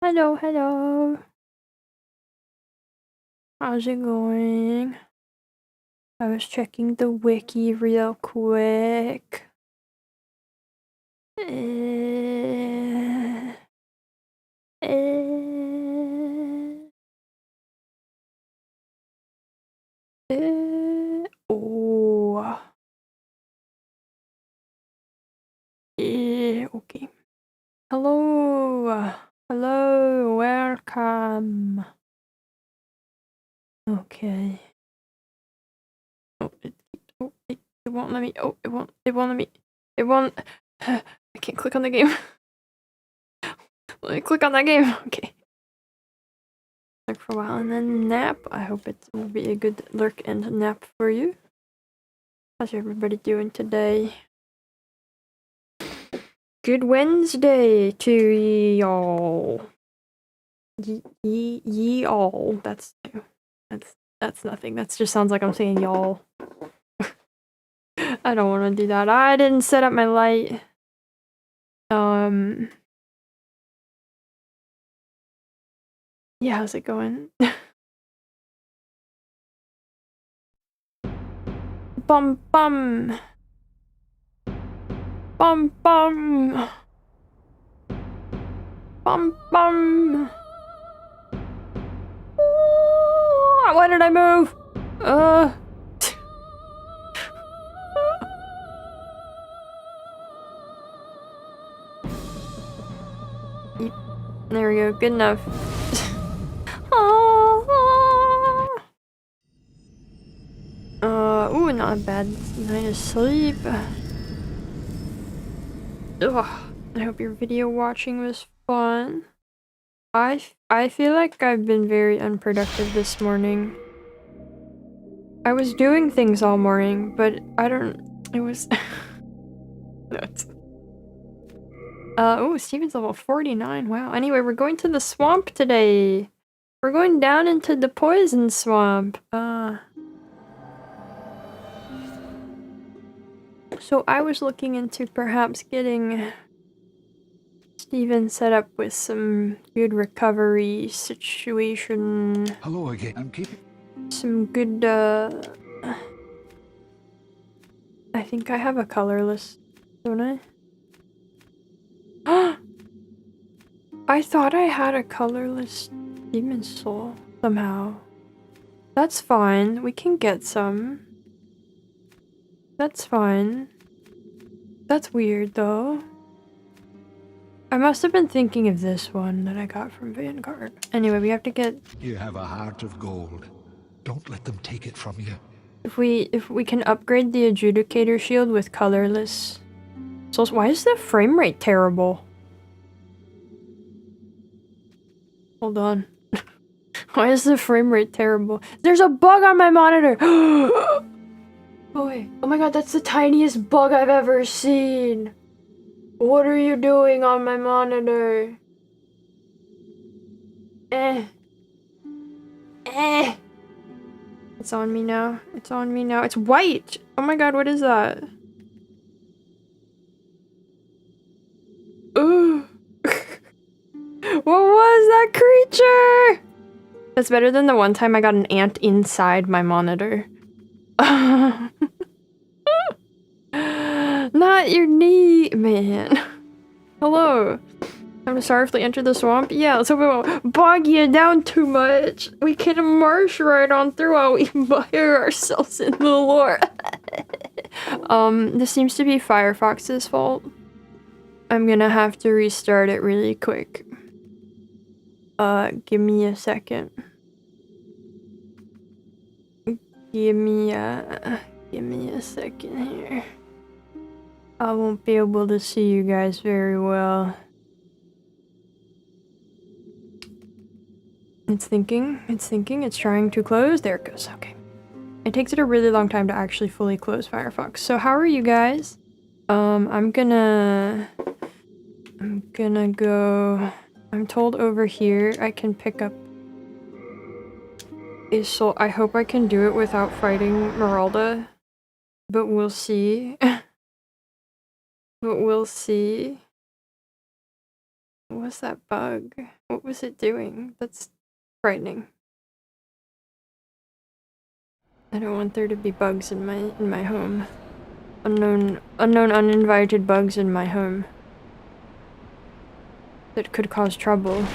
Hello, hello. How's it going? I was checking the wiki real quick. Oh. Okay. Hello. Hello, welcome. Okay. Oh, it won't let me. Oh, it won't let me. It won't. I can't click on the game. Let me click on that game. Okay. Lurk for a while and then nap. I hope it will be a good lurk and nap for you. How's everybody doing today? Good Wednesday to y'all. Ye all. That's nothing. That just sounds like I'm saying y'all. I don't want to do that. I didn't set up my light. Yeah, how's it going? Bum bum. Bum bum. Bum bum. Why did I move? There we go. Good enough. Ooh, not a bad night of sleep. Ugh. I hope your video watching was fun. I feel like I've been very unproductive this morning. I was doing things all morning, but it was nuts. Oh, Steven's level 49, wow. Anyway, we're going to the swamp today. We're going down into the poison swamp. So I was looking into perhaps getting Steven set up with some good recovery situation. Hello again. I'm keeping Some good, I think I have a colorless, don't I? I thought I had a colorless demon soul somehow. That's fine. We can get some. That's fine. That's weird though. I must have been thinking of this one that I got from Vanguard. Anyway, we have to get... You have a heart of gold. Don't let them take it from you. If we can upgrade the adjudicator shield with colorless souls. Why is the frame rate terrible? Hold on. Why is the frame rate terrible? There's a bug on my monitor! Boy. Oh my god, that's the tiniest bug I've ever seen! What are you doing on my monitor? It's on me now. It's on me now. It's white! Oh my god, what is that? Ooh. What was that creature? That's better than the one time I got an ant inside my monitor. Not your knee, man. Hello. I'm sorry if they enter the swamp. Yeah, let's hope it won't bog you down too much. We can march right on through while we admire ourselves in the lore. This seems to be Firefox's fault. I'm gonna have to restart it really quick. Give me a second. Give me a second here. I won't be able to see you guys very well. It's thinking, it's trying to close. There it goes, okay. It takes it a really long time to actually fully close Firefox. So how are you guys? I'm gonna go... I'm told over here I can pick up a soul. I hope I can do it without fighting Meralda. But we'll see. But we'll see. What's that bug? What was it doing? That's frightening. I don't want there to be bugs in my home. Unknown uninvited bugs in my home. That could cause trouble.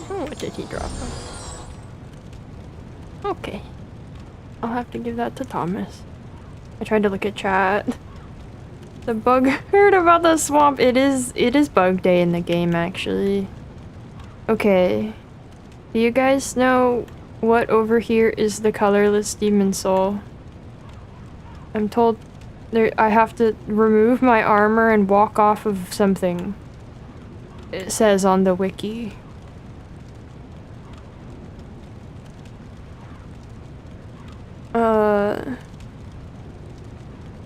Oh, what did he drop? Okay. I'll have to give that to Thomas. I tried to look at chat. The bug heard about the swamp. It is bug day in the game, actually. Okay. Do you guys know what over here is the colorless demon soul? I'm told I have to remove my armor and walk off of something. It says on the wiki.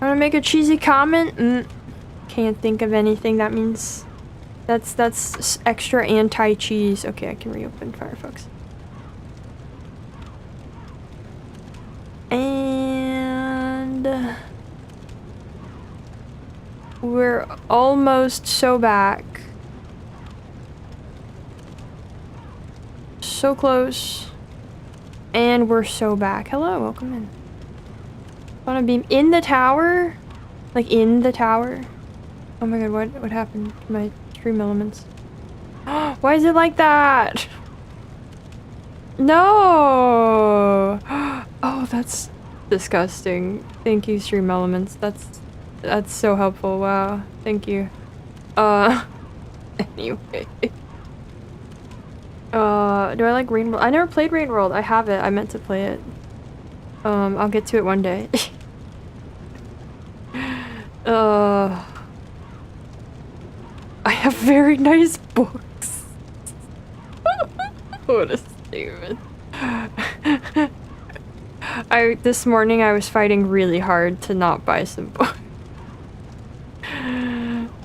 I wanna make a cheesy comment? Can't think of anything that means... That's extra anti-cheese. Okay, I can reopen Firefox. And... we're almost so back. So close. And we're so back. Hello, welcome in. Wanna be in the tower? Like in the tower? Oh my god, what happened to my stream elements? Why is it like that? No! Oh, that's disgusting. Thank you, stream elements. That's so helpful. Wow. Thank you. Anyway. Do I like Rain World? I never played Rain World. I have it. I meant to play it. I'll get to it one day. I have very nice books. What a stupid. This morning I was fighting really hard to not buy some books.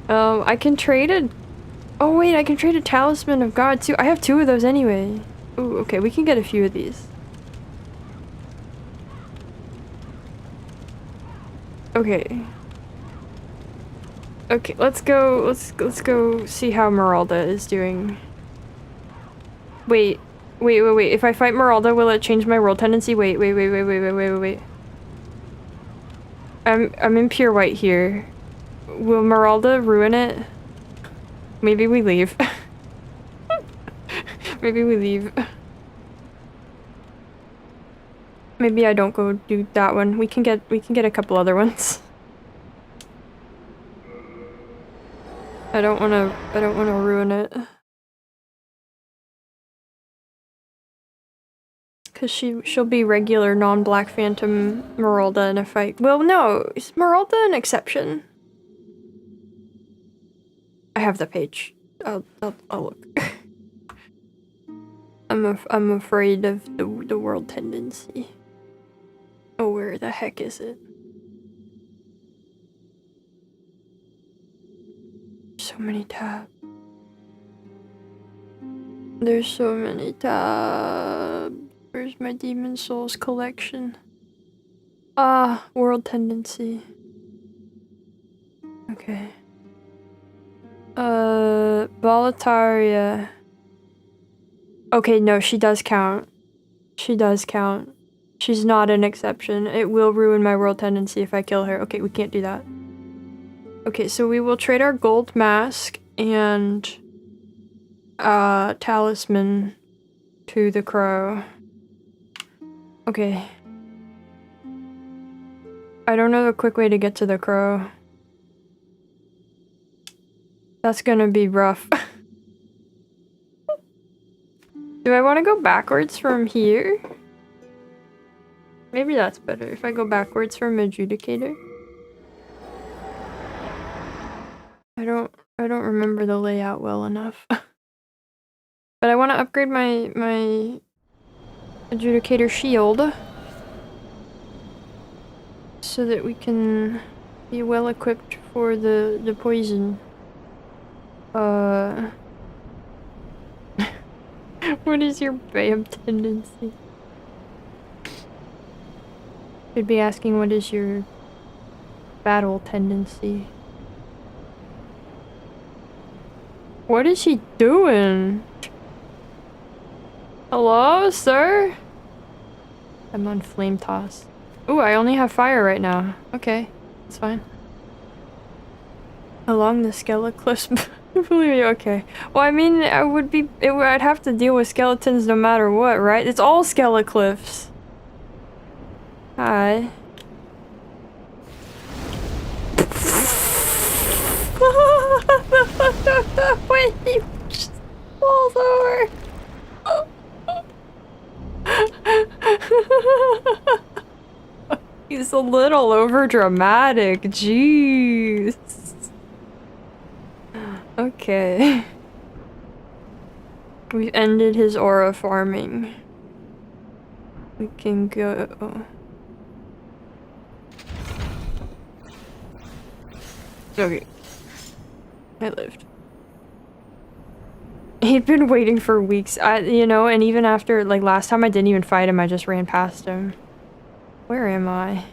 I can trade a... Oh wait, I can trade a Talisman of God too. I have 2 of those anyway. Ooh, okay, we can get a few of these. Okay. Okay, let's go see how Meralda is doing. Wait. If I fight Meralda, will it change my world tendency? Wait. I'm in pure white here. Will Meralda ruin it? Maybe we leave. Maybe we leave. Maybe I don't go do that one. We can get a couple other ones. I don't wanna ruin it. Cause she'll be regular non-Black Phantom Meralda in a fight. Well, no, is Meralda an exception? I have the page. I'll look. I'm afraid of the world tendency. Oh, where the heck is it? So many tabs. There's so many tabs. Where's my Demon Souls collection? Ah, world tendency. Okay. Volataria. Okay, no, she does count. She does count. She's not an exception. It will ruin my world tendency if I kill her. Okay, we can't do that. Okay, so we will trade our gold mask and talisman to the crow. Okay. I don't know the quick way to get to the crow. That's gonna be rough. Do I want to go backwards from here? Maybe that's better if I go backwards from Adjudicator. I don't remember the layout well enough. But I want to upgrade my Adjudicator shield so that we can be well equipped for the poison. What is your BAM tendency? Should be asking what is your battle tendency. What is he doing? Hello, sir? I'm on flame toss. Ooh, I only have fire right now. Okay, that's fine. Along the Skelecliffs. Believe me, okay. Well, I mean, I'd have to deal with skeletons no matter what, right? It's all Skelecliffs. Hi. Wait, he just falls over. He's a little over dramatic. Jeez. Okay. We've ended his aura farming. We can go. Okay. I lived. He'd been waiting for weeks, you know, and even after, like, last time I didn't even fight him, I just ran past him. Where am I?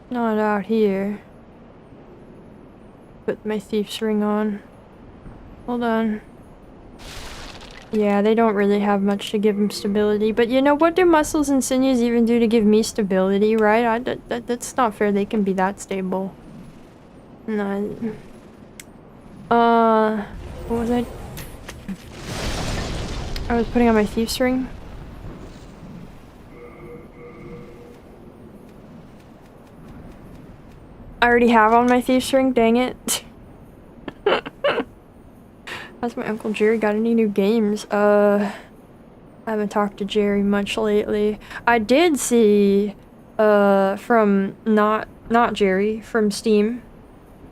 Not out here. Put my thief's ring on. Hold on. Yeah, they don't really have much to give him stability, but you know, what do muscles and sinews even do to give me stability, right? That's not fair, they can be that stable. No. What was I? I was putting on my thief's ring. I already have on my thief's ring, dang it. How's my Uncle Jerry got any new games? I haven't talked to Jerry much lately. I did see, from not Jerry, from Steam,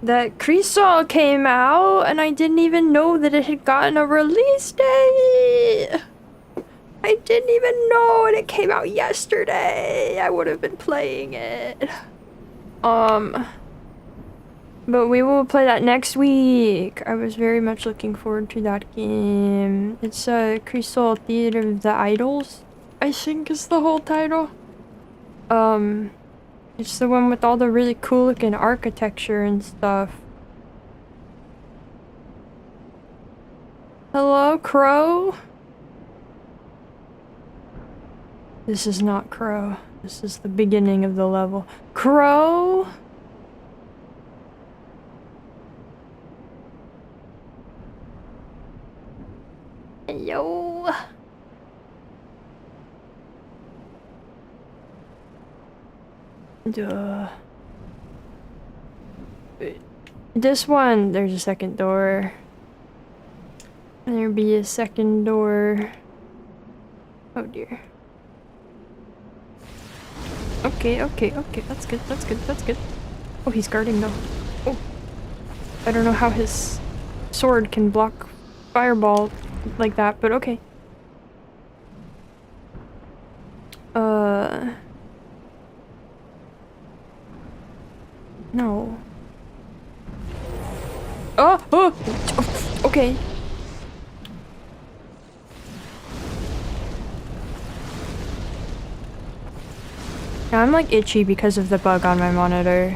that Cresol came out, and I didn't even know that it had gotten a release date! I didn't even know, and it came out yesterday! I would have been playing it. But we will play that next week. I was very much looking forward to that game. It's Cresol Theater of the Idols, I think is the whole title. It's the one with all the really cool looking architecture and stuff. Hello, Crow? This is not Crow. This is the beginning of the level. Crow? Yo. Duh. This one, there's a second door. There'll be a second door. Oh dear. Okay, that's good. Oh, he's guarding though. Oh. I don't know how his sword can block fireball like that, but okay. No. Oh! Okay. Now I'm like itchy because of the bug on my monitor.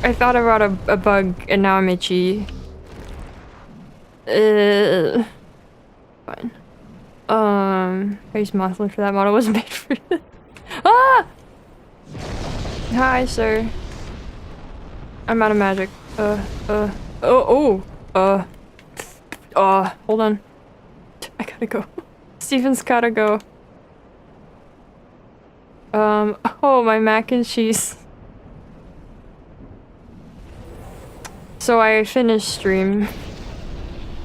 I thought about a bug and now I'm itchy. Fine. I used Mothling for that model, wasn't made for it. Ah! Hi, sir. I'm out of magic. Hold on. I gotta go. Steven's gotta go. Oh, my mac and cheese. So I finished stream.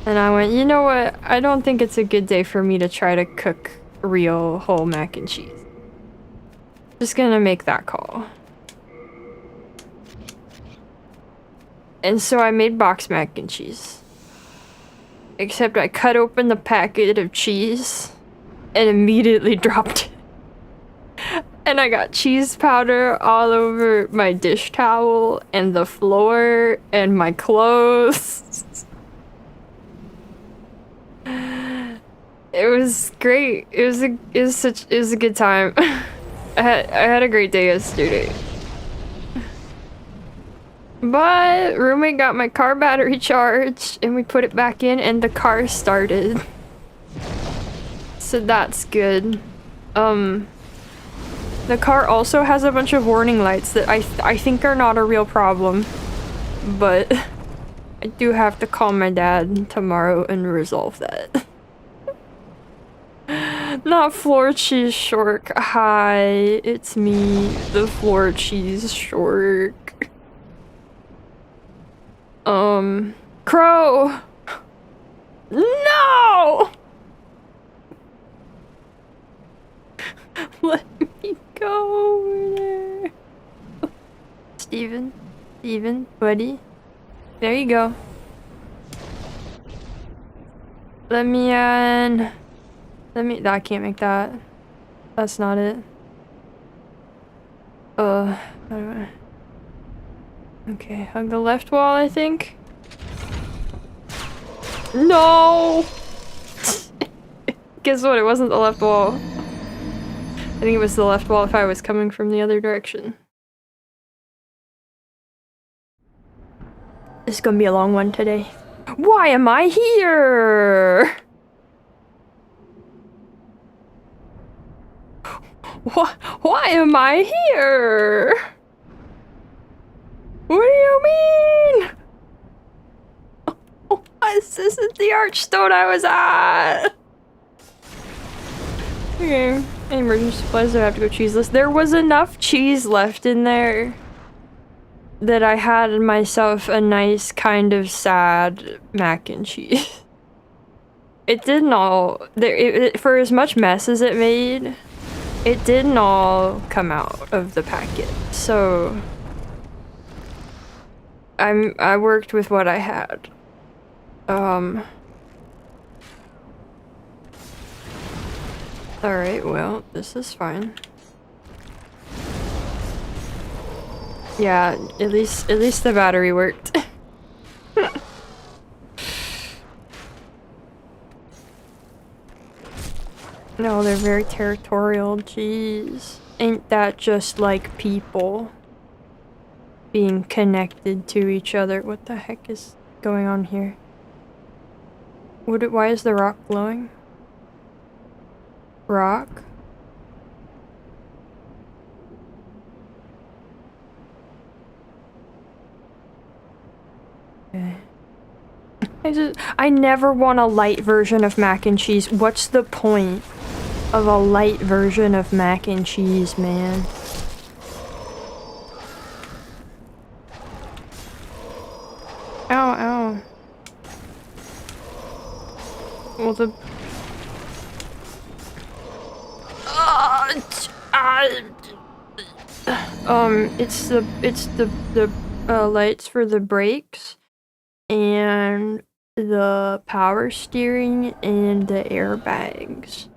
And I went, you know what? I don't think it's a good day for me to try to cook real whole mac and cheese. Just gonna make that call. And so I made box mac and cheese. Except I cut open the packet of cheese and immediately dropped it. And I got cheese powder all over my dish towel and the floor and my clothes. It was great. It was a good time. I had a great day yesterday. But roommate got my car battery charged and we put it back in and the car started. So that's good. The car also has a bunch of warning lights that I think are not a real problem. But I do have to call my dad tomorrow and resolve that. Not floor cheese shork. Hi, it's me, the floor cheese shork. Crow! No! Let me go over there. Steven, buddy. There you go. Let me, I can't make that. That's not it. How do I... Okay, hug the left wall, I think. No! Guess what? It wasn't the left wall. I think it was the left wall if I was coming from the other direction. This is gonna be a long one today. Why am I here? Why am I here? What do you mean? Oh, this isn't the archstone I was at. Okay, emergency supplies. I have to go cheeseless. There was enough cheese left in there that I had myself a nice kind of sad mac and cheese. It didn't all for as much mess as it made. It didn't all come out of the packet, so I worked with what I had. Alright, well, this is fine. Yeah, at least the battery worked. No, they're very territorial, jeez. Ain't that just like people being connected to each other? What the heck is going on here? Why is the rock glowing? Rock? Okay. I never want a light version of mac and cheese. What's the point of a light version of mac and cheese, man? Ow, ow. Well, the... it's the lights for the brakes and the power steering and the airbags.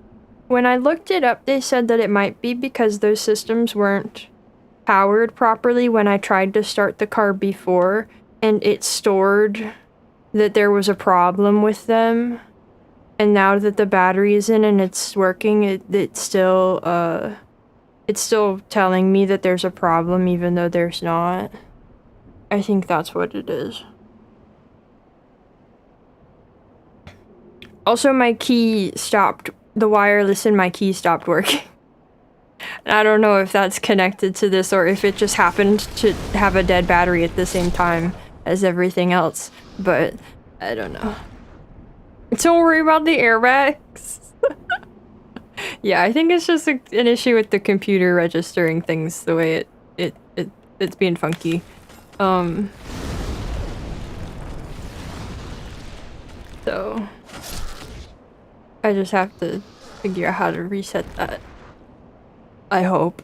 When I looked it up, they said that it might be because those systems weren't powered properly when I tried to start the car before, and it stored that there was a problem with them. And now that the battery is in and it's working, it's still telling me that there's a problem even though there's not. I think that's what it is. Also, my key stopped, the wireless in my key stopped working. And I don't know if that's connected to this or if it just happened to have a dead battery at the same time as everything else, but I don't know. Don't worry about the airbags. Yeah, I think it's just an issue with the computer registering things the way it's being funky. So I just have to figure out how to reset that. I hope.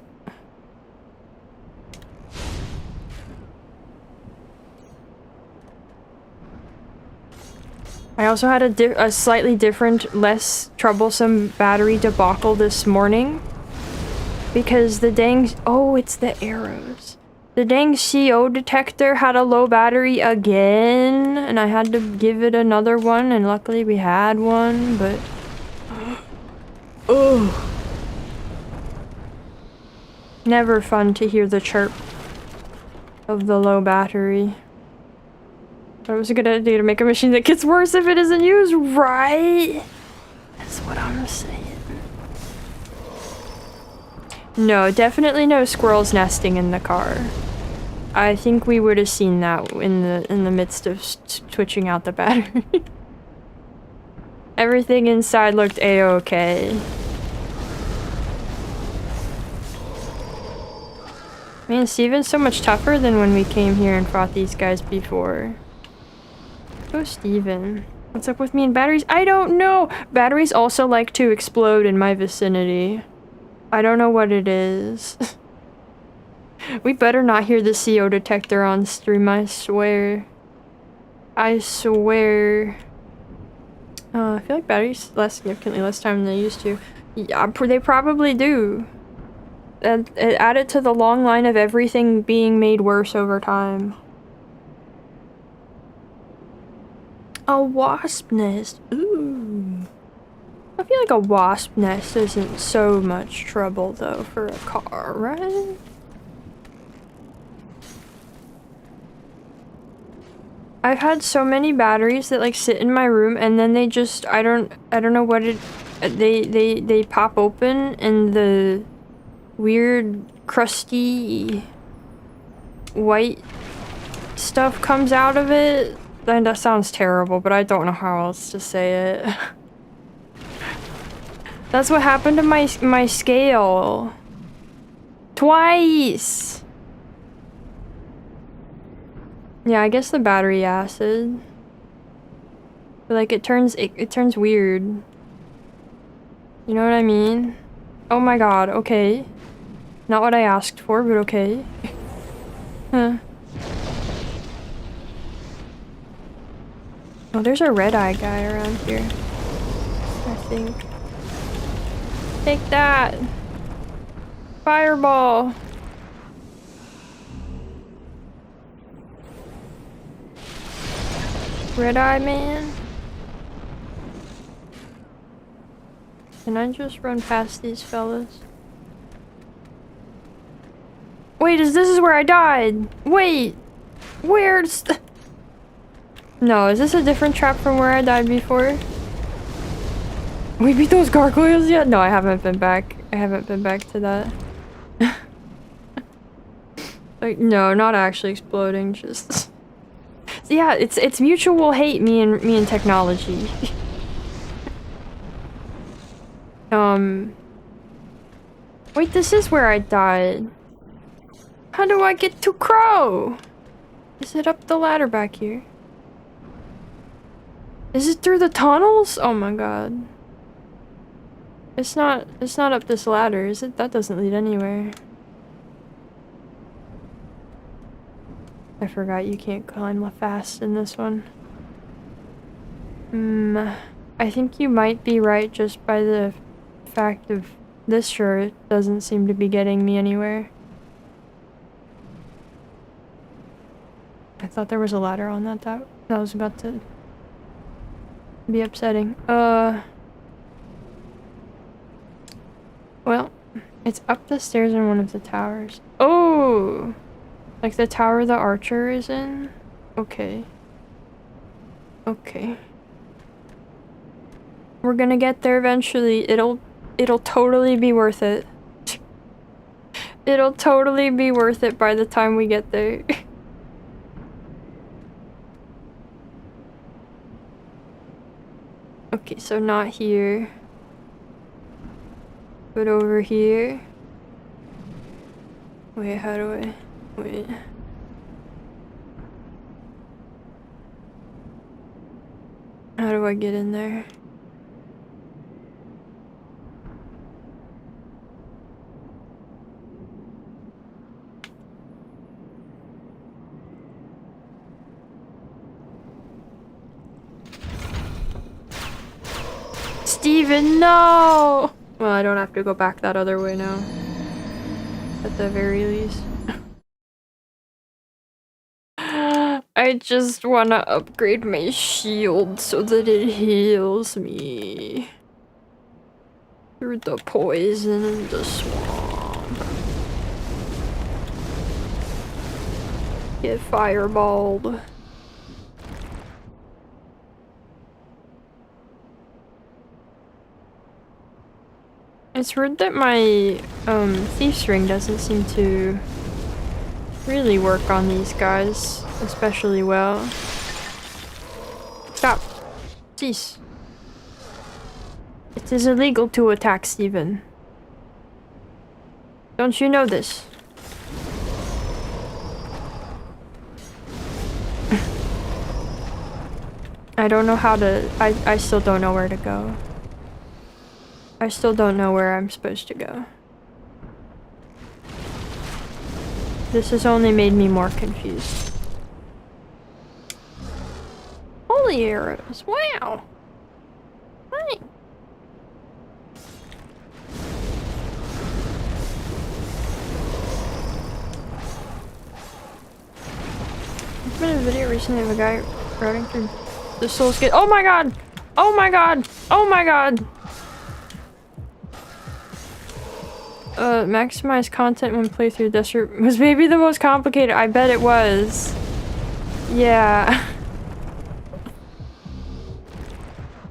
I also had a slightly different, less troublesome battery debacle this morning. because the dang... Oh, it's the arrows. The dang CO detector had a low battery again, and I had to give it another one, and luckily we had one, but... Oh. Never fun to hear the chirp of the low battery. But it was a good idea to make a machine that gets worse if it isn't used, right? That's what I'm saying. No, definitely no squirrels nesting in the car. I think we would have seen that in the midst of switching out the battery. Everything inside looked a-okay. Man, Steven's so much tougher than when we came here and fought these guys before. Go Steven. What's up with me and batteries? I don't know! Batteries also like to explode in my vicinity. I don't know what it is. We better not hear the CO detector on stream, I swear. I swear. I feel like batteries last significantly less time than they used to. Yeah, they probably do. Add it to the long line of everything being made worse over time. A wasp nest. Ooh. I feel like a wasp nest isn't so much trouble though for a car, right? I've had so many batteries that like sit in my room and then they just I don't know what it they pop open and the weird crusty white stuff comes out of it. And that sounds terrible, but I don't know how else to say it. That's what happened to my scale. Twice! Yeah, I guess the battery acid. But like it turns weird. You know what I mean? Oh my god, okay. Not what I asked for, but okay. Huh. Oh, there's a red-eye guy around here. I think. Take that! Fireball! Red-eye man? Can I just run past these fellas? Wait, this is where I died! Wait! Where's the... No, is this a different trap from where I died before? We beat those gargoyles yet? No, I haven't been back. I haven't been back to that. Like, no, not actually exploding, just... Yeah, it's mutual hate, me and technology. Wait, this is where I died. How do I get to Crow? Is it up the ladder back here? Is it through the tunnels? Oh my god. It's not up this ladder, is it? That doesn't lead anywhere. I forgot you can't climb fast in this one. I think you might be right just by the fact of this shirt doesn't seem to be getting me anywhere. I thought there was a ladder on that was about to be upsetting. Well, it's up the stairs in one of the towers. Oh! Like the tower the archer is in? Okay. Okay. We're gonna get there eventually. It'll totally be worth it. It'll totally be worth it by the time we get there. Okay, so not here. But over here. Wait, how do I... Wait. How do I get in there? Steven, no! Well, I don't have to go back that other way now. at the very least. I just wanna upgrade my shield so that it heals me through the poison in the swamp. Get fireballed. It's weird that my thief's ring doesn't seem to really work on these guys especially well. Stop. Cease. It is illegal to attack Steven. Don't you know this? I don't know how to... I still don't know where to go. I still don't know where I'm supposed to go. This has only made me more confused. Holy arrows! Wow! Hi! There's been a video recently of a guy running through the Soul's Gate. Oh my god! Oh my god! Oh my god! Maximize content when playthrough desert was maybe the most complicated. I bet it was. Yeah.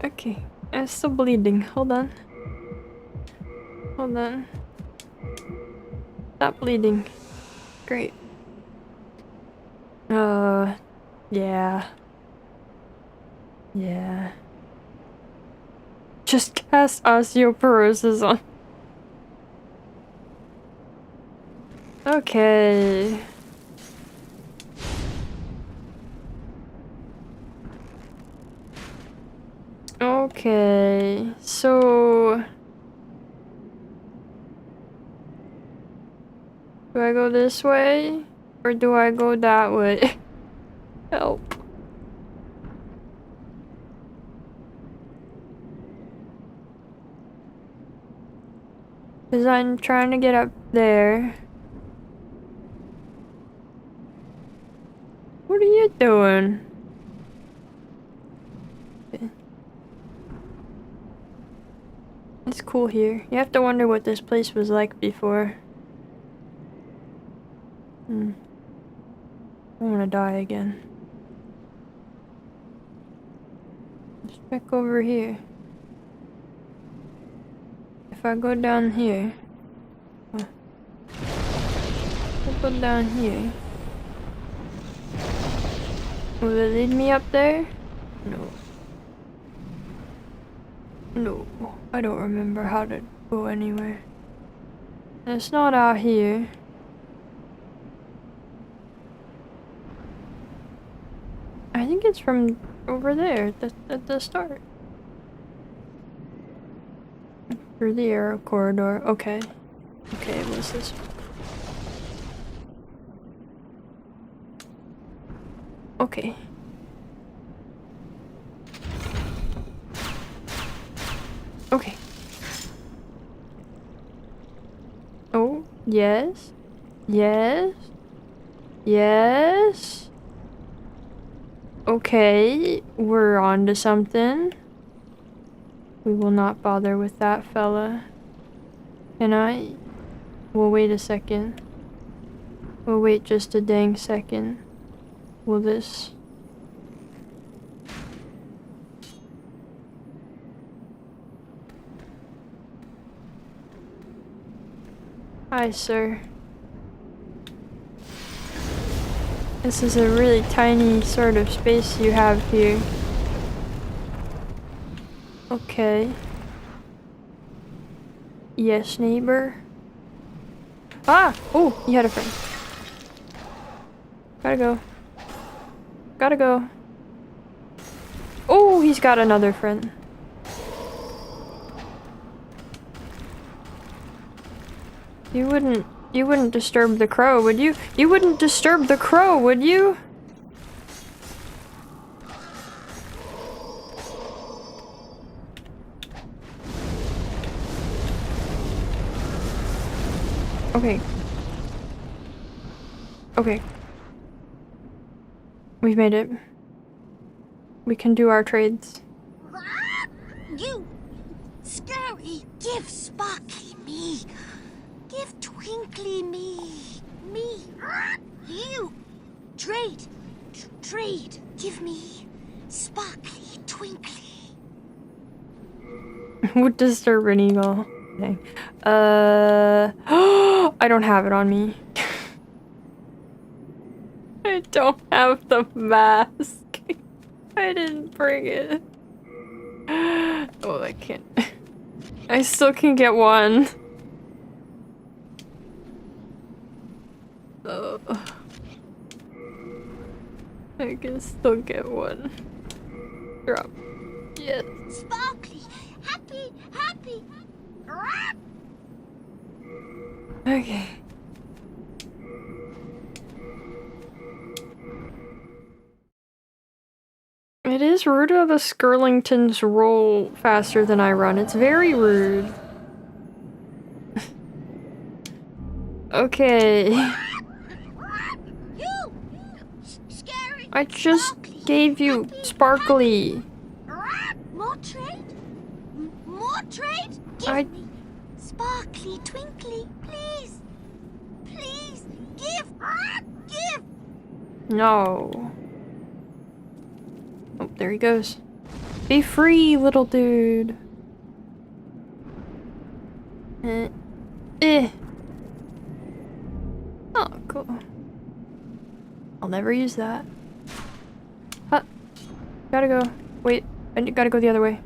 Okay. I'm still bleeding. Hold on. Hold on. Stop bleeding. Great. Yeah. Yeah. Just cast osteoporosis on. Okay. Okay, so... do I go this way? Or do I go that way? Help. Because I'm trying to get up there. What are you doing? It's cool here. You have to wonder what this place was like before. I don't want to die again. Let's check over here. If I go down here... oh. I'll go down here. Will it lead me up there? No. No. I don't remember how to go anywhere. It's not out here. I think it's from over there at the start. Through the arrow corridor. Okay. Okay, it was this one. Okay. Okay. Oh, yes. Yes. Yes. Okay, we're on to something. We will not bother with that fella. Can I? We'll wait a second. We'll wait just a dang second. Will this... hi, sir. This is a really tiny sort of space you have here. Okay. Yes, neighbor. Ah! Oh, you had a friend. Gotta go. Gotta go. Oh, he's got another friend. You wouldn't disturb the crow, would you? You wouldn't disturb the crow, would you? Okay. Okay. We've made it. We can do our trades. You scary! Give Sparkly me! Give Twinkly me! Me! You! Trade! Trade! Give me Sparkly Twinkly! Would disturb an eagle. Okay. I don't have it on me. I don't have the mask. I didn't bring it. Oh, I can't. I still can get one. Oh. I can still get one. Drop. Yes. Sparkly! Happy! Happy! Okay. It is rude of the Skirlingtons roll faster than I run. It's very rude. Okay. You! Scary! I just Sparkly, gave you happy, Sparkly. More trade? More trade? Give me Sparkly Twinkly, please! Please! Give! Give! No. Oh, there he goes. Be free, little dude. Oh, cool. I'll never use that. Huh. Gotta go. Wait, I gotta go the other way.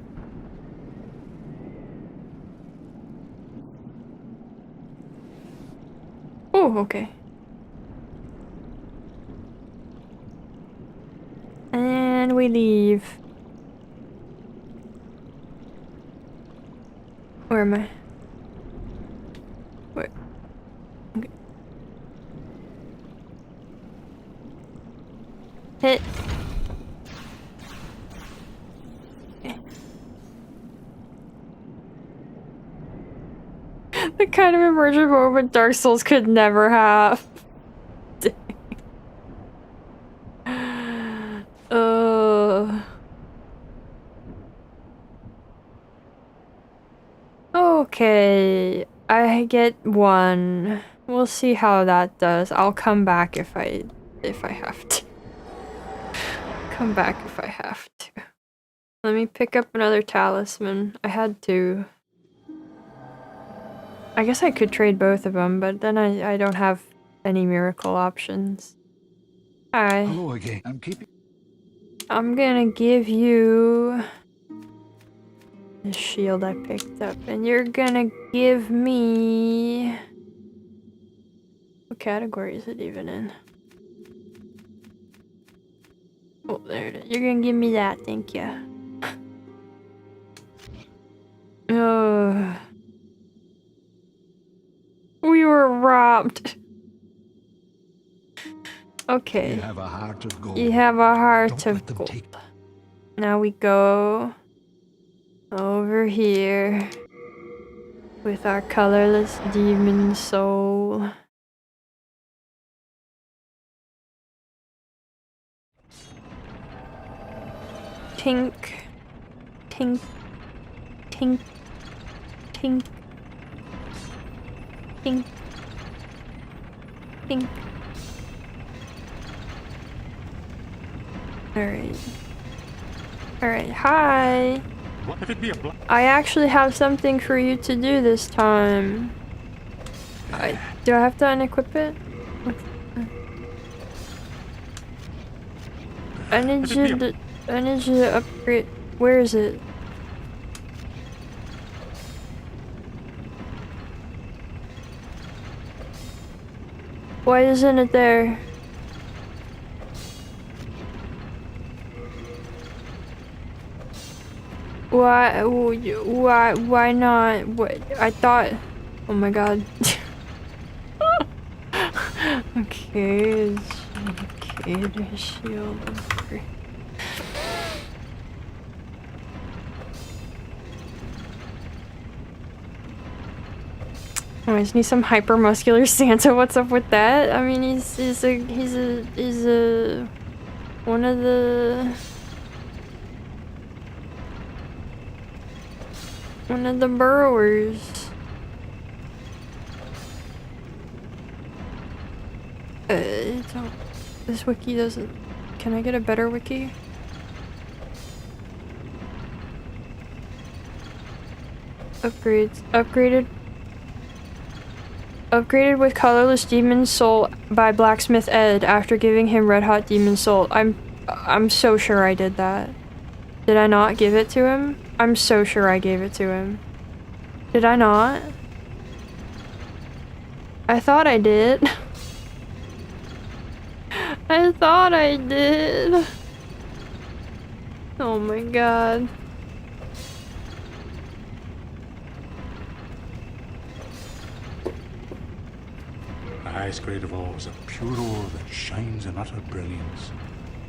Oh, okay. And we leave. Where am I? Where? Okay. Hit. Okay. The kind of immersion moment Dark Souls could never have. Okay, I get one. We'll see how that does. I'll come back if I have to. Come back if I have to. Let me pick up another talisman. I had to. I guess I could trade both of them, but then I don't have any miracle options. Hi. Hello again. I'm gonna give you the shield I picked up, and you're gonna give me... What category is it even in? Oh, there it is. You're gonna give me that, thank you. We were robbed. Okay. You have a heart of gold. You have a heart Don't of let them gold. take- Now we go over here with our colorless demon soul. Tink, tink, tink, tink, tink, tink. Alright. Alright, hi! What if it be a black? I actually have something for you to do this time. Do I have to unequip it? I need you to upgrade. Where is it? Why isn't it there? Why not? What? I thought... Oh my god. Okay, the shield. Oh, isn't he some hyper-muscular Santa? What's up with that? I mean, he's one of the burrowers. This wiki doesn't... Can I get a better wiki? Upgrades. Upgraded with colorless demon soul by blacksmith Ed after giving him red hot demon soul. I'm so sure I did that. Did I not give it to him? I'm so sure I gave it to him. Did I not? I thought I did. I thought I did. Oh my god. The highest grade of all is a pure ore that shines in utter brilliance.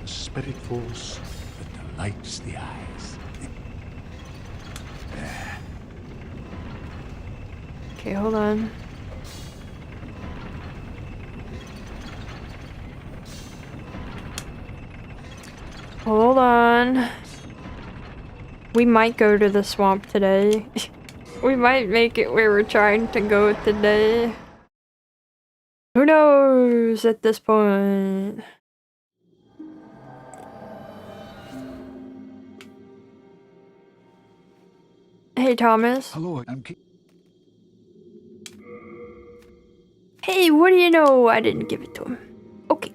The spirit force that delights the eyes. Okay, hold on. Hold on. We might go to the swamp today. We might make it where we're trying to go today. Who knows at this point? Hey, Thomas. Hello, Hey, what do you know? I didn't give it to him. Okay.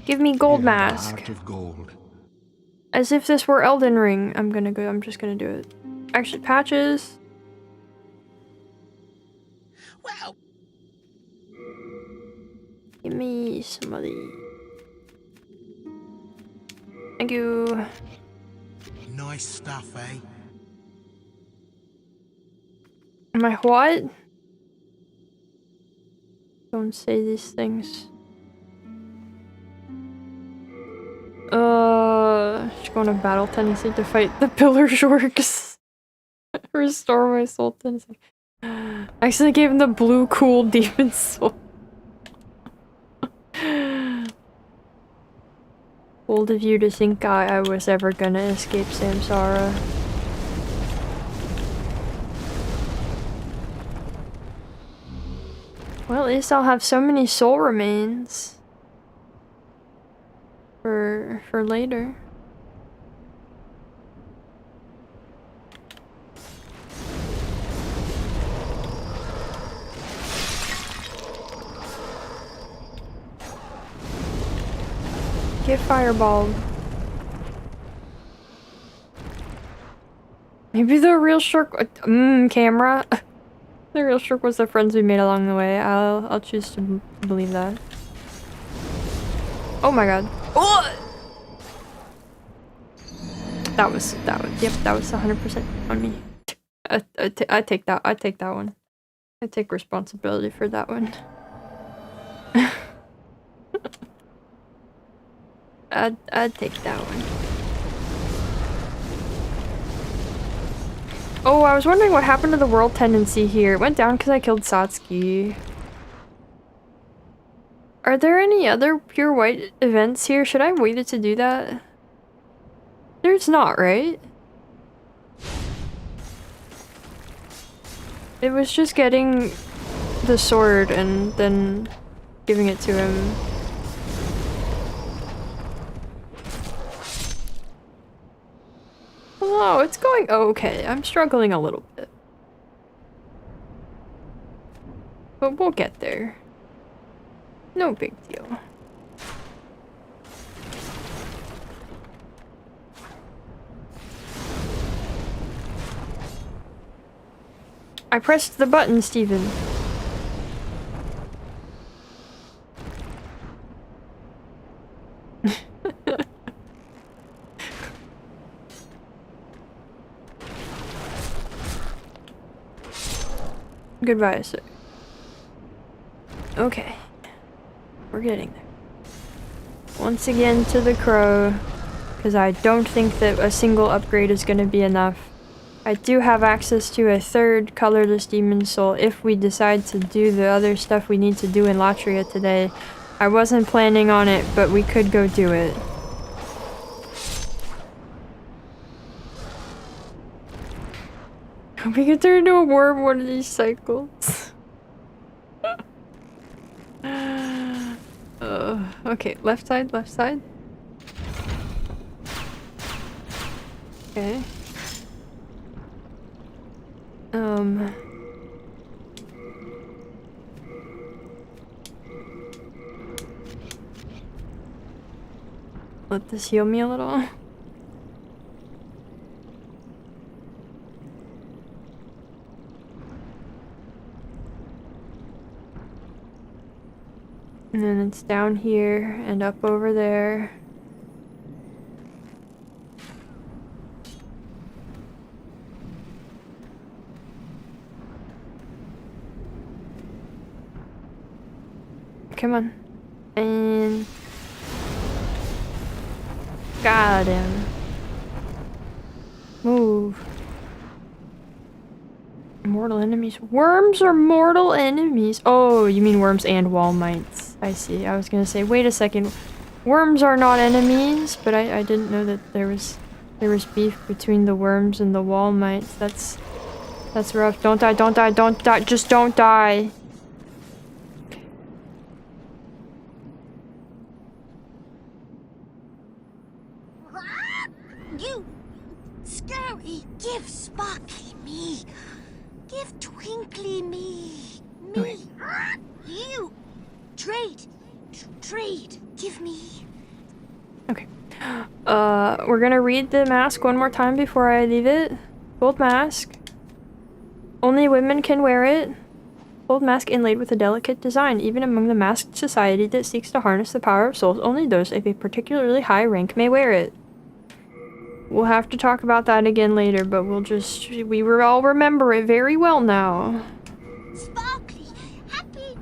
Give me gold mask. Heart of gold. As if this were Elden Ring. I'm just gonna do it. Actually, patches. Wow. Give me some of these. Thank you. Nice stuff, eh? My what? Don't say these things. Just going to battle tendency to fight the pillar shorks. Restore my soul tendency. I actually gave him the blue cool demon soul. Bold of you to think I was ever gonna escape Samsara. Well, at least I'll have so many soul remains. For later. Get fireballed. Maybe the real shark. Camera. The real shark was the friends we made along the way. I'll choose to believe that. Oh my god. Oh! That was 100% on me. I take that one. I take responsibility for that one. I'd take that one. Oh, I was wondering what happened to the world tendency here. It went down because I killed Satsuki. Are there any other pure white events here? Should I have waited to do that? There's not, right? It was just getting the sword and then giving it to him. Oh, it's going okay. I'm struggling a little bit. But we'll get there. No big deal. I pressed the button, Steven. Goodbye, sir. Okay. We're getting there. Once again to the crow. because I don't think that a single upgrade is going to be enough. I do have access to a third colorless demon soul if we decide to do the other stuff we need to do in Latria today. I wasn't planning on it, but we could go do it. We can turn into a worm one of these cycles. Okay, left side, left side. Okay. Let this heal me a little. And then it's down here and up over there. Come on. And... got him. Move. Mortal enemies. Worms are mortal enemies. Oh, you mean worms and wall mites. I see. I was gonna say, wait a second. Worms are not enemies, but I didn't know that there was beef between the worms and the wall mites. That's rough. Don't die, don't die, don't die. Just don't die. You scary, give Sparkly me. Give Twinkly me. Me. You trade. Give me. Okay. We're gonna read the mask one more time before I leave it. Gold mask. Only women can wear it. Gold mask inlaid with a delicate design. Even among the masked society that seeks to harness the power of souls, only those of a particularly high rank may wear it. We'll have to talk about that again later, but we will all remember it very well now. Sparkly, happy.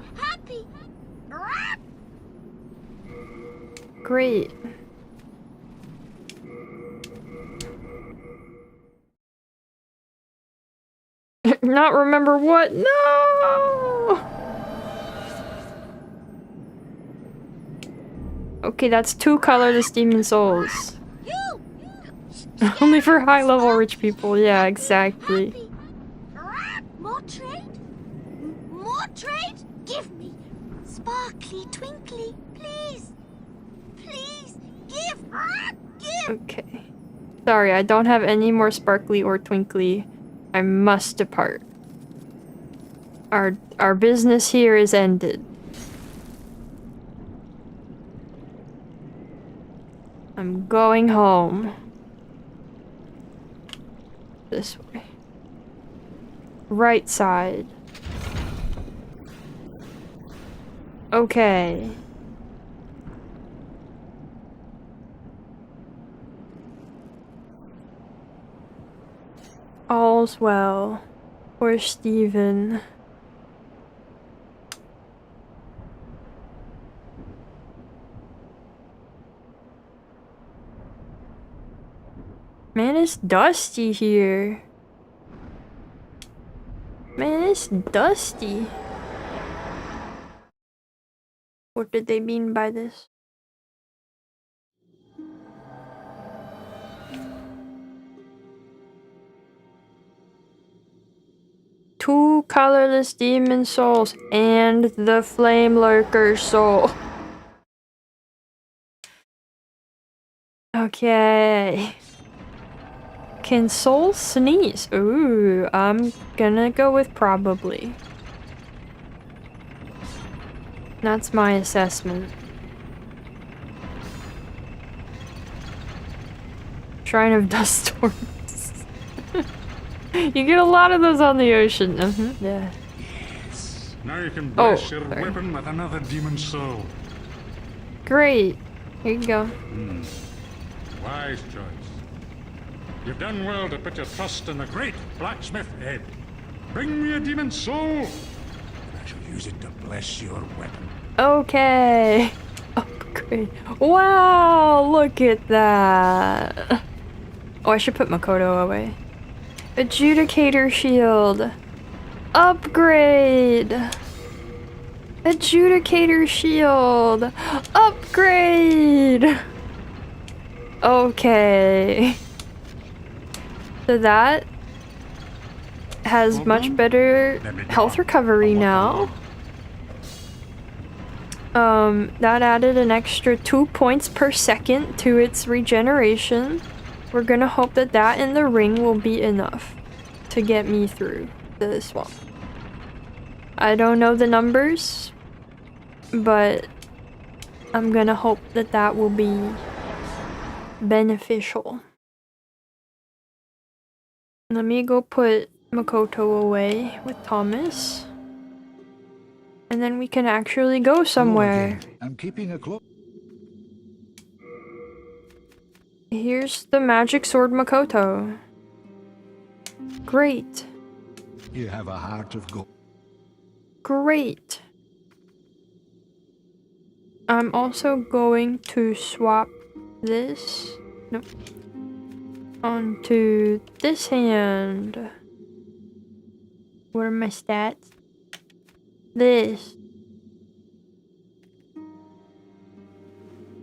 Great. Not remember what? No! Okay, that's 2 colorless demon souls. Only for high-level rich people. Yeah, exactly. More trade? More trade? Give me. Sparkly, twinkly, please. Please, give. Okay. Sorry, I don't have any more sparkly or twinkly. I must depart. Our business here is ended. I'm going home. This way. Right side. Okay. All's well. Poor Stephen. Man, it's dusty here. Man, it's dusty. What did they mean by this? Two colorless demon souls and the flame lurker soul. Okay. Can souls sneeze? Ooh, I'm gonna go with probably. That's my assessment. Shrine of Dust Storms. You get a lot of those on the ocean. Yeah. Yes. Now you can bless your sorry. weapon with another demon soul. Great. Here you go. Wise choice. You've done well to put your trust in the great blacksmith Ed. Bring me a demon soul, and I shall use it to bless your weapon. Okay. Oh, Upgrade. Wow, look at that. Oh, I should put Makoto away. Adjudicator shield. Upgrade. Adjudicator shield. Upgrade. Okay. So that has much better health recovery now. That added an extra 2 points per second to its regeneration. We're gonna hope that that in the ring will be enough to get me through the swamp. I don't know the numbers, but I'm gonna hope that that will be beneficial. Let me go put Makoto away with Thomas. And then we can actually go somewhere. I'm keeping a close. Here's the magic sword Makoto. Great. You have a heart of gold. Great. I'm also going to swap this onto this hand. What are my stats? This.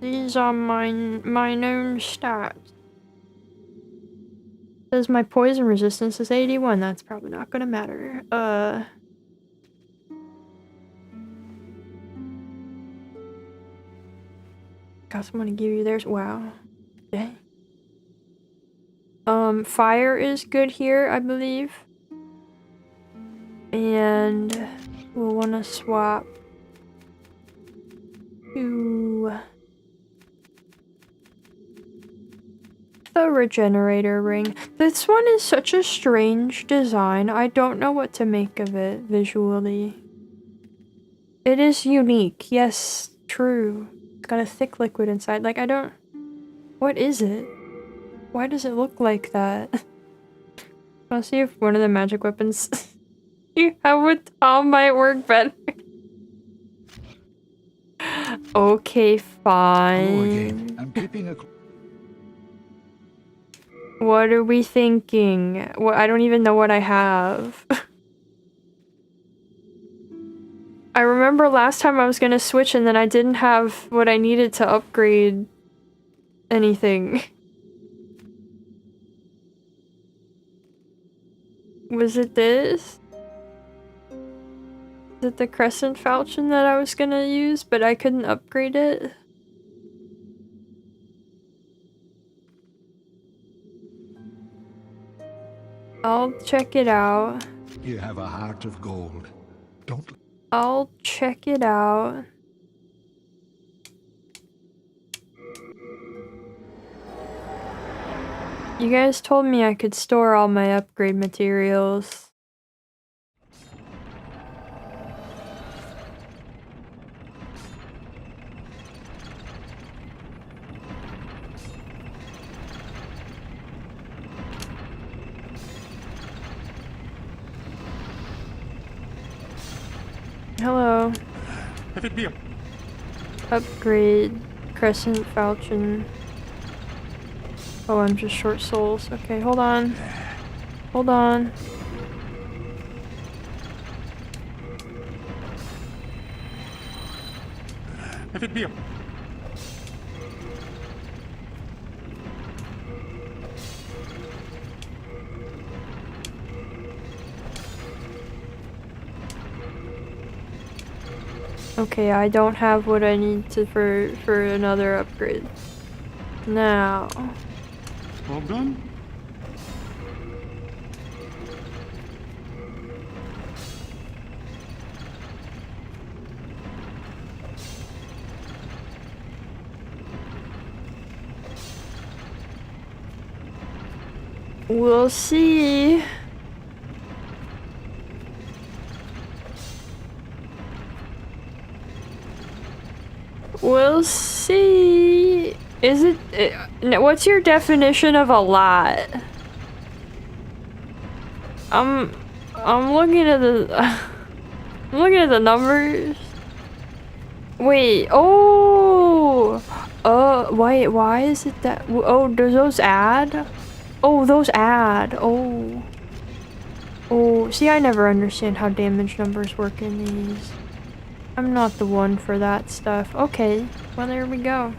These are my known stats. Says my poison resistance is 81. That's probably not gonna matter. Got someone to give you theirs. Wow. Okay. Fire is good here, I believe. And we'll want to swap to the regenerator ring. This one is such a strange design. I don't know what to make of it visually. It is unique. Yes, true. It's got a thick liquid inside. Like, I don't... What is it? Why does it look like that? I'll see if one of the magic weapons you have with Tom might work better. Okay, fine. I'm keeping a. What are we thinking? What? I don't even know what I have. I remember last time I was gonna switch and then I didn't have what I needed to upgrade anything. Was it this? Is it the crescent falchion that I was gonna use, but I couldn't upgrade it? I'll check it out. You have a heart of gold. Don't. I'll check it out. You guys told me I could store all my upgrade materials. Hello. If it be a Upgrade crescent falchion. Oh, I'm just short souls. Okay, hold on. Hold on. if it be a Okay, I don't have what I need to for another upgrade. Now, all done? we'll see. We'll see. Is it... what's your definition of a lot? I'm looking at the... I'm looking at the numbers. Wait, oh! Why is it that? Oh, does those add? Oh, those add. Oh. Oh, see, I never understand how damage numbers work in these. I'm not the one for that stuff. Okay, well, there we go.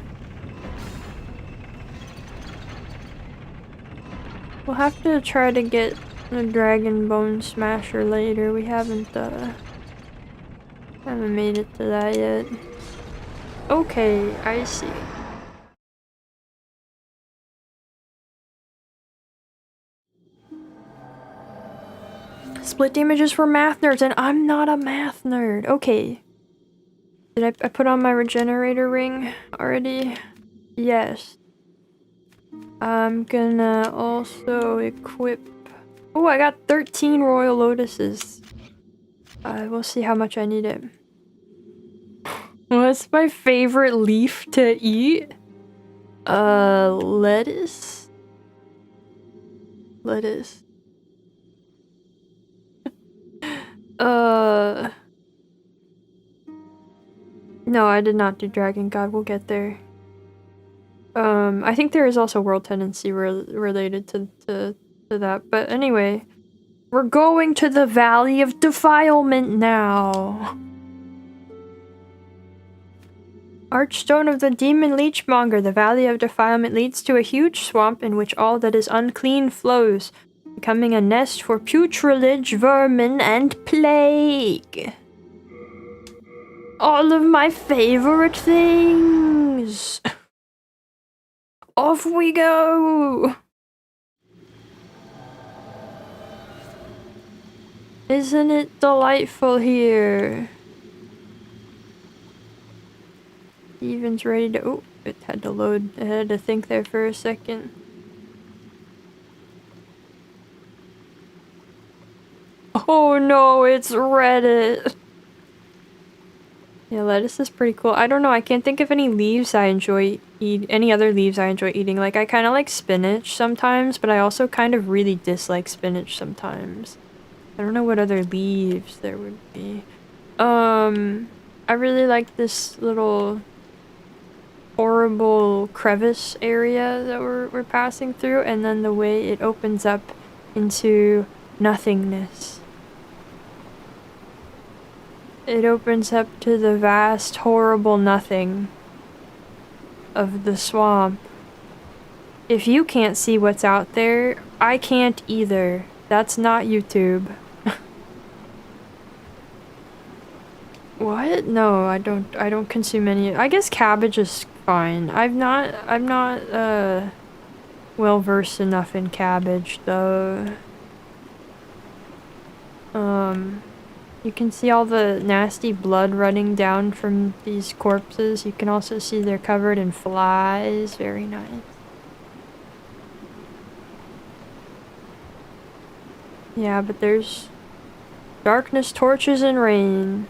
We'll have to try to get the Dragon Bone Smasher later. We haven't made it to that yet. Okay, I see. Split damages for math nerds, and I'm not a math nerd. Okay. Did I put on my regenerator ring already? Yes. I'm gonna also equip... Oh, I got 13 Royal Lotuses. We'll see how much I need it. What's my favorite leaf to eat? Lettuce? Lettuce. No, I did not do Dragon God. We'll get there. I think there is also World Tendency related to that. But anyway, we're going to the Valley of Defilement now. Archstone of the Demon Leechmonger. The Valley of Defilement leads to a huge swamp in which all that is unclean flows, becoming a nest for putrilage, vermin, and plague. All of my favorite things! Off we go! Isn't it delightful here? Steven's ready to- oh, it had to load. I had to think there for a second. Oh no, it's Reddit! Yeah, lettuce is pretty cool. I don't know, I can't think of any leaves I enjoy any other leaves I enjoy eating. Like, I kind of like spinach sometimes, but I also kind of really dislike spinach sometimes. I don't know what other leaves there would be. I really like this little horrible crevice area that we're passing through, and then the way it opens up into nothingness. It opens up to the vast, horrible nothing of the swamp. If you can't see what's out there, I can't either. That's not YouTube. What? No, I don't consume any. I guess cabbage is fine. I'm not well versed enough in cabbage though. You can see all the nasty blood running down from these corpses. You can also see they're covered in flies. Very nice. Yeah, but there's darkness, torches, and rain.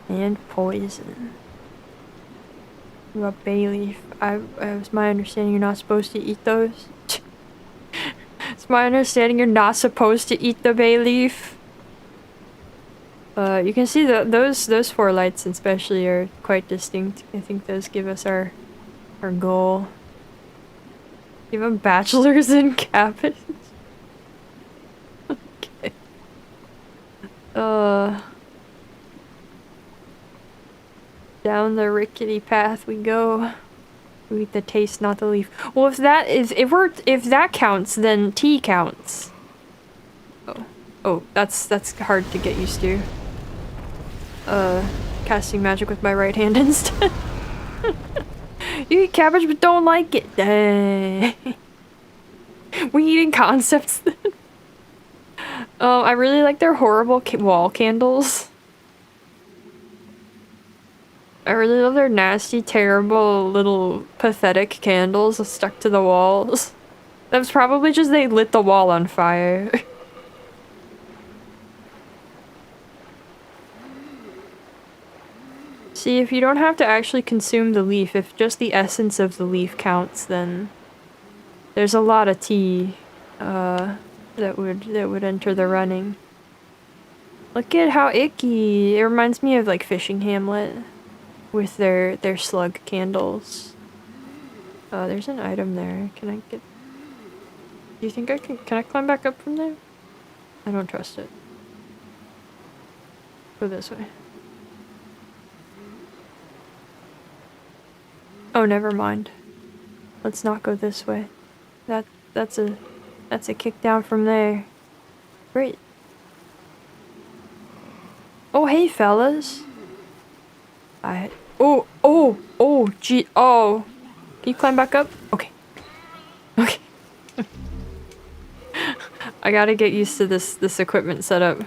And poison. What about bay leaf? It's my understanding you're not supposed to eat those. It's my understanding you're not supposed to eat the bay leaf. You can see that those four lights especially are quite distinct. I think those give us our goal. You have a bachelor's in cabbage. Okay. Down the rickety path we go. We eat the taste, not the leaf. Well, if that counts, then tea counts. Oh, that's hard to get used to. Casting magic with my right hand instead. You eat cabbage but don't like it. Dang. We eating concepts then. I really like their horrible wall candles. I really love their nasty, terrible, little, pathetic candles stuck to the walls. That's probably just they lit the wall on fire. See, if you don't have to actually consume the leaf, if just the essence of the leaf counts, then there's a lot of tea that would enter the running. Look at how icky. It reminds me of like Fishing Hamlet with their slug candles. There's an item there. Can I get... Do you think I can I climb back up from there? I don't trust it. Go this way. Oh, never mind. Let's not go this way. That's a kick down from there. Great. Oh, hey, fellas. Gee, oh. Can you climb back up? Okay. Okay. I gotta get used to this equipment setup.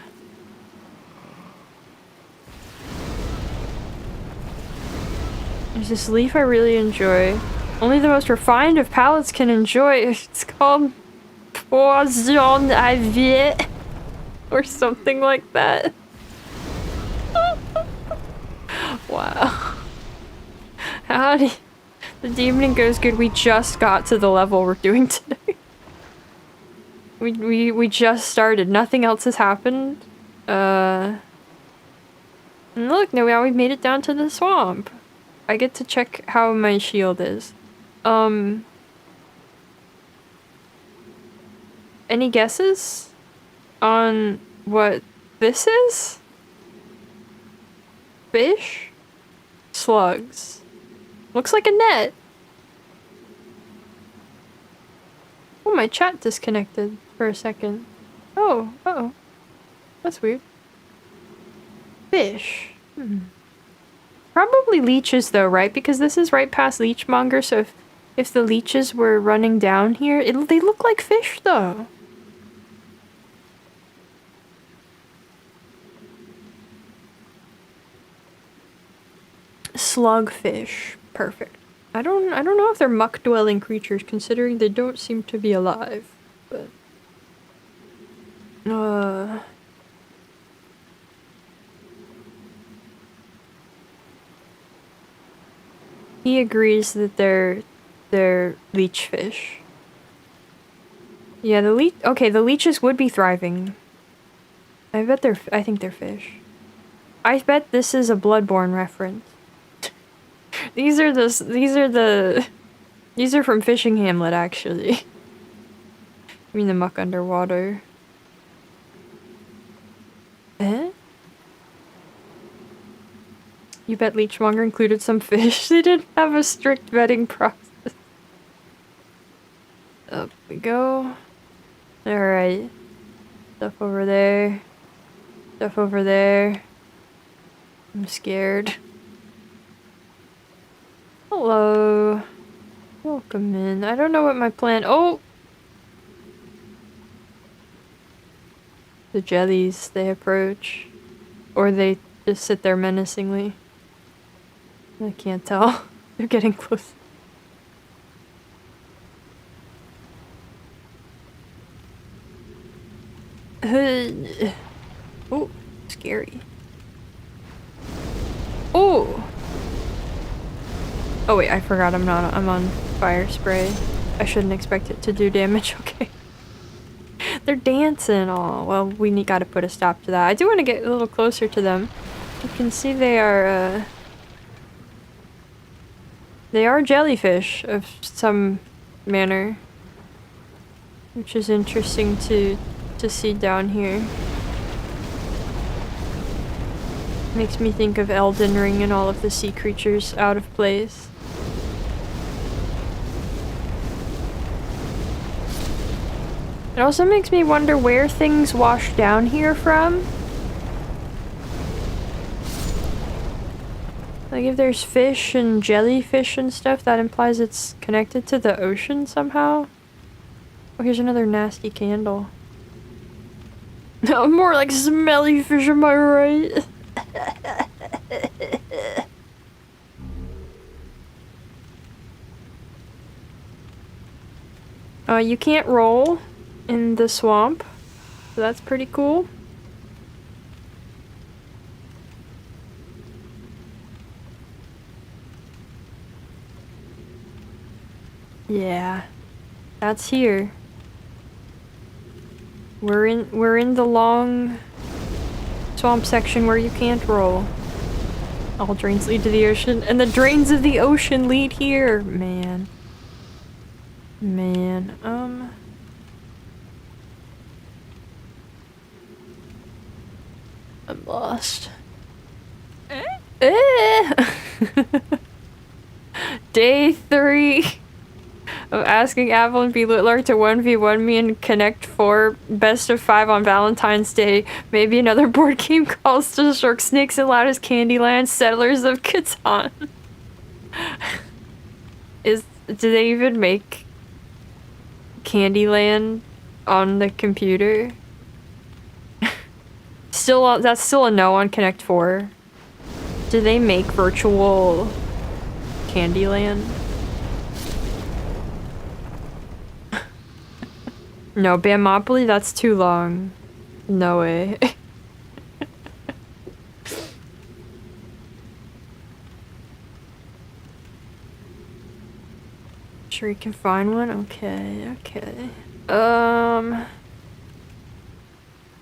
There's this leaf I really enjoy. Only the most refined of palates can enjoy. It's called poison ivy or something like that. Wow. Howdy. The evening goes good. We just got to the level we're doing today. We just started. Nothing else has happened. And look, now we made it down to the swamp. I get to check how my shield is. Any guesses on what this is? Fish? Slugs. Looks like a net. Oh, my chat disconnected for a second. Oh, uh-oh. That's weird. Fish. Probably leeches though, right? Because this is right past Leechmonger, so if the leeches were running down here, they look like fish though. Slugfish. Perfect. I don't know if they're muck-dwelling creatures, considering they don't seem to be alive, but... He agrees that they're leech fish. Yeah, the leeches would be thriving. I think they're fish. I bet this is a Bloodborne reference. These are from Fishing Hamlet, actually. I mean the muck underwater. Eh? You bet Leechmonger included some fish. They didn't have a strict vetting process. Up we go. Alright. Stuff over there. Stuff over there. I'm scared. Hello. Welcome in. I don't know what my plan— oh! The jellies, they approach. Or they just sit there menacingly. I can't tell. They're getting close. Oh, scary. Oh! Oh wait, I forgot I'm on fire spray. I shouldn't expect it to do damage, okay. They're dancing. Oh, well, gotta put a stop to that. I do want to get a little closer to them. You can see they are jellyfish of some manner, which is interesting to see down here. Makes me think of Elden Ring and all of the sea creatures out of place. It also makes me wonder where things wash down here from. Like if there's fish and jellyfish and stuff, that implies it's connected to the ocean somehow. Oh, here's another nasty candle. No, more like smelly fish, am I right? You can't roll in the swamp, so that's pretty cool. Yeah, that's here. We're in the long swamp section where you can't roll. All drains lead to the ocean, and the drains of the ocean lead here, man. Man, I'm lost. Day 3 of asking Apple and B. Littler to 1v1 me and Connect 4 best of 5 on Valentine's Day. Maybe another board game calls to Shark Snakes and Loud as Candyland, Settlers of Catan. Do they even make Candyland on the computer? That's still a no on Connect 4. Do they make virtual Candyland? No, Bammopoly, that's too long. No way. Sure you can find one? Okay, okay.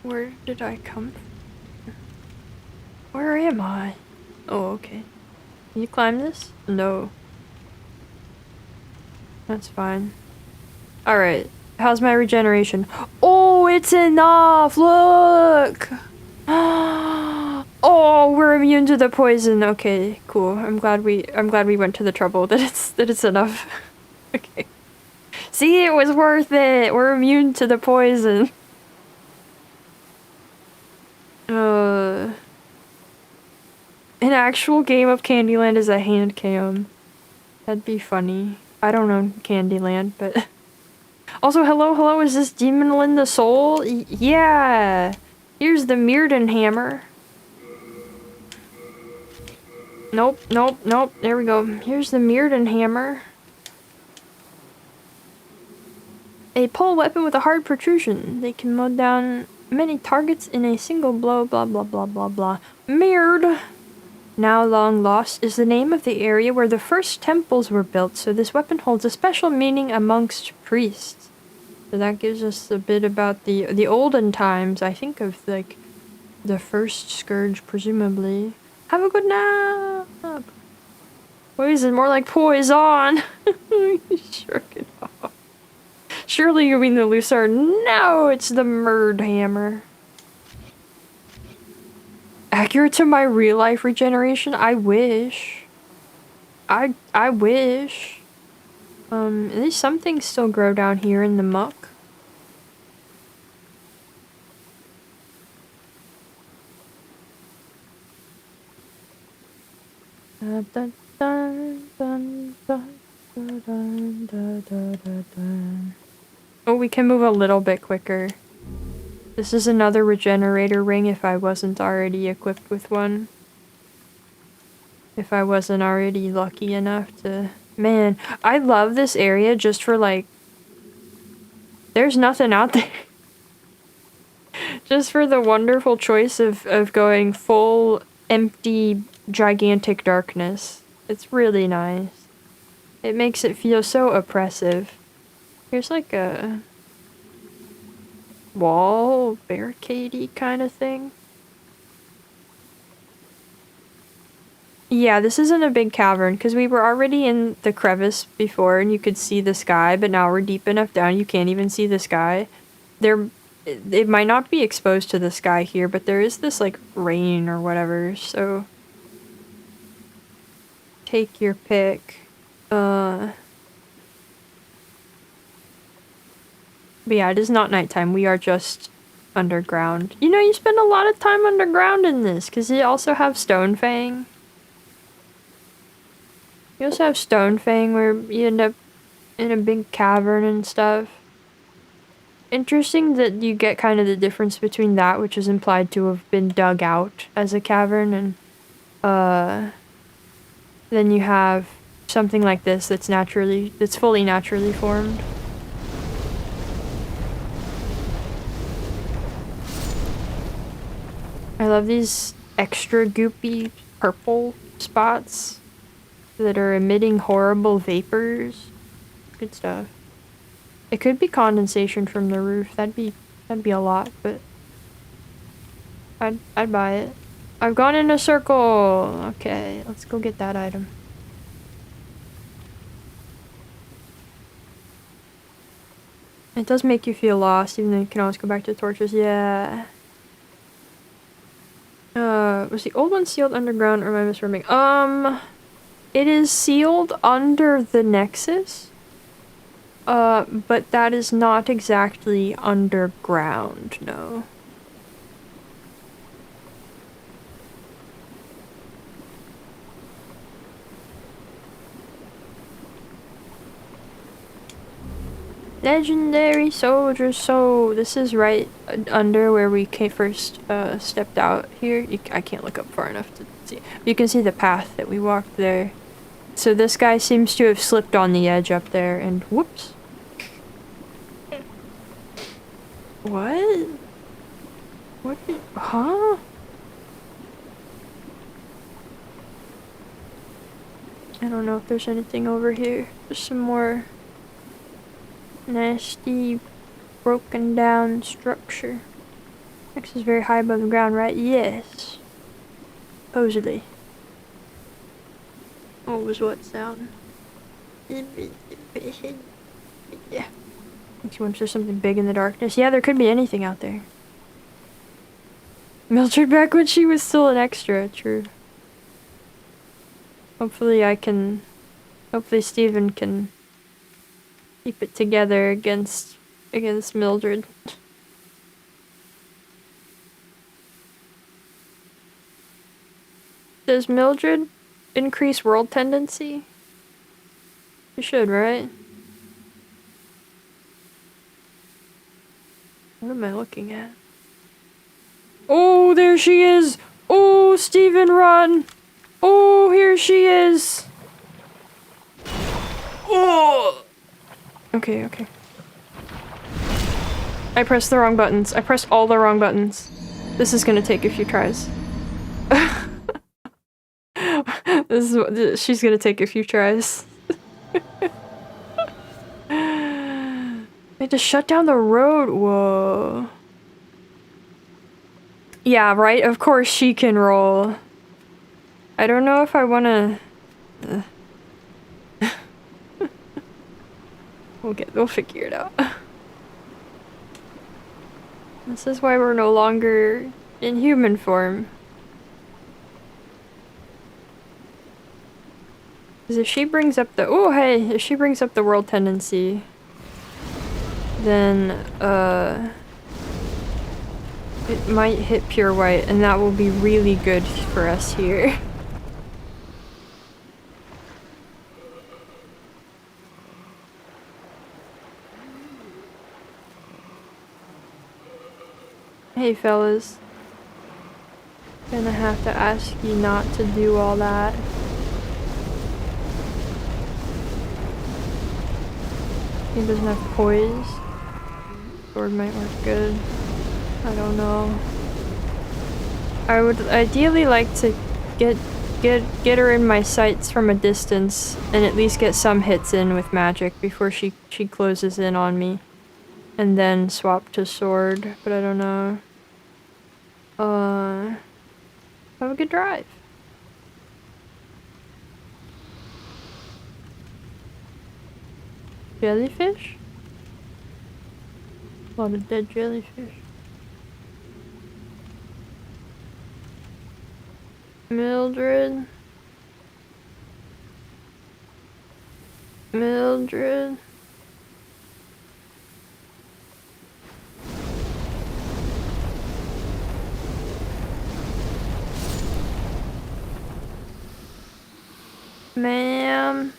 Where did I come from? Where am I? Oh, okay. Can you climb this? No. That's fine. Alright. How's my regeneration? Oh, it's enough! Look! Oh, we're immune to the poison. Okay, cool. I'm glad we went to the trouble that it's enough. Okay. See, it was worth it! We're immune to the poison. An actual game of Candyland is a hand cam. That'd be funny. I don't know Candyland, but... Also, hello, is this Demon Linda Soul? Yeah! Here's the Mirrodin hammer. Nope, there we go. Here's the Mirrodin hammer. A pole weapon with a hard protrusion. They can mow down many targets in a single blow, blah blah blah blah blah. Mirrored! Now long lost is the name of the area where the first temples were built, so this weapon holds a special meaning amongst priests. So that gives us a bit about the olden times, I think of like the first scourge, presumably. Have a good nap! Poison, more like poison! Shrug it off. Surely you mean the Lucerne? No, it's the Murd hammer. Accurate to my real life regeneration? I wish. I wish. At least some things still grow down here in the muck. Oh, we can move a little bit quicker. This is another regenerator ring if I wasn't already equipped with one. If I wasn't already lucky enough to... Man, I love this area just for like... There's nothing out there. Just for the wonderful choice of going full, empty, gigantic darkness. It's really nice. It makes it feel so oppressive. Here's like a... wall, barricade-y kind of thing. Yeah, this isn't a big cavern, because we were already in the crevice before and you could see the sky, but now we're deep enough down you can't even see the sky. It might not be exposed to the sky here, but there is this, like, rain or whatever, so... Take your pick. But yeah, it is not nighttime, we are just underground. You know, you spend a lot of time underground in this, because you also have Stonefang. You also have Stonefang where you end up in a big cavern and stuff. Interesting that you get kind of the difference between that, which is implied to have been dug out as a cavern, and then you have something like this that's fully naturally formed. I love these extra goopy purple spots that are emitting horrible vapors. Good stuff. It could be condensation from the roof. That'd be a lot, but I'd buy it. I've gone in a circle. Okay, let's go get that item. It does make you feel lost, even though you can always go back to the torches. Yeah. Was the old one sealed underground, or am I misremembering? It is sealed under the Nexus. But that is not exactly underground, no. Legendary soldier, so this is right under where we first stepped out here. I can't look up far enough to see. You can see the path that we walked there. So this guy seems to have slipped on the edge up there and whoops. What? What? Huh? I don't know if there's anything over here. There's some more nasty, broken down structure. X is very high above the ground, right? Yes. Supposedly. What was what sound? Yeah. Makes you wonder if there's something big in the darkness. Yeah, there could be anything out there. Mildred back when she was still an extra, true. Hopefully Steven can keep it together against Mildred. Does Mildred increase world tendency? You should, right? What am I looking at? Oh, there she is! Oh, Steven, run! Oh, here she is! Oh! Okay. I pressed the wrong buttons. I pressed all the wrong buttons. This is gonna take a few tries. She's gonna take a few tries. They just shut down the road. Whoa. Yeah, right? Of course she can roll. I don't know if I wanna... We'll figure it out. This is why we're no longer in human form. Because if she brings up the... Oh, hey! If she brings up the world tendency, then, it might hit pure white, and that will be really good for us here. Hey fellas. Gonna have to ask you not to do all that. He doesn't have poise. Sword might work good. I don't know. I would ideally like to get her in my sights from a distance and at least get some hits in with magic before she closes in on me. And then swap to sword, but I don't know. Have a good drive. Jellyfish? A lot of dead jellyfish. Mildred. Ma'am.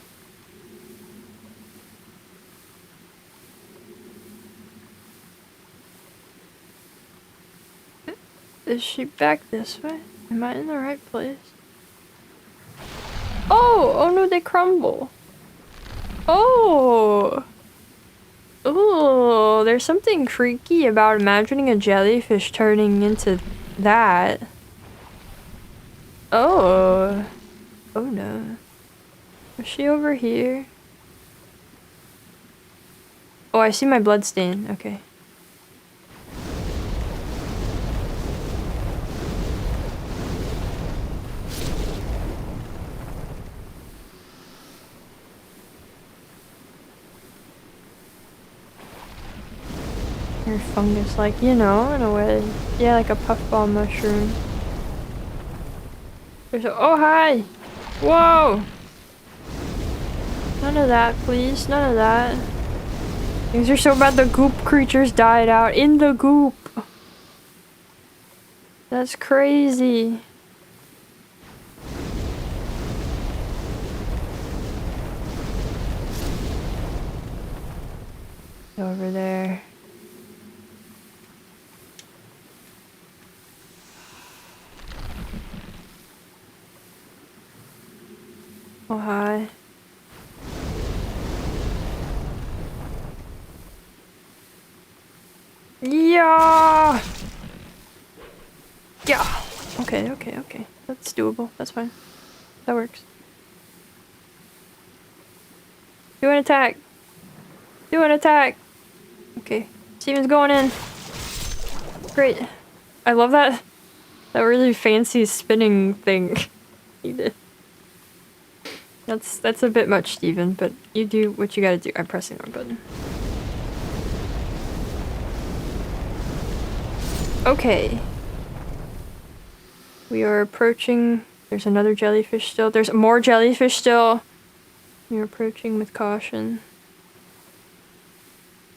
Is she back this way? Am I in the right place? Oh no, they crumble. Oh, there's something freaky about imagining a jellyfish turning into that. Oh no. Is she over here? Oh, I see my blood stain. Okay. Or fungus, like, you know, in a way. Yeah, like a puffball mushroom. There's a— oh, hi! Whoa! None of that, please. None of that. Things are so bad the goop creatures died out in the goop. That's crazy. Over there. Oh, hi. Yeah! Yeah! Okay, okay, okay. That's doable. That's fine. That works. Do an attack! Do an attack! Okay. Steven's going in. Great. I love that. That really fancy spinning thing he did. That's a bit much, Steven, but you do what you gotta do. I'm pressing the wrong button. Okay. We are approaching. There's another jellyfish still. There's more jellyfish still. We're approaching with caution.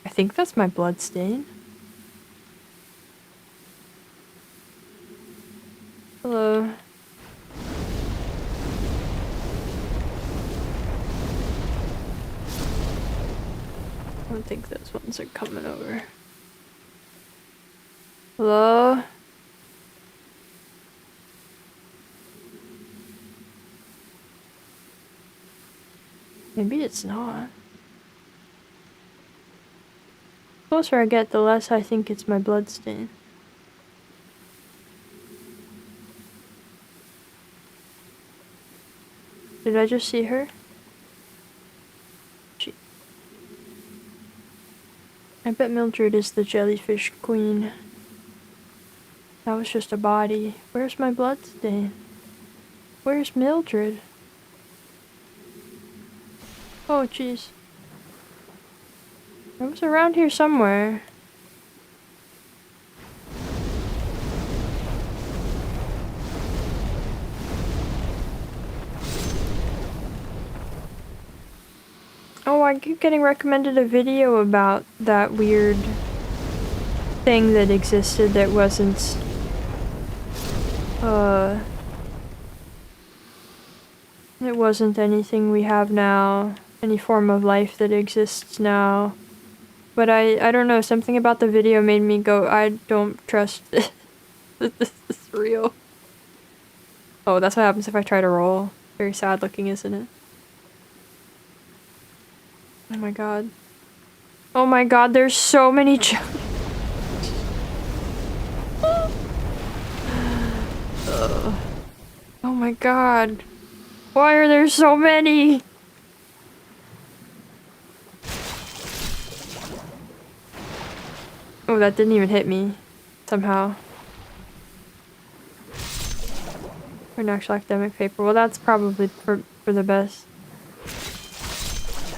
I think that's my blood stain. Hello. I don't think those ones are coming over. Hello? Maybe it's not. The closer I get, the less I think it's my blood stain. Did I just see her? I bet Mildred is the jellyfish queen. That was just a body. Where's my blood stain? Where's Mildred? Oh, jeez. I was around here somewhere. Oh, I keep getting recommended a video about that weird thing that existed that wasn't, it wasn't anything we have now, any form of life that exists now. But I don't know, something about the video made me go, I don't trust this. This is real. Oh, that's what happens if I try to roll. Very sad looking, isn't it? Oh my god. Oh my god, there's so many Oh my god. Why are there so many? Oh, that didn't even hit me. Somehow. For an actual academic paper. Well, that's probably for the best.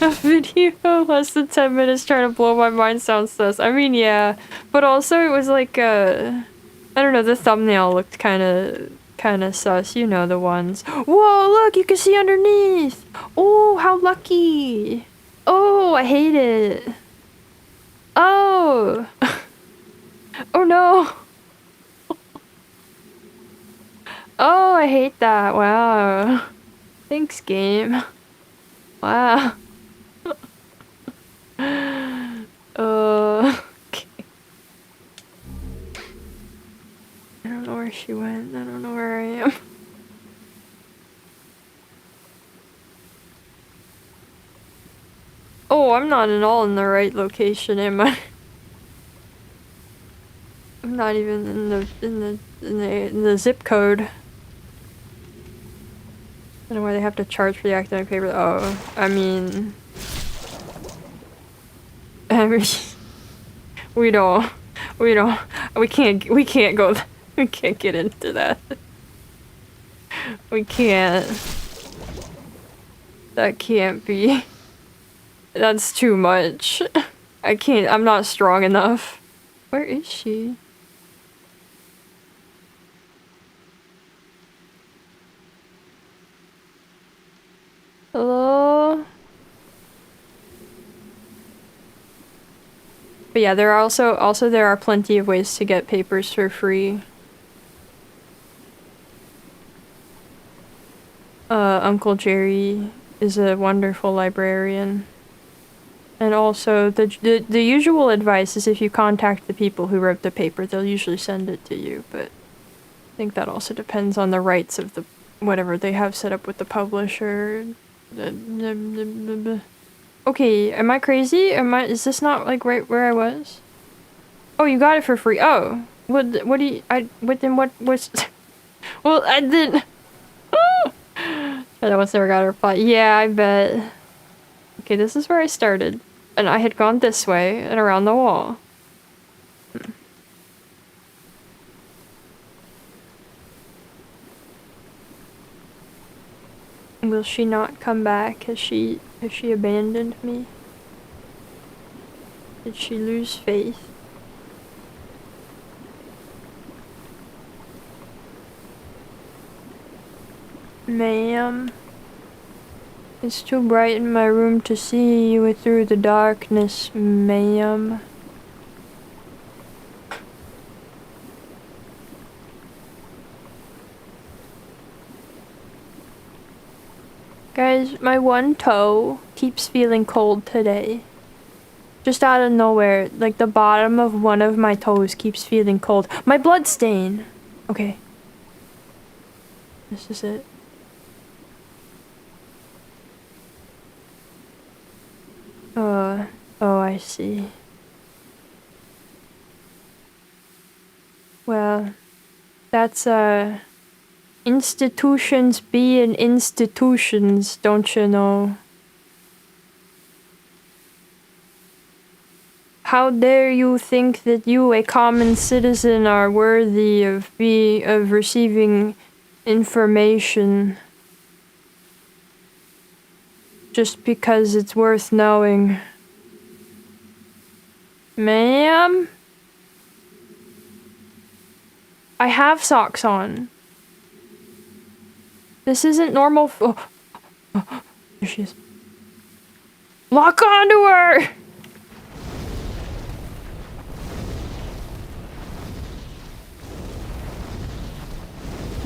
A video less than 10 minutes trying to blow my mind sounds sus. I mean, yeah. But also it was like, I don't know, the thumbnail looked kinda sus. You know the ones. Whoa, look, you can see underneath! Oh, how lucky! Oh, I hate it. Oh! Oh no! Oh, I hate that. Wow. Thanks, game. Wow. Okay. I don't know where she went. I don't know where I am. Oh, I'm not at all in the right location, am I? I'm not even in the zip code. I don't know why they have to charge for the academic paper. Oh, I mean, we can't get into that. We can't. That can't be. That's too much. I'm not strong enough. Where is she? Hello? But yeah, there are also there are plenty of ways to get papers for free. Uncle Jerry is a wonderful librarian. And also, the usual advice is if you contact the people who wrote the paper, they'll usually send it to you, but I think that also depends on the rights of the whatever they have set up with the publisher. Okay, am I crazy? Is this not like right where I was? Oh, you got it for free. Oh. What do you what was well, I didn't that one's never got a reply. Yeah, I bet. Okay, this is where I started. And I had gone this way and around the wall. Will she not come back? Has she abandoned me? Did she lose faith? Ma'am, it's too bright in my room to see you through the darkness, ma'am. Guys, my one toe keeps feeling cold today. Just out of nowhere, like the bottom of one of my toes keeps feeling cold. My blood stain! Okay. This is it. Oh, I see. Well, that's, institutions being institutions, don't you know? How dare you think that you, a common citizen, are worthy of receiving information just because it's worth knowing? Ma'am? I have socks on. This isn't normal oh. There she is. Lock onto her!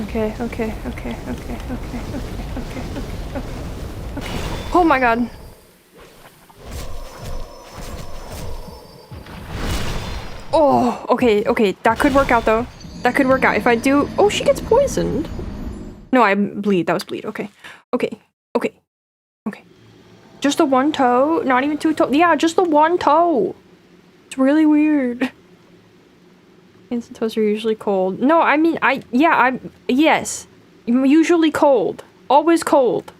Okay. Oh my god. Oh, okay. That could work out though. That could work out if I do. Oh, she gets poisoned. No, I bleed. That was bleed. Okay. Just the one toe? Not even two toes? Yeah, just the one toe. It's really weird. Hands and toes are usually cold. No, I mean, yes. Usually cold. Always cold.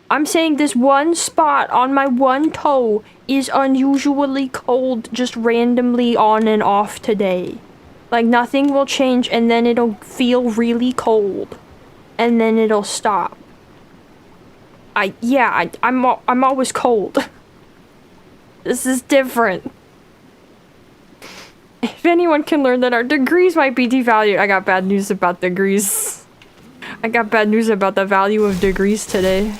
I'm saying this one spot on my one toe is unusually cold, just randomly on and off today. Like, nothing will change and then it'll feel really cold. And then it'll stop. I'm always cold. This is different. If anyone can learn that our degrees might be devalued. I got bad news about degrees. I got bad news about the value of degrees today.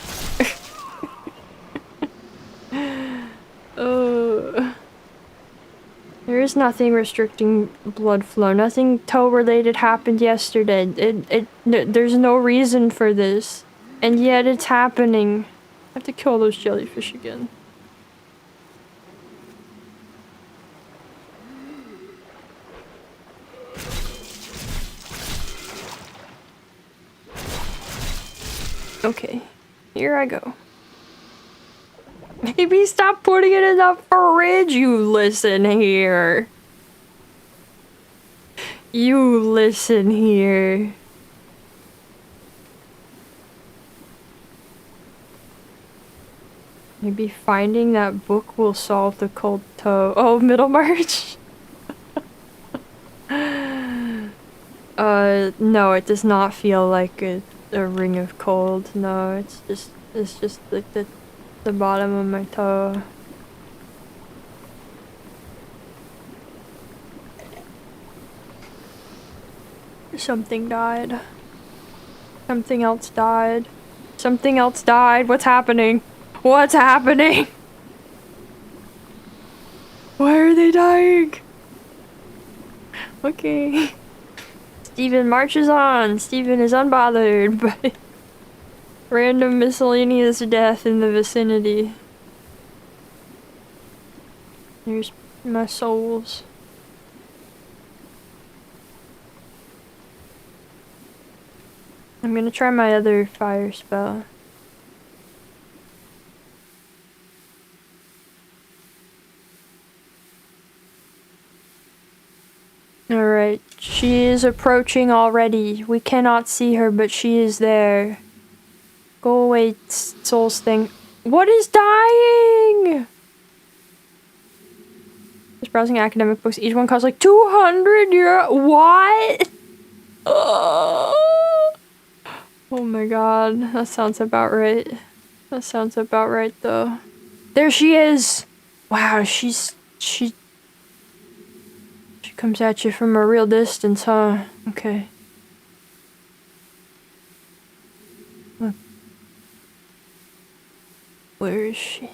There is nothing restricting blood flow. Nothing toe-related happened yesterday. There's no reason for this. And yet it's happening. I have to kill those jellyfish again. Okay, here I go. Maybe stop putting it in the fridge, you listen here. You listen here. Maybe finding that book will solve the cold toe. Oh, Middlemarch? No, it does not feel like a ring of cold. No, it's just like the bottom of my toe. Something died. Something else died. Something else died. What's happening? What's happening? Why are they dying? Okay. Stephen marches on. Stephen is unbothered by random miscellaneous death in the vicinity. There's my souls. I'm gonna try my other fire spell. Alright, she is approaching already. We cannot see her, but she is there. Go away, souls thing. What is dying? Just browsing academic books. Each one costs like 200 euro. What? Oh my god, that sounds about right. That sounds about right though. There she is! Wow, she comes at you from a real distance, huh? Okay. Look. Where is she?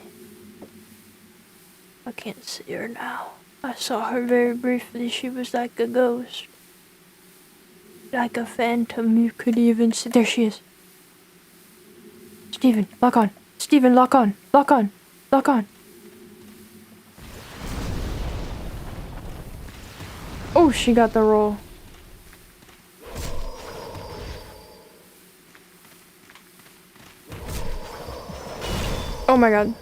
I can't see her now. I saw her very briefly. She was like a ghost. Like a phantom, you could even see. There she is. Stephen, lock on. Stephen, lock on. Lock on. Lock on. Oh, she got the roll. Oh my god.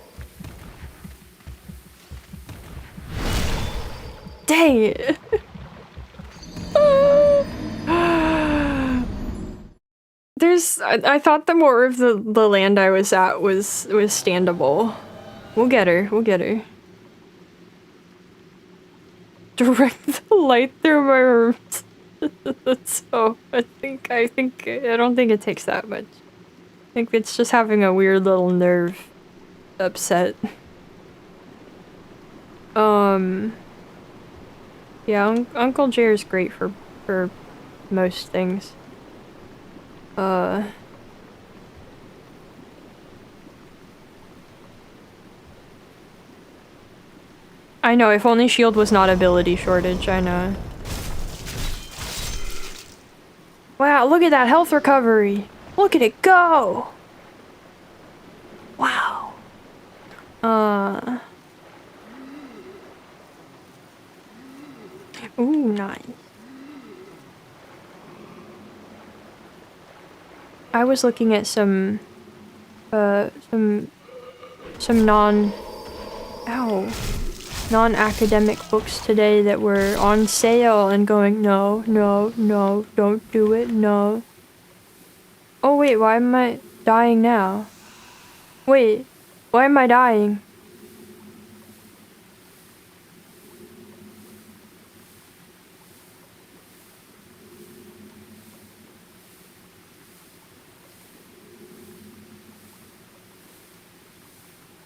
Dang it. I thought the more of the land I was at was standable. We'll get her. We'll get her. Direct the light through my rooms. So I don't think it takes that much. I think it's just having a weird little nerve upset. Yeah, Uncle Jer is great for most things. I know, if only shield was not ability shortage, I know. Wow, look at that health recovery! Look at it go! Wow. Ooh, nice. I was looking at some non-academic books today that were on sale and going, no, no, no, don't do it, no. Oh wait, why am I dying now? Wait, why am I dying?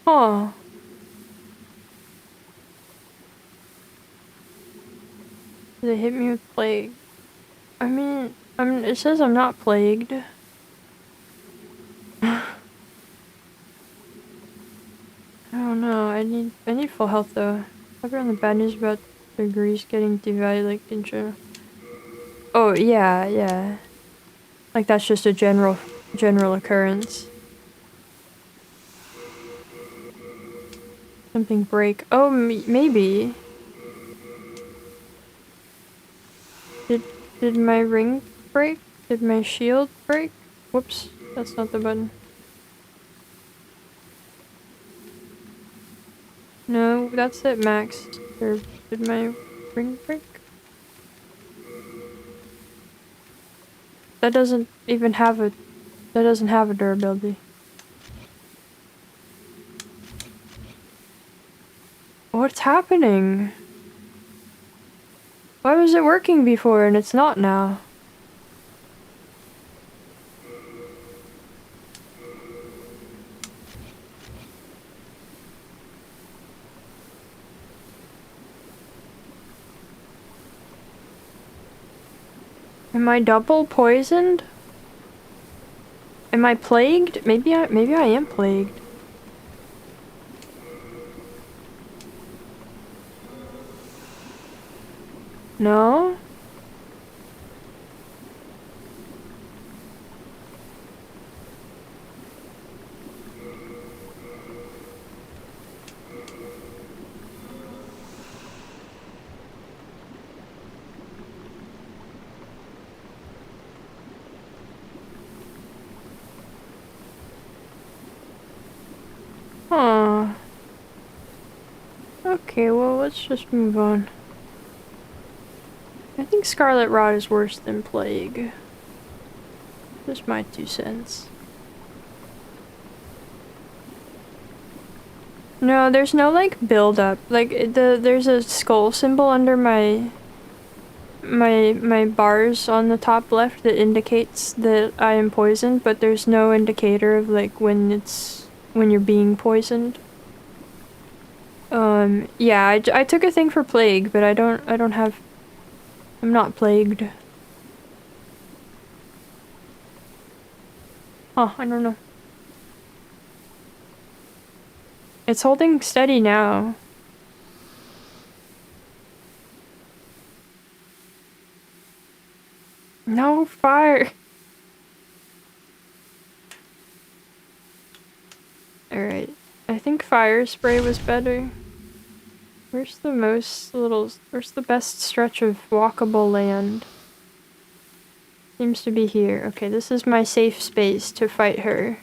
Huh. They hit me with plague. I mean, it says I'm not plagued. I don't know, I need full health though. I've heard on the bad news about degrees getting devalued like in general. Oh yeah, yeah. Like that's just a general occurrence. Something break. Oh, maybe. Did my ring break? Did my shield break? Whoops, that's not the button. No, that's it, max. Or did my ring break? That doesn't even have a... That doesn't have a durability. What's happening? Why was it working before and it's not now? Am I double poisoned? Am I plagued? Maybe I am plagued. No? Huh. Okay, well, let's just move on. I think Scarlet Rot is worse than Plague. Just my 2 cents. No, there's no, like, build-up. Like, there's a skull symbol under my bars on the top left that indicates that I am poisoned, but there's no indicator of, like, when you're being poisoned. Yeah, I took a thing for Plague, but I'm not plagued. Huh, I don't know. It's holding steady now. No fire! Alright. I think fire spray was better. Where's the best stretch of walkable land? Seems to be here. Okay, this is my safe space to fight her.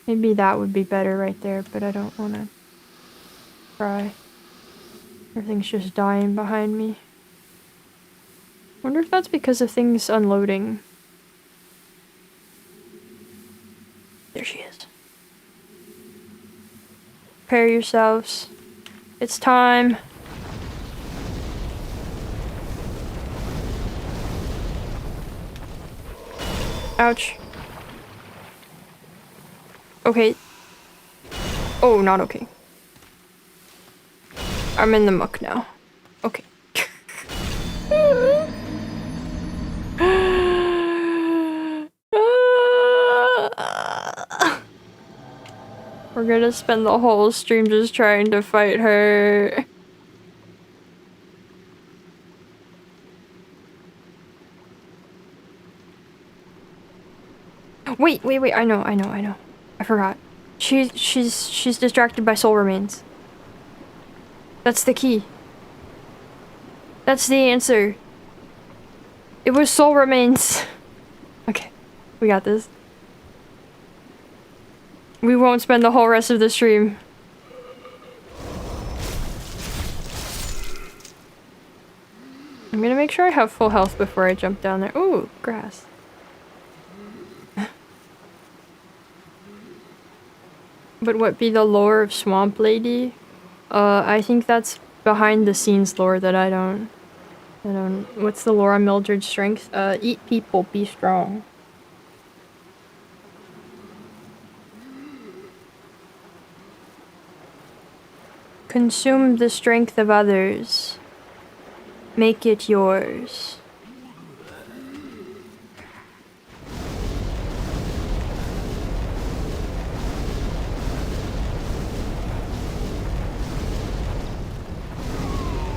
Maybe that would be better right there, but I don't want to try. Everything's just dying behind me. Wonder if that's because of things unloading. There she is. Prepare yourselves. It's time. Ouch. Okay. Oh, not okay. I'm in the muck now. Okay. We're gonna spend the whole stream just trying to fight her. Wait, I know. I forgot. She's distracted by soul remains. That's the key. That's the answer. It was soul remains. Okay, we got this. We won't spend the whole rest of the stream. I'm gonna make sure I have full health before I jump down there. Ooh, grass. But what be the lore of Swamp Lady? I think that's behind the scenes lore that I don't... What's the lore on Mildred's strength? Eat people, be strong. Consume the strength of others. Make it yours.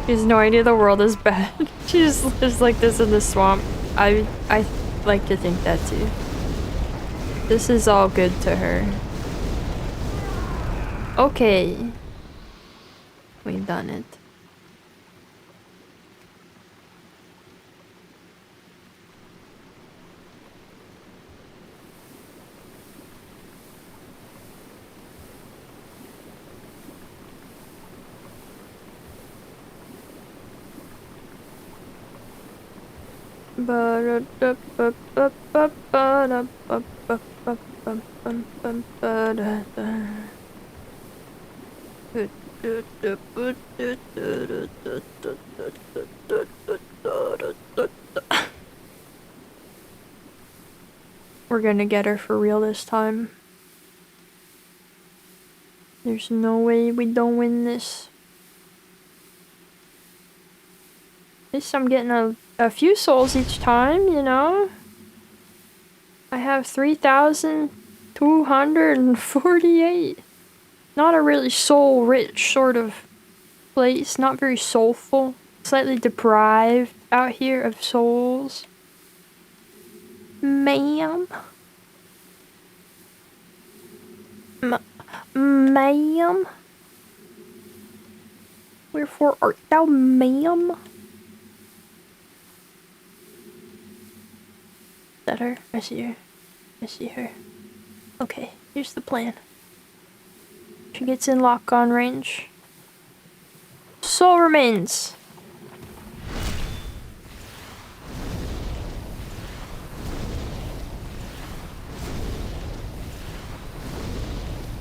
She has no idea the world is bad. She just lives like this in the swamp. I like to think that too. This is all good to her. Okay. We've done it. We're gonna get her for real this time. There's no way we don't win this. At least I'm getting a few souls each time, you know? I have 3,248. Not a really soul-rich sort of place. Not very soulful. Slightly deprived out here of souls. Ma'am? Ma'am? Wherefore art thou, ma'am? Is that her? I see her. I see her. Okay, here's the plan. She gets in lock-on range. Soul remains.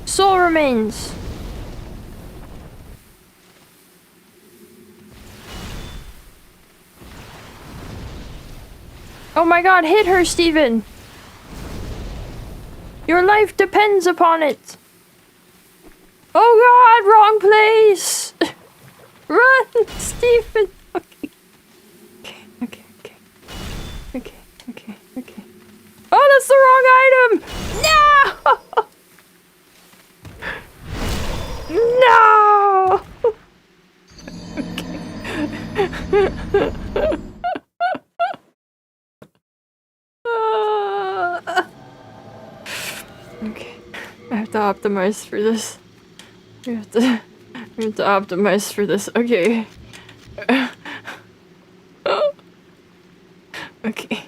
Soul remains. Oh my god, hit her, Steven! Your life depends upon it! Oh god, wrong place! Run, Steven! Okay. Okay. Oh, that's the wrong item! No! Okay. Okay. I have to optimize for this. We have to optimize for this. Okay. Okay.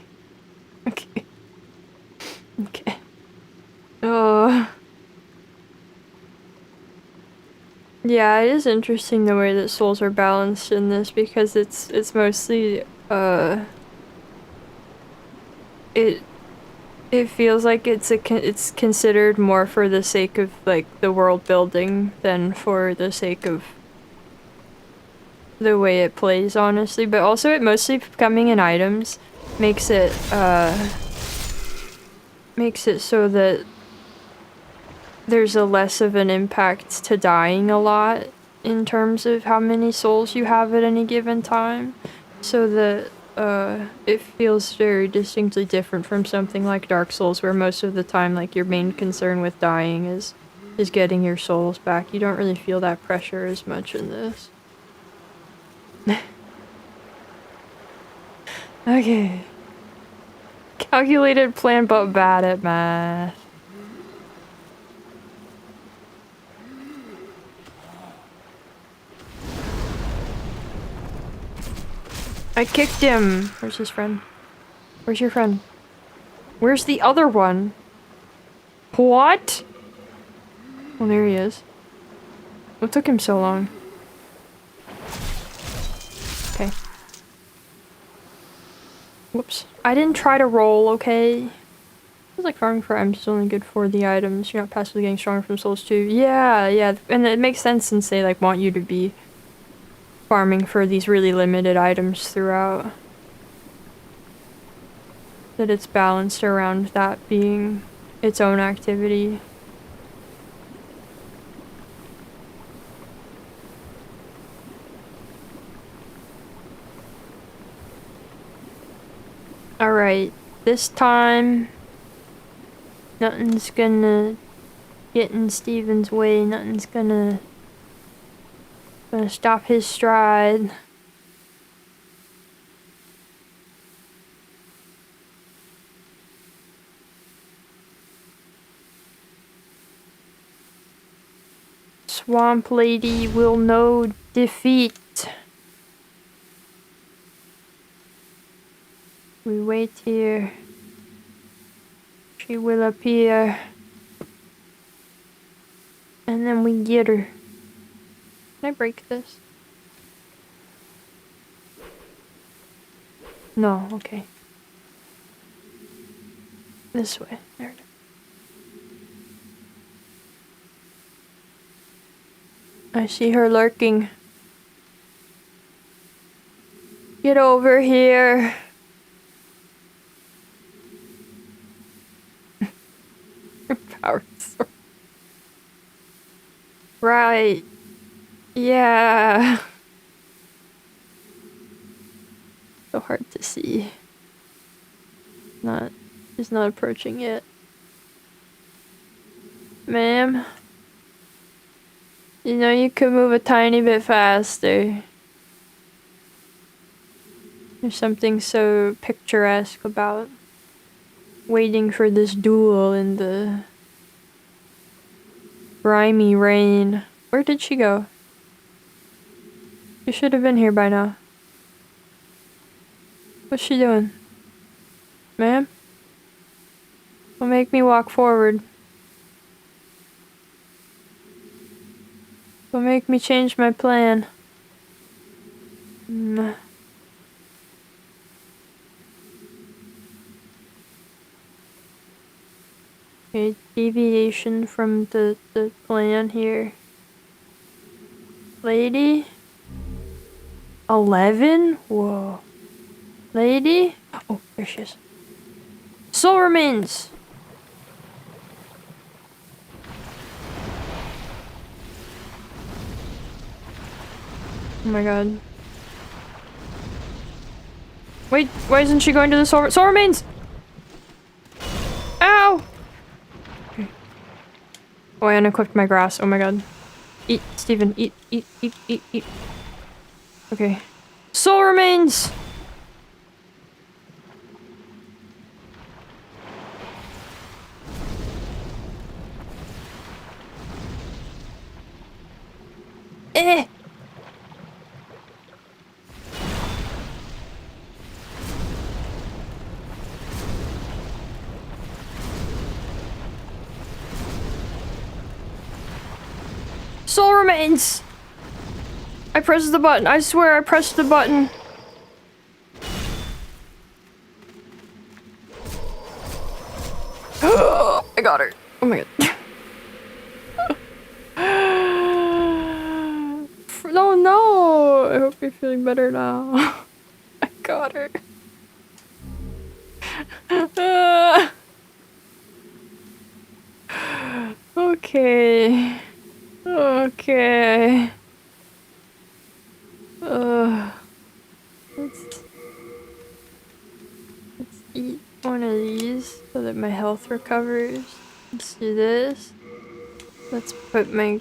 Yeah, it is interesting the way that souls are balanced in this because it's mostly it feels like it's considered more for the sake of like the world building than for the sake of the way it plays, honestly, but also it mostly coming in items makes it so that there's a less of an impact to dying a lot in terms of how many souls you have at any given time, so that it feels very distinctly different from something like Dark Souls, where most of the time like your main concern with dying is getting your souls back. You don't really feel that pressure as much in this. Okay. Calculated plan but bad at math. I kicked him. Where's his friend? Where's your friend? Where's the other one? What? Well, there he is. What took him so long? Okay. Whoops. I didn't try to roll, okay? It's like farming for items is only good for the items. You're not passively getting stronger from souls too. Yeah. And it makes sense since they like want you to be farming for these really limited items throughout. That it's balanced around that being its own activity. Alright, this time nothing's gonna get in Steven's way, nothing's gonna stop his stride. Swamp Lady will know defeat. We wait here. She will appear. And then we get her. Can I break this? No, okay. This way. There it is. I see her lurking. Get over here. Power sword. Right. Yeah. so hard to see. She's not approaching yet. Ma'am? You know you could move a tiny bit faster. There's something so picturesque about waiting for this duel in the grimy rain. Where did she go? She should have been here by now. What's she doing? Ma'am? Don't make me walk forward. Don't make me change my plan. Okay, deviation from the plan here. Lady? 11? Whoa. Lady? Oh, there she is. Soul remains! Oh my god. Wait, why isn't she going to the soul remains? Ow! Okay. Oh, I unequipped my grass. Oh my god. Eat, Steven. Eat, eat, eat, eat, eat. Okay. Soul remains! Eh! Soul remains! I pressed the button. I swear I pressed the button. I got her. Oh my god. No, no! I hope you're feeling better now. I got her. Okay. Okay. Let's eat one of these so that my health recovers. Let's do this. Let's put my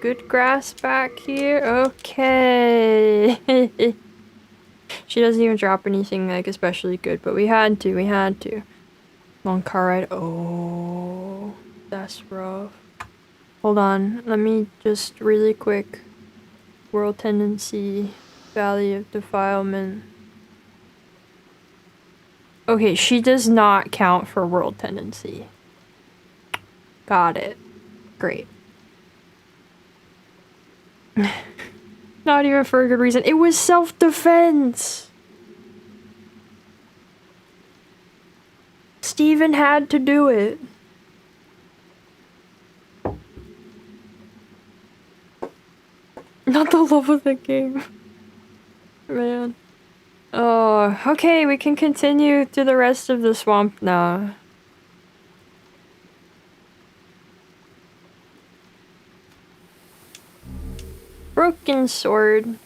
good grass back here. Okay. She doesn't even drop anything like especially good, but we had to. Long car ride. Oh, that's rough. Hold on, let me just really quick. World tendency, Valley of Defilement. Okay, she does not count for world tendency. Got it. Great. Not even for a good reason. It was self-defense! Steven had to do it. Not the love of the game. Man. Oh, okay, we can continue to the rest of the swamp now. Broken sword.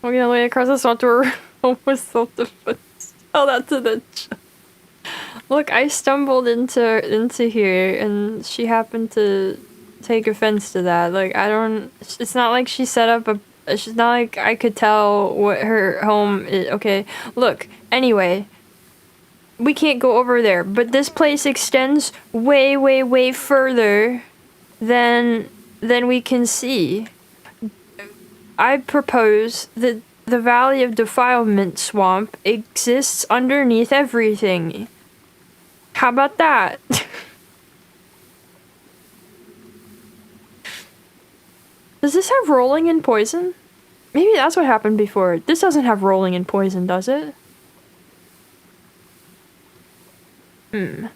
We're gonna lay across the swamp to her home with self-defense. Oh, that's a bitch. Look, I stumbled into here and she happened to take offense to that. Like, I don't... It's not like she set up a... It's not like I could tell what her home is. Okay, look, anyway. We can't go over there, but this place extends way, way, way further than we can see. I propose that the Valley of Defilement swamp exists underneath everything. How about that? Does this have rolling in poison? Maybe that's what happened before. This doesn't have rolling in poison, does it? You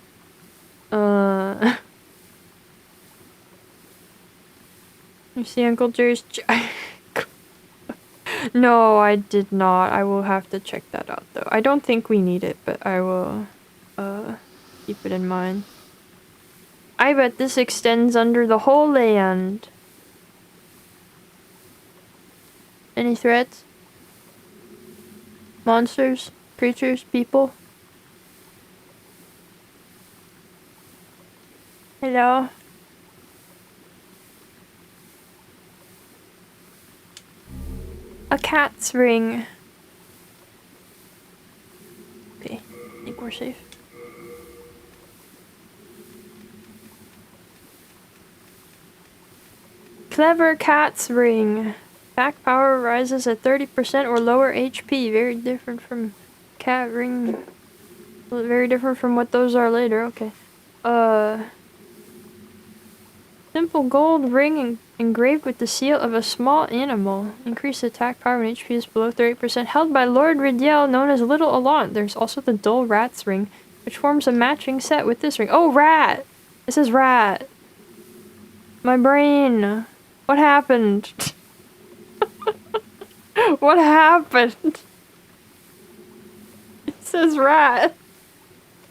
see Uncle Jerry's... No, I did not. I will have to check that out, though. I don't think we need it, but I will, keep it in mind. I bet this extends under the whole land. Any threats? Monsters, creatures, people. Hello. A cat's ring. Okay, I think we're safe. Clever cat's ring. Back power rises at 30% or lower HP. Very different from cat ring. Very different from what those are later. Okay. Simple gold ring engraved with the seal of a small animal. Increased attack power when HP is below 30%. Held by Lord Ridiel, known as Little Allant. There's also the dull rat's ring, which forms a matching set with this ring. Oh, rat! This is rat. My brain. What happened? What happened? It says rat.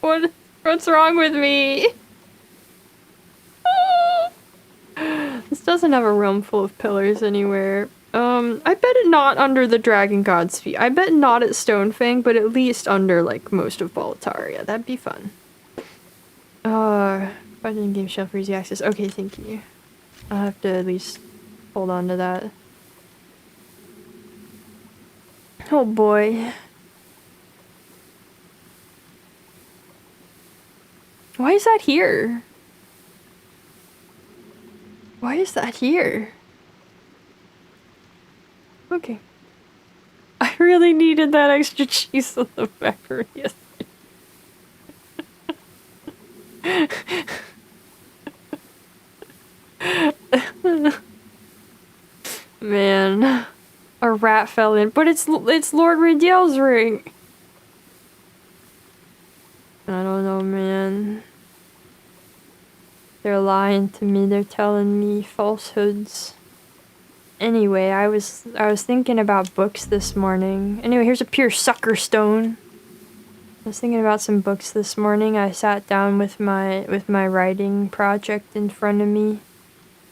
What's wrong with me? This doesn't have a realm full of pillars anywhere. I bet it not under the Dragon God's feet. I bet not at Stonefang, but at least under, like, most of Boletaria. That'd be fun. Button game shelf for easy access. Okay, thank you. I'll have to at least hold on to that. Oh boy. Why is that here? Why is that here? Okay. I really needed that extra cheese on the macaroni yesterday. Man. A rat fell in. But it's Lord Ridiel's ring. I don't know, man. They're lying to me. They're telling me falsehoods. Anyway, I was thinking about books this morning. Anyway, here's a pure sucker stone. I was thinking about some books this morning. I sat down with my writing project in front of me,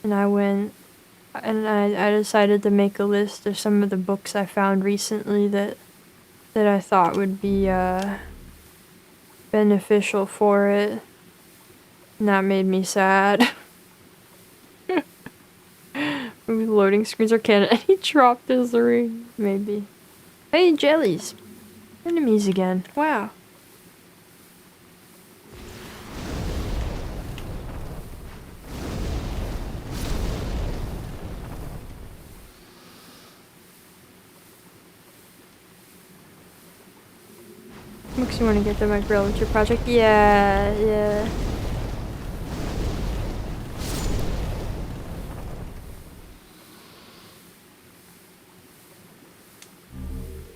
and I decided to make a list of some of the books I found recently that I thought would be beneficial for it. And that made me sad. Loading screens are canon. And he dropped his ring. Maybe. Hey, jellies. Enemies again. Wow. Books you want to get them like real with your project? Yeah.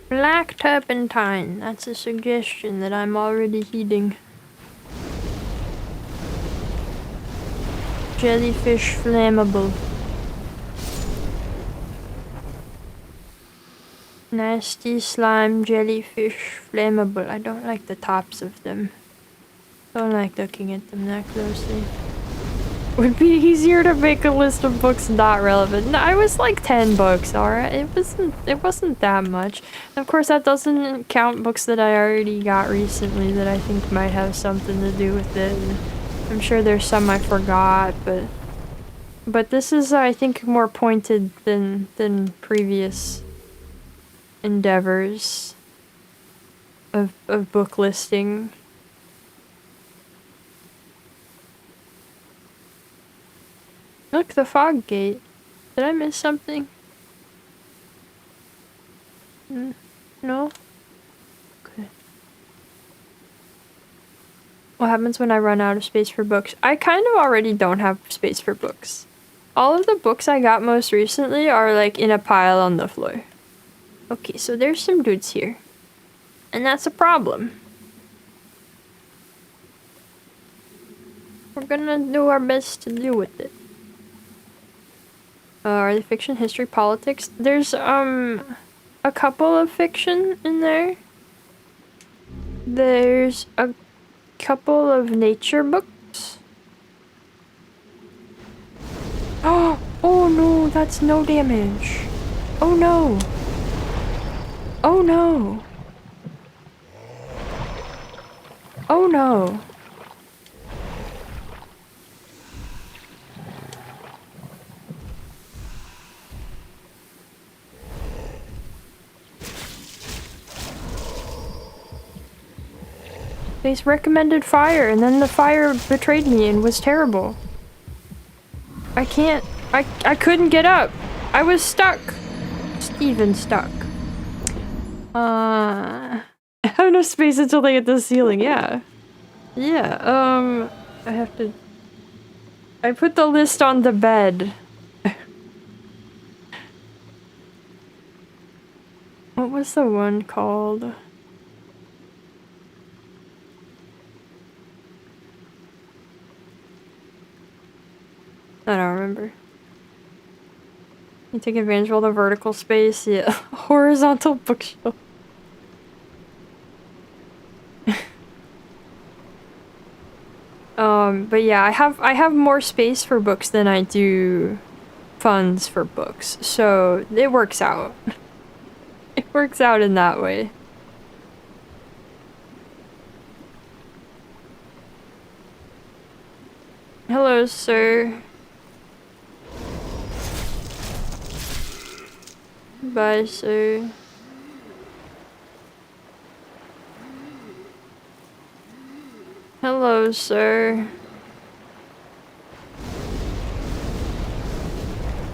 Black turpentine. That's a suggestion that I'm already heeding. Jellyfish flammable. Nasty slime jellyfish flammable. I don't like the tops of them. Don't like looking at them that closely. Would be easier to make a list of books not relevant. No, I was like 10 books, alright? It wasn't that much. And of course that doesn't count books that I already got recently that I think might have something to do with it. And I'm sure there's some I forgot, but this is, I think, more pointed than previous endeavors of book listing. Look, the fog gate. Did I miss something? No? Okay. What happens when I run out of space for books? I kind of already don't have space for books. All of the books I got most recently are like in a pile on the floor. Okay, so there's some dudes here. And that's a problem. We're gonna do our best to deal with it. Are they fiction, history, politics? There's, a couple of fiction in there. There's a couple of nature books. Oh no, that's no damage. Oh no. Oh no. no. They recommended fire, and then the fire betrayed me and was terrible. I couldn't get up. I was stuck. Steven stuck. I have no space until they get the ceiling, yeah. Yeah, I have to... I put the list on the bed. What was the one called? I don't remember. You take advantage of all the vertical space, yeah. Horizontal bookshelf. But yeah, I have more space for books than I do funds for books, so it works out. It works out in that way. Hello, sir. Bye, sir. Hello, sir.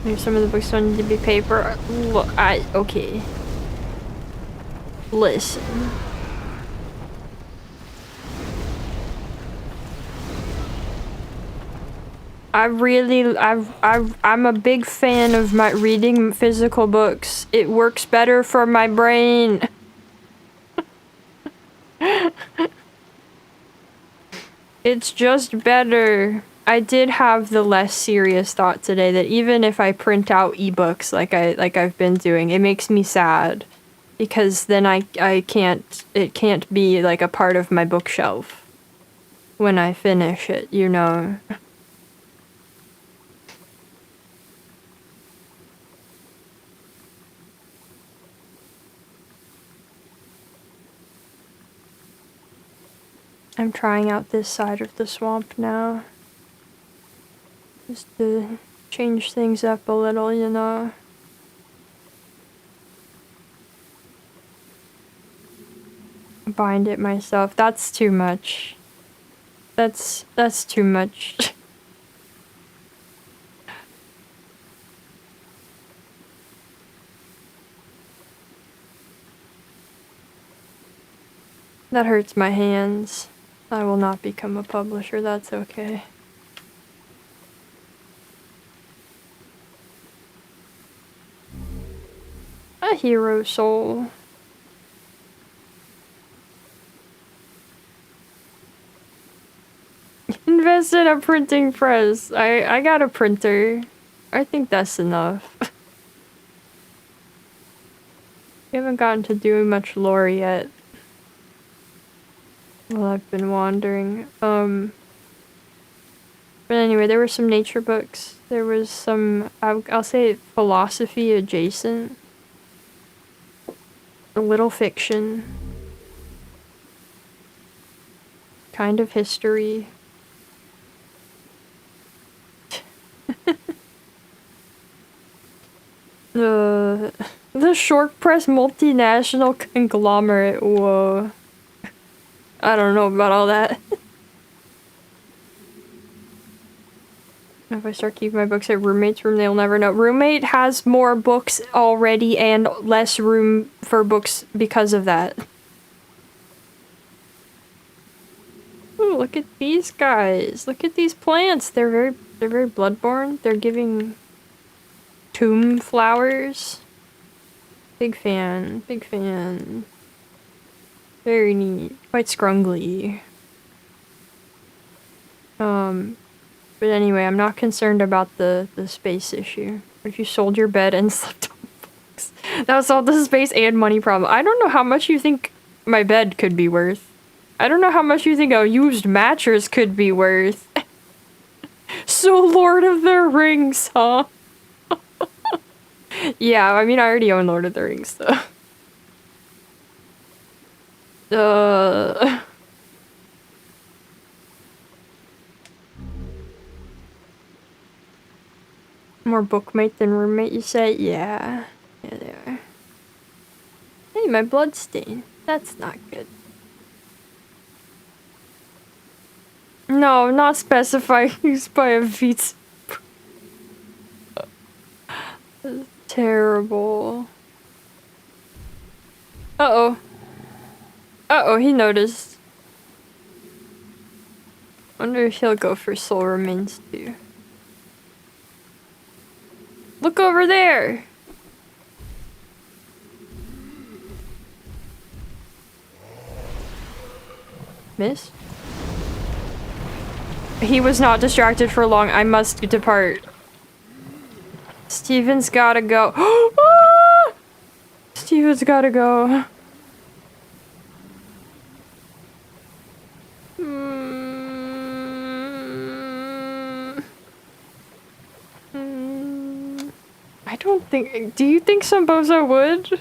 Maybe some of the books don't need to be paper. Look, okay. Listen. I'm a big fan of my reading physical books. It works better for my brain. It's just better. I did have the less serious thought today that even if I print out ebooks like I've been doing, it makes me sad. Because then it can't be like a part of my bookshelf when I finish it, you know. I'm trying out this side of the swamp now. Just to change things up a little, you know. Bind it myself. That's too much. That's too much. That hurts my hands. I will not become a publisher, that's okay. A hero soul. Invest in a printing press. I got a printer. I think that's enough. We haven't gotten to doing much lore yet. Well, I've been wandering. But anyway, there were some nature books. There was some, I'll say philosophy adjacent. A little fiction. Kind of history. The Short Press multinational conglomerate. Whoa. I don't know about all that. If I start keeping my books at roommate's room, they'll never know. Roommate has more books already and less room for books because of that. Ooh, look at these guys. Look at these plants. They're very bloodborne. They're giving tomb flowers. Big fan. Big fan. Very neat. Quite scrungly. But anyway, I'm not concerned about the space issue. What if you sold your bed and slept on books? That would solve the space and money problem. I don't know how much you think my bed could be worth. I don't know how much you think a used mattress could be worth. So Lord of the Rings, huh? Yeah, I mean, I already own Lord of the Rings, though. More bookmate than roommate, you say? Yeah. Yeah, they are. Hey, my blood stain. That's not good. No, not specify used by a Vita. Terrible. Uh-oh. Uh-oh, he noticed. Wonder if he'll go for soul remains too. Look over there! Miss? He was not distracted for long. I must depart. Steven's gotta go. Ah! Steven's gotta go. I don't think. Do you think Samboza would?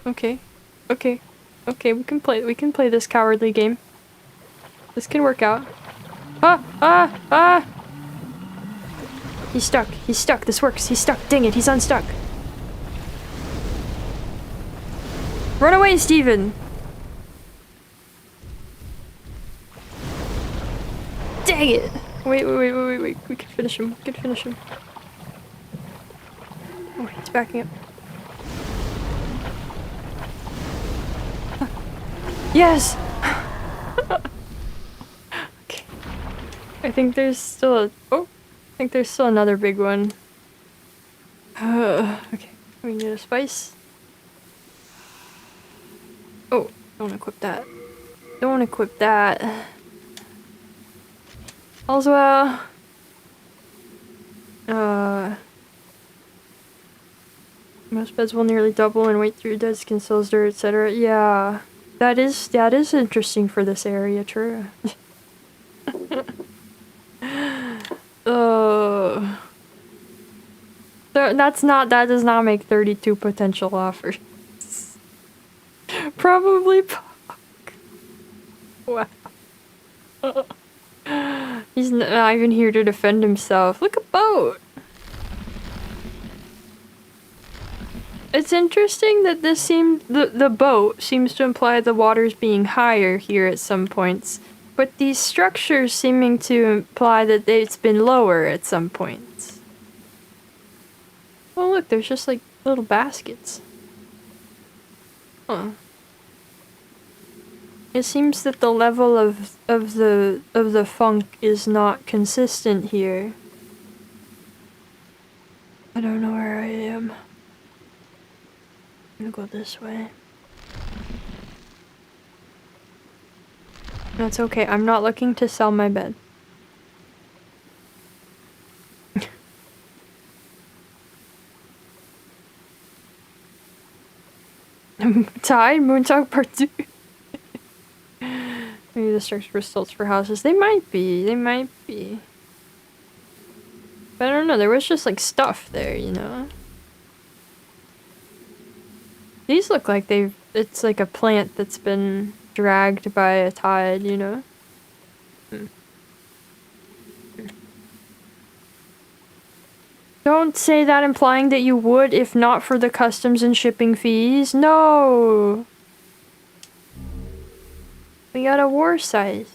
Okay. Okay. Okay, we can play this cowardly game. This can work out. Ah! Ah! Ah! He's stuck. He's stuck. This works. He's stuck. Dang it, he's unstuck. Run away, Steven! Dang it! Wait. We can finish him. We can finish him. Oh, he's backing up. Yes! Okay. I think there's still a... Oh! I think there's still another big one. Okay. We need a spice. Oh, don't equip that. Don't equip that. All's well. Most beds will nearly double and weight through dead skin cells, dirt, etc. Yeah. That is interesting for this area, true. That does not make 32 potential offers. Probably Puck. Wow. He's not even here to defend himself. Look, a boat! It's interesting that the boat seems to imply the water's being higher here at some points, but these structures seeming to imply that it's been lower at some points. Oh look, there's just like little baskets. Huh. It seems that the level of the funk is not consistent here. I don't know where I am. I'm gonna go this way. No, it's okay. I'm not looking to sell my bed. Tide? Moontalk Part 2? Maybe the structure results for houses. They might be. They might be. But I don't know. There was just like stuff there, you know? These look like it's like a plant that's been dragged by a tide, you know? Don't say that implying that you would if not for the customs and shipping fees. No! We got a war site.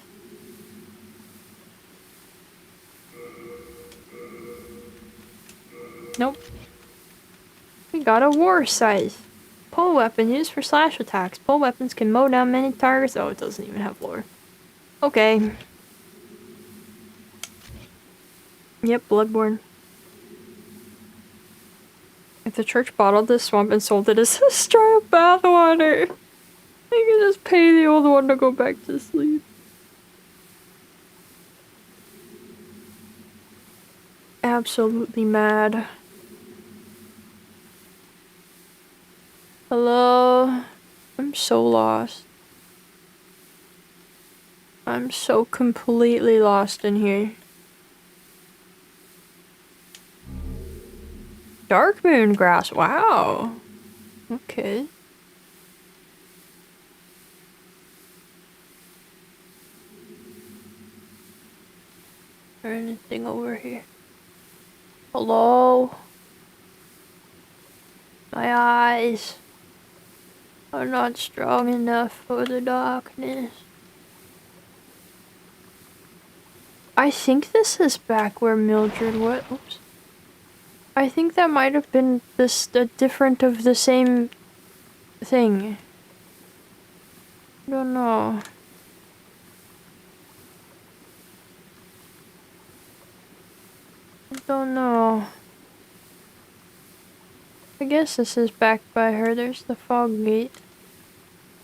Nope. We got a war site. Pole weapon used for slash attacks. Pole weapons can mow down many targets. Oh, it doesn't even have lore. Okay. Yep, Bloodborne. If the church bottled this swamp and sold it as a straw of bathwater, I can just pay the old one to go back to sleep. Absolutely mad. Hello? I'm so lost. I'm so completely lost in here. Dark moon grass, wow. Okay. or anything over here. Hello? My eyes are not strong enough for the darkness. I think this is back where Mildred was. Oops. I think that might have been a different of the same thing. I don't know. I don't know. I guess this is back by her. There's the fog gate.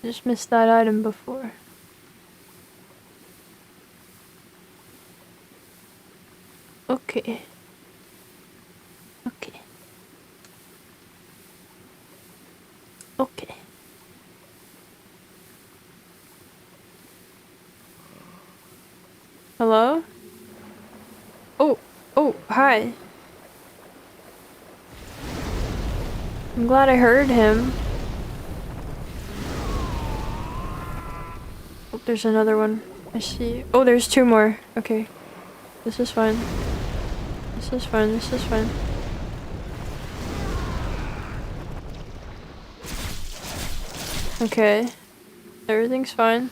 Just missed that item before. Okay. Okay. Okay. Hello? Oh, hi. I'm glad I heard him. Oh, there's another one. I see. Oh, there's two more. Okay. This is fine. This is fine. This is fine. Okay. Everything's fine.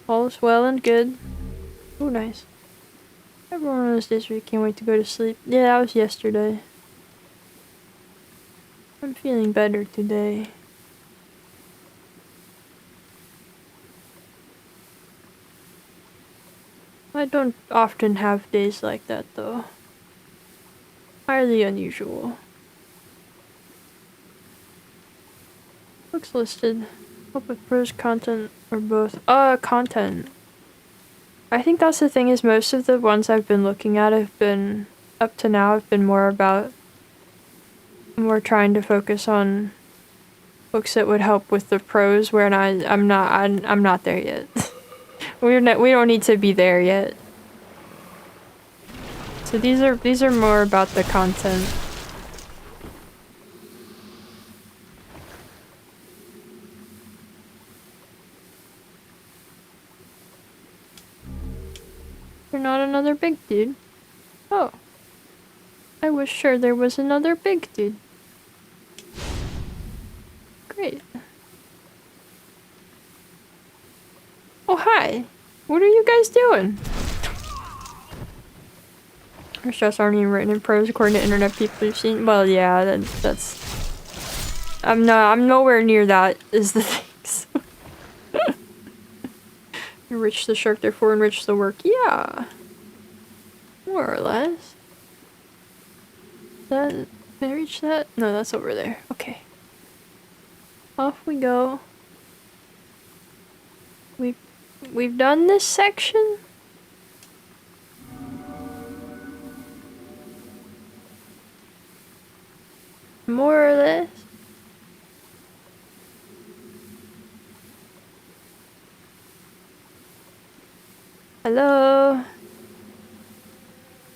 All is well and good. Oh, nice. Every one of those days where you can't wait to go to sleep. Yeah, that was yesterday. I'm feeling better today. I don't often have days like that, though. Highly unusual. Books listed. Hope with prose, content, or both. Content. I think that's the thing, is most of the ones I've been looking at have been, up to now, have been more trying to focus on books that would help with the prose, where I'm not there yet. We don't need to be there yet. So these are more about the content. You're not another big dude. Oh. I was sure there was another big dude. Great. Oh, hi. What are you guys doing? Our shows aren't even written in prose according to internet people you've seen. Well, yeah, that's... I'm nowhere near that, is the things. Enrich the shark, therefore enrich the work. Yeah. More or less. Can I reach that? No, that's over there. Okay. Off we go. We've done this section? More or less. Hello?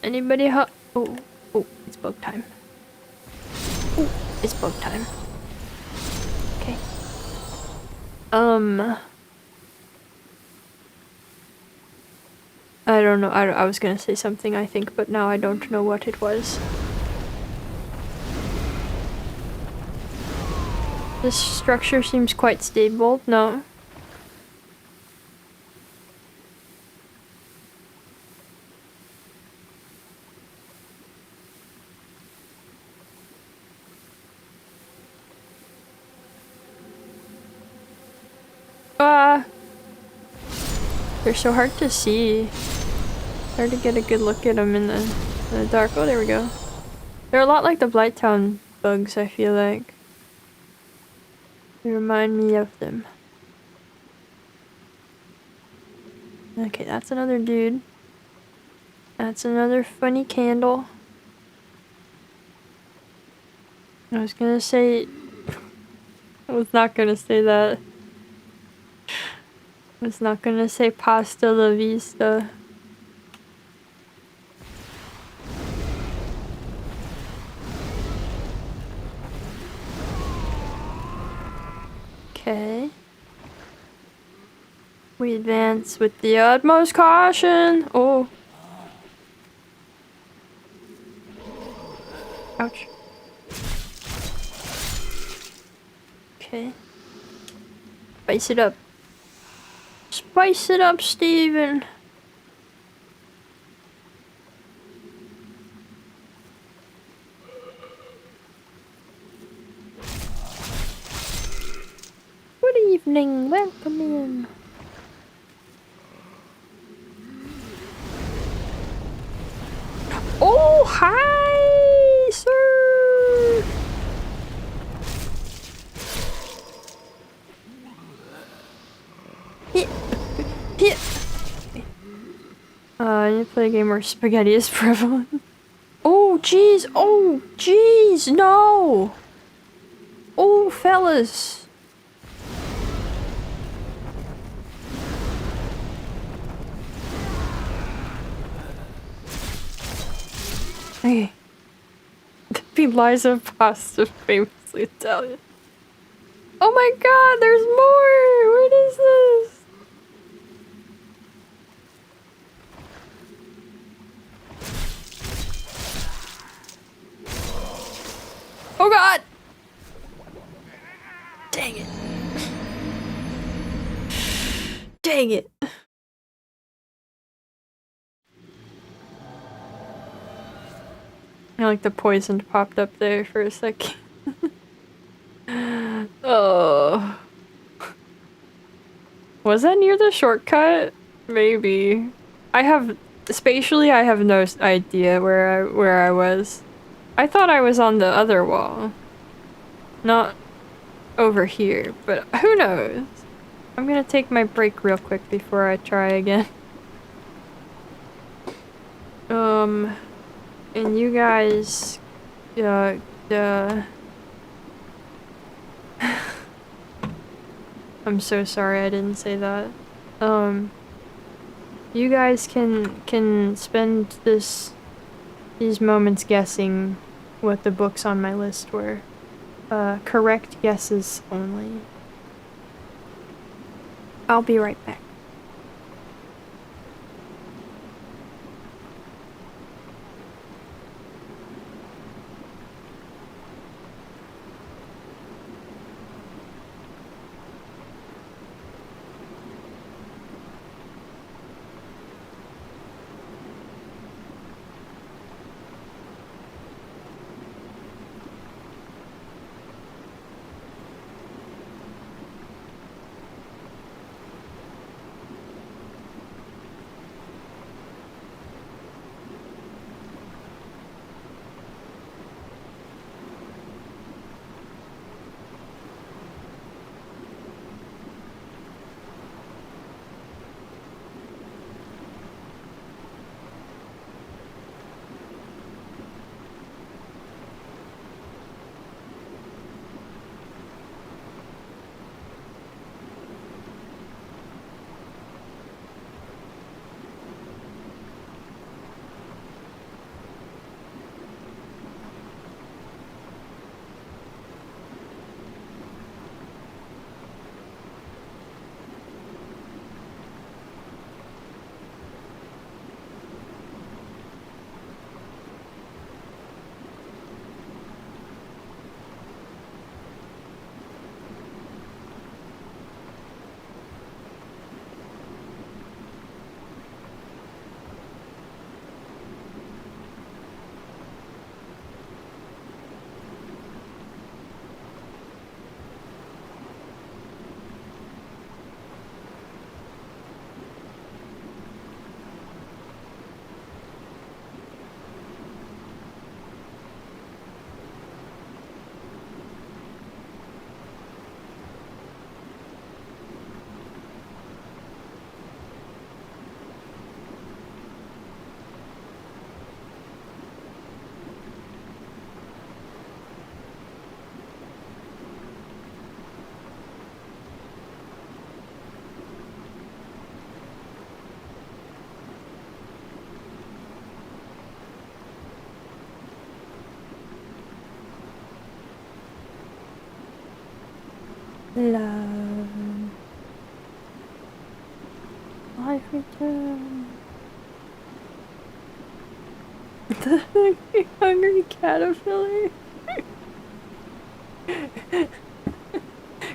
Anybody Oh, it's bug time. Oh, it's bug time. Okay. I don't know. I was gonna say something, I think, but now I don't know what it was. This structure seems quite stable. No. They're so hard to see. Hard to get a good look at them in the dark. Oh, there we go. They're a lot like the Blighttown bugs, I feel like. They remind me of them. Okay, that's another dude. That's another funny candle. I was gonna say... I was not gonna say that. I was not gonna say pasta la vista. Okay. We advance with the utmost caution. Oh. Ouch. Okay. Spice it up. Spice it up, Steven. Good evening, welcome in. Oh, hi, sir. Hit. I need to play a game where spaghetti is prevalent. Oh, jeez. Oh, jeez. No. Oh, fellas. Okay. The Liza pasta famously Italian. Oh my god, there's more! What is this? Oh god! Dang it. Dang it. I like the poison popped up there for a second. Oh. Was that near the shortcut? Maybe. Spatially I have no idea where I was. I thought I was on the other wall. Not over here, but who knows? I'm gonna take my break real quick before I try again. And you guys, I'm so sorry I didn't say that. You guys can spend these moments guessing what the books on my list were. Correct guesses only. I'll be right back. Love. Life return. The hungry caterpillar.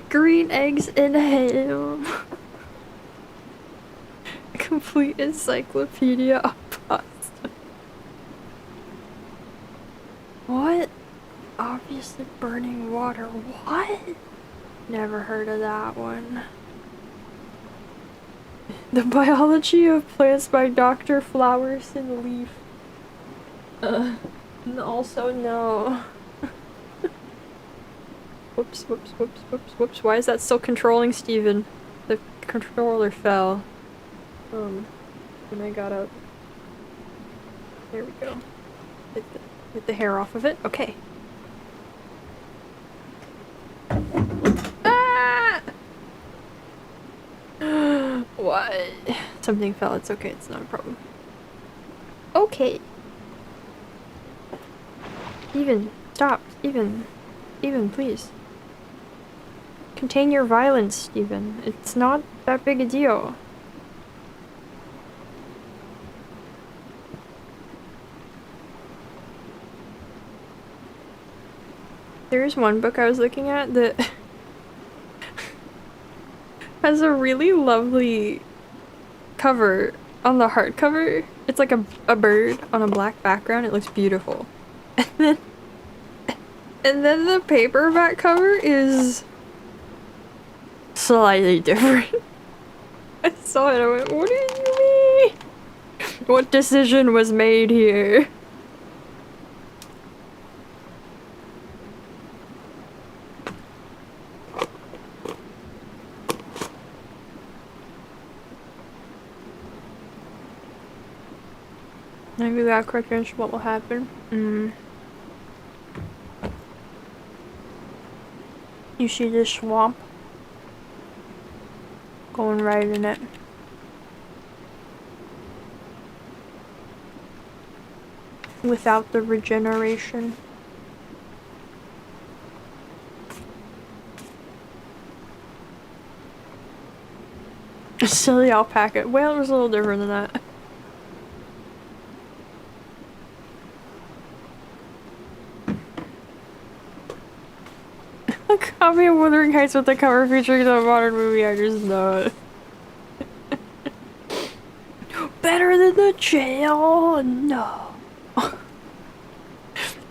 Green eggs and ham. Complete encyclopedia of pasta. What? Obviously burning water. What? Never heard of that one. The biology of plants by Dr. Flowers and Leaf. And also no. Whoops, whoops, whoops, whoops, whoops. Why is that still controlling Steven? The controller fell. When I got up. There we go. Get the hair off of it. Okay. Ah! What? Something fell. It's okay. It's not a problem. Okay. Steven, stop. Steven, please. Contain your violence, Steven. It's not that big a deal. There's one book I was looking at that has a really lovely cover on the hardcover. It's like a bird on a black background. It looks beautiful. And then the paperback cover is slightly different. I saw it, I went, what do you mean? What decision was made here? Maybe that correct answer what will happen. You see this swamp? Going right in it. Without the regeneration. A silly alpaca. Well, it was a little different than that. A copy of Wuthering Heights with the cover featuring the modern movie actors. No. Better than the jail? No.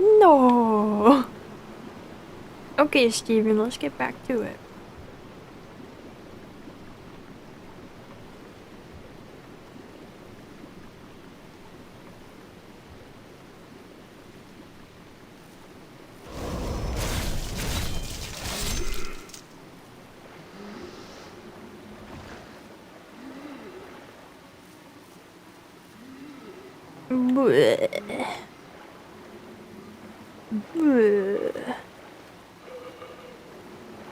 No. Okay, Steven, let's get back to it.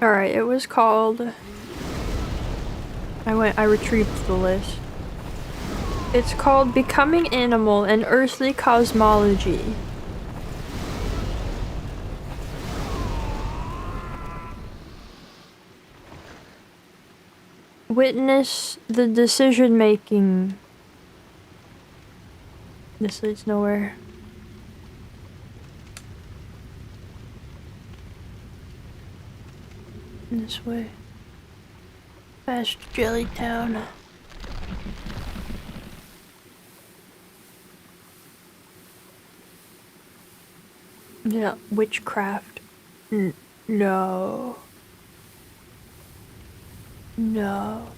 Alright, it was called... I retrieved the list. It's called Becoming Animal and Earthly Cosmology. Witness the decision making. This leads nowhere. This way. Past Jellytown. Yeah, witchcraft. No. No.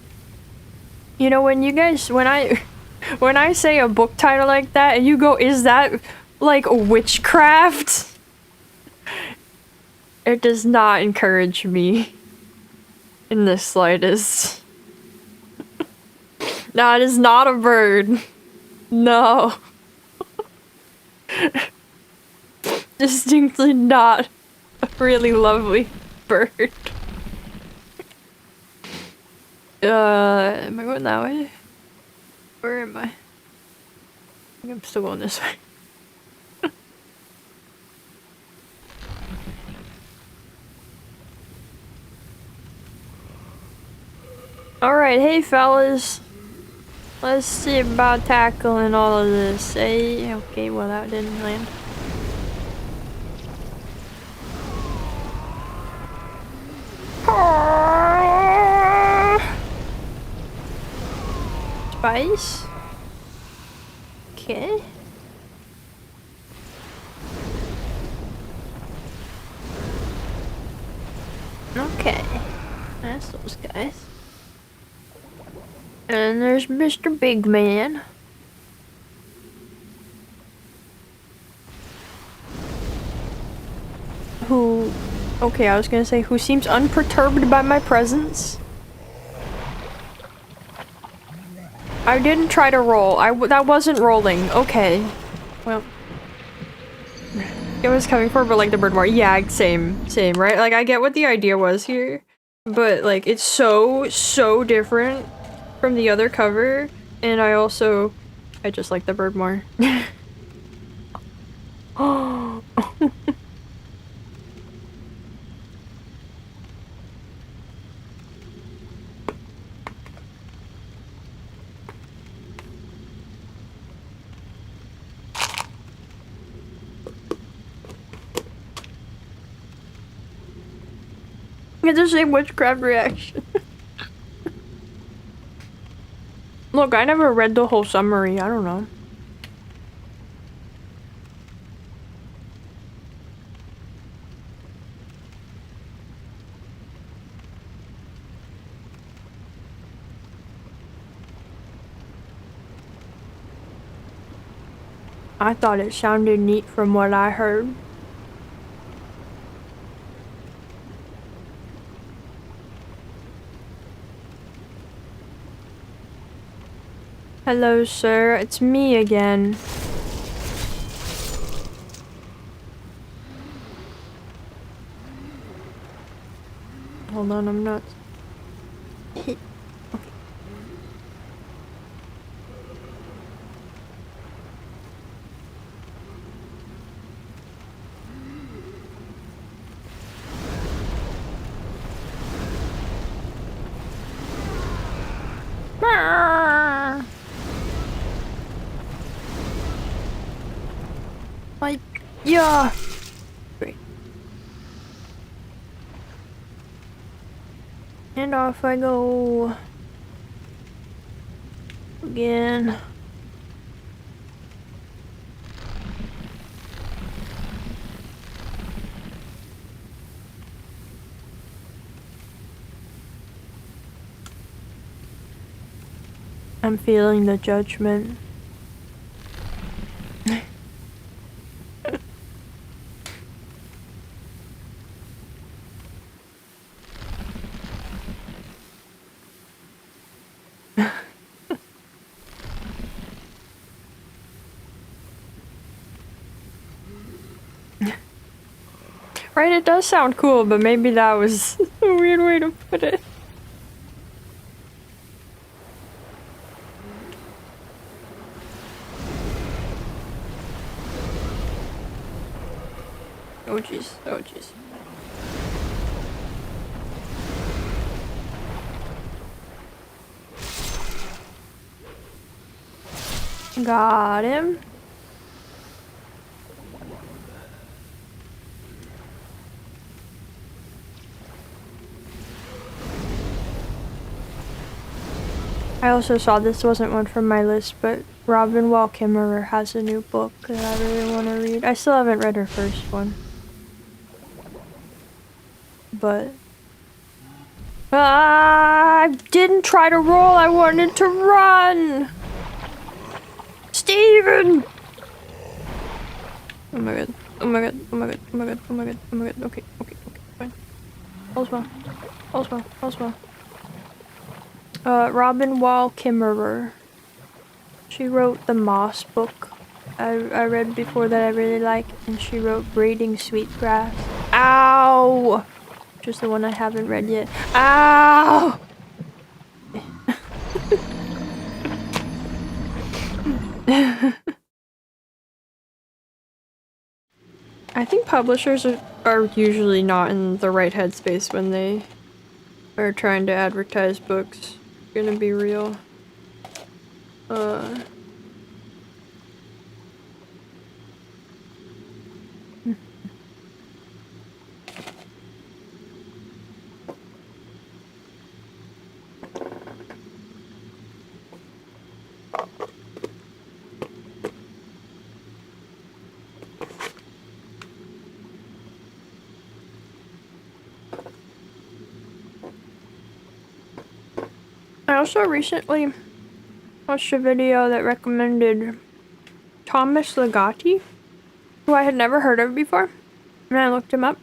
You know, when you guys, when I say a book title like that and you go, is that like witchcraft? It does not encourage me in the slightest. No, it is not a bird. No. Distinctly not a really lovely bird. Am I going that way? Where am I? I think I'm still going this way. Alright, hey fellas. Let's see about tackling all of this, eh? Okay, well that didn't land. Spice? Okay. Okay. That's those guys. And there's Mr. Big Man. Who... Okay, I was gonna say, who seems unperturbed by my presence. I didn't try to roll. That wasn't rolling. Okay. Well... It was coming for, but like the bird more. Yeah, same, right? Like, I get what the idea was here. But, like, it's so different from the other cover. And I just like the bird more. Oh. It's the same witchcraft reaction. Look, I never read the whole summary. I don't know. I thought it sounded neat from what I heard. Hello, sir. It's me again. Hold on, I'm not... Like, yeah. Great. And off I go. Again. I'm feeling the judgment. Right, it does sound cool, but maybe that was a weird way to put it. Oh jeez, oh jeez. Got him. I also saw this wasn't one from my list, but Robin Wall Kimmerer has a new book that I really want to read. I still haven't read her first one. But... I didn't try to roll, I wanted to run! Steven! Oh my god, oh my god, oh my god, oh my god, oh my god, oh my god, okay, fine. All small, all small, all small. Robin Wall Kimmerer. She wrote the Moss book I read before that I really like, and she wrote Braiding Sweetgrass. Ow! Which is the one I haven't read yet. Ow! I think publishers are usually not in the right headspace when they are trying to advertise books. Gonna be real. I also recently watched a video that recommended Thomas Ligotti, who I had never heard of before, and I looked him up,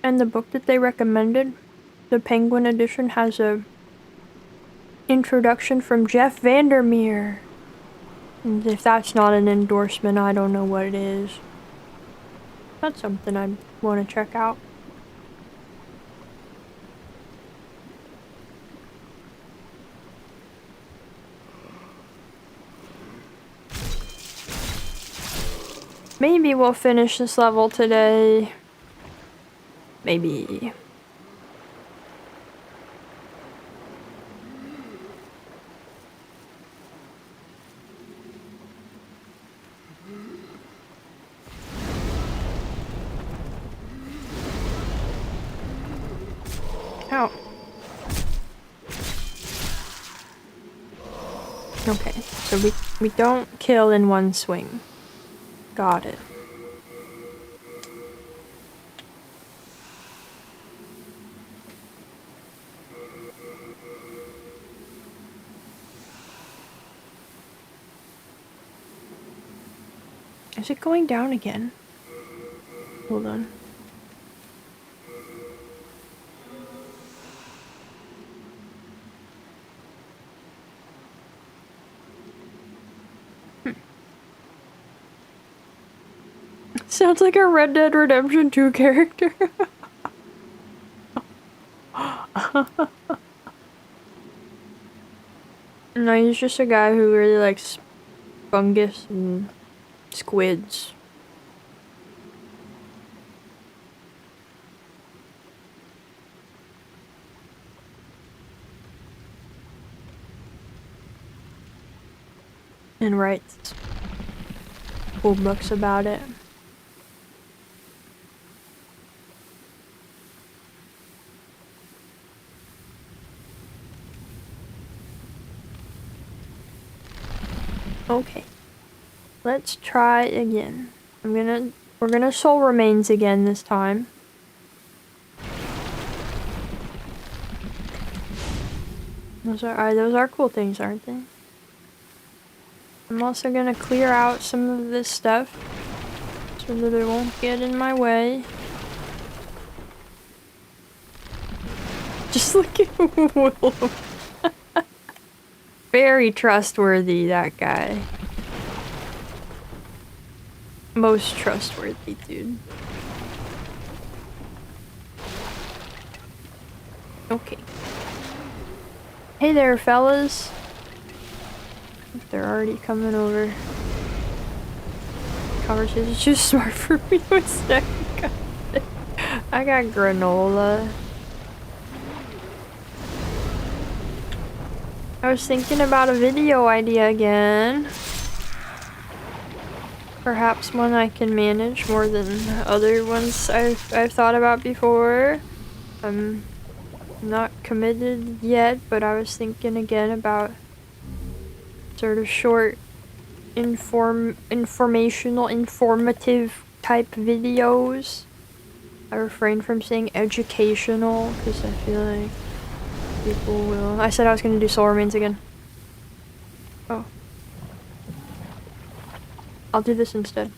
and the book that they recommended, the Penguin edition, has a introduction from Jeff Vandermeer. And if that's not an endorsement, I don't know what it is. That's something I want to check out. Maybe we'll finish this level today. Maybe. Ow. Okay, so we don't kill in one swing. Got it. Is it going down again? Hold on. Sounds like a Red Dead Redemption 2 character. No, he's just a guy who really likes fungus and squids. And writes cool books about it. Okay, let's try again. We're gonna soul remains again this time. Those are cool things, aren't they? I'm also gonna clear out some of this stuff so that it won't get in my way. Just look at Willem. Very trustworthy, that guy. Most trustworthy, dude. Okay. Hey there, fellas. They're already coming over. Conversation's too smart for me. What's that? I got granola. I was thinking about a video idea again. Perhaps one I can manage more than other ones I've thought about before. I'm not committed yet, but I was thinking again about sort of short, informational, informative type videos. I refrain from saying educational because I feel like people will. I said I was gonna do soul remains again. Oh. I'll do this instead.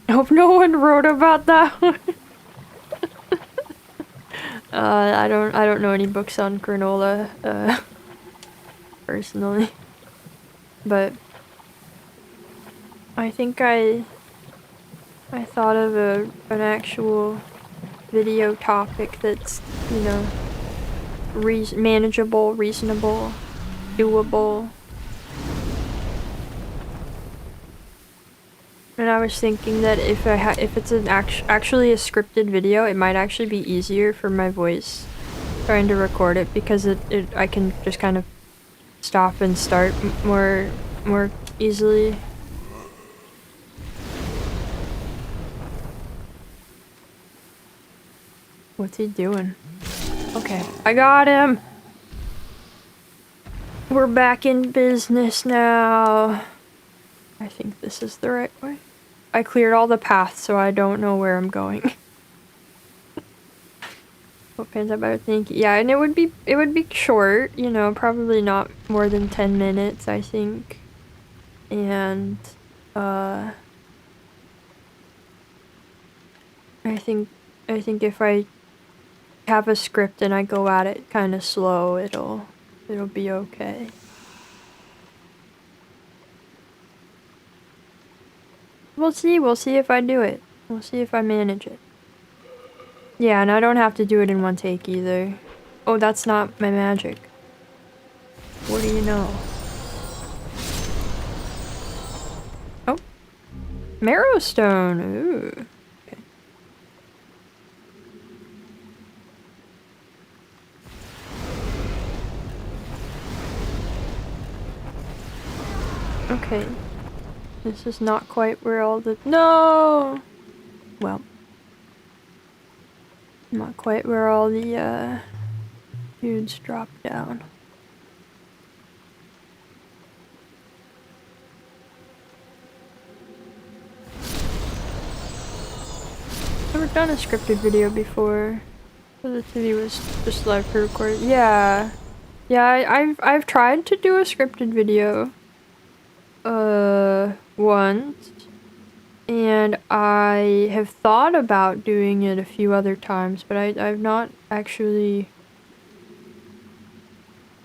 I hope no one wrote about that one. I don't know any books on granola, personally. But I think I thought of an actual video topic that's, you know, manageable, reasonable, doable. And I was thinking that if it's an actually a scripted video, it might actually be easier for my voice trying to record it, because I can just kind of stop and start more easily. What's he doing? Okay, I got him. We're back in business now. I think this is the right way. I cleared all the paths, so I don't know where I'm going. What pans out better? Thank you. Yeah, and it would be short, you know, probably not more than 10 minutes, I think. And I think if I have a script and I go at it kind of slow, it'll be okay. We'll see if I do it. We'll see if I manage it. Yeah, and I don't have to do it in one take either. Oh, that's not my magic. What do you know? Oh. Marrowstone. Ooh. Okay. This is not quite where all the— No! Well. Not quite where all the, dudes drop down. Never done a scripted video before. The TV was just live pre-recorded. Yeah. Yeah, I've tried to do a scripted video. Once. And I have thought about doing it a few other times, but I've not actually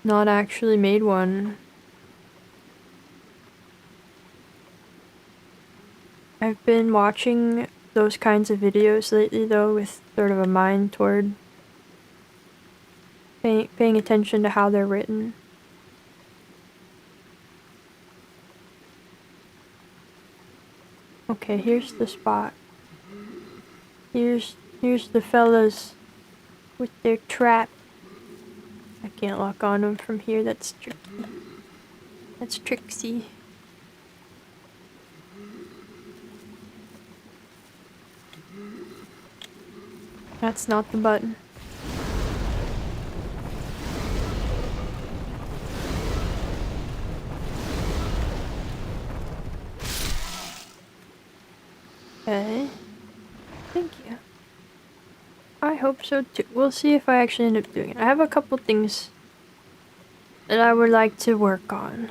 made one. I've been watching those kinds of videos lately, though, with sort of a mind toward paying attention to how they're written. Okay, here's the spot. Here's the fellas with their trap. I can't lock on them from here, that's tricky. That's tricksy. That's not the button. Okay. Thank you. I hope so too. We'll see if I actually end up doing it. I have a couple things that I would like to work on.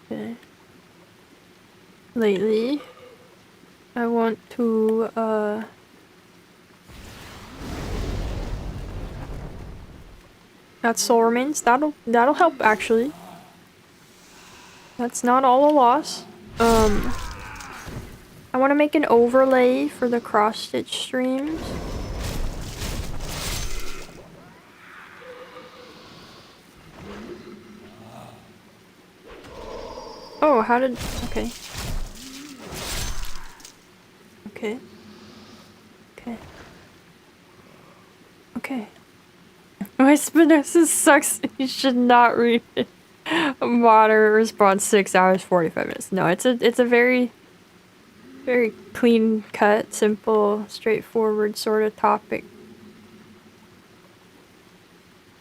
Okay. Lately, I want to, That's soul remains. That'll help, actually. That's not all a loss. I want to make an overlay for the cross-stitch streams. Oh, how did... Okay. Okay. Okay. Okay. My Spinoza sucks. You should not read it. Moderate response 6 hours 45 minutes. No, it's a very clean cut, simple, straightforward sort of topic.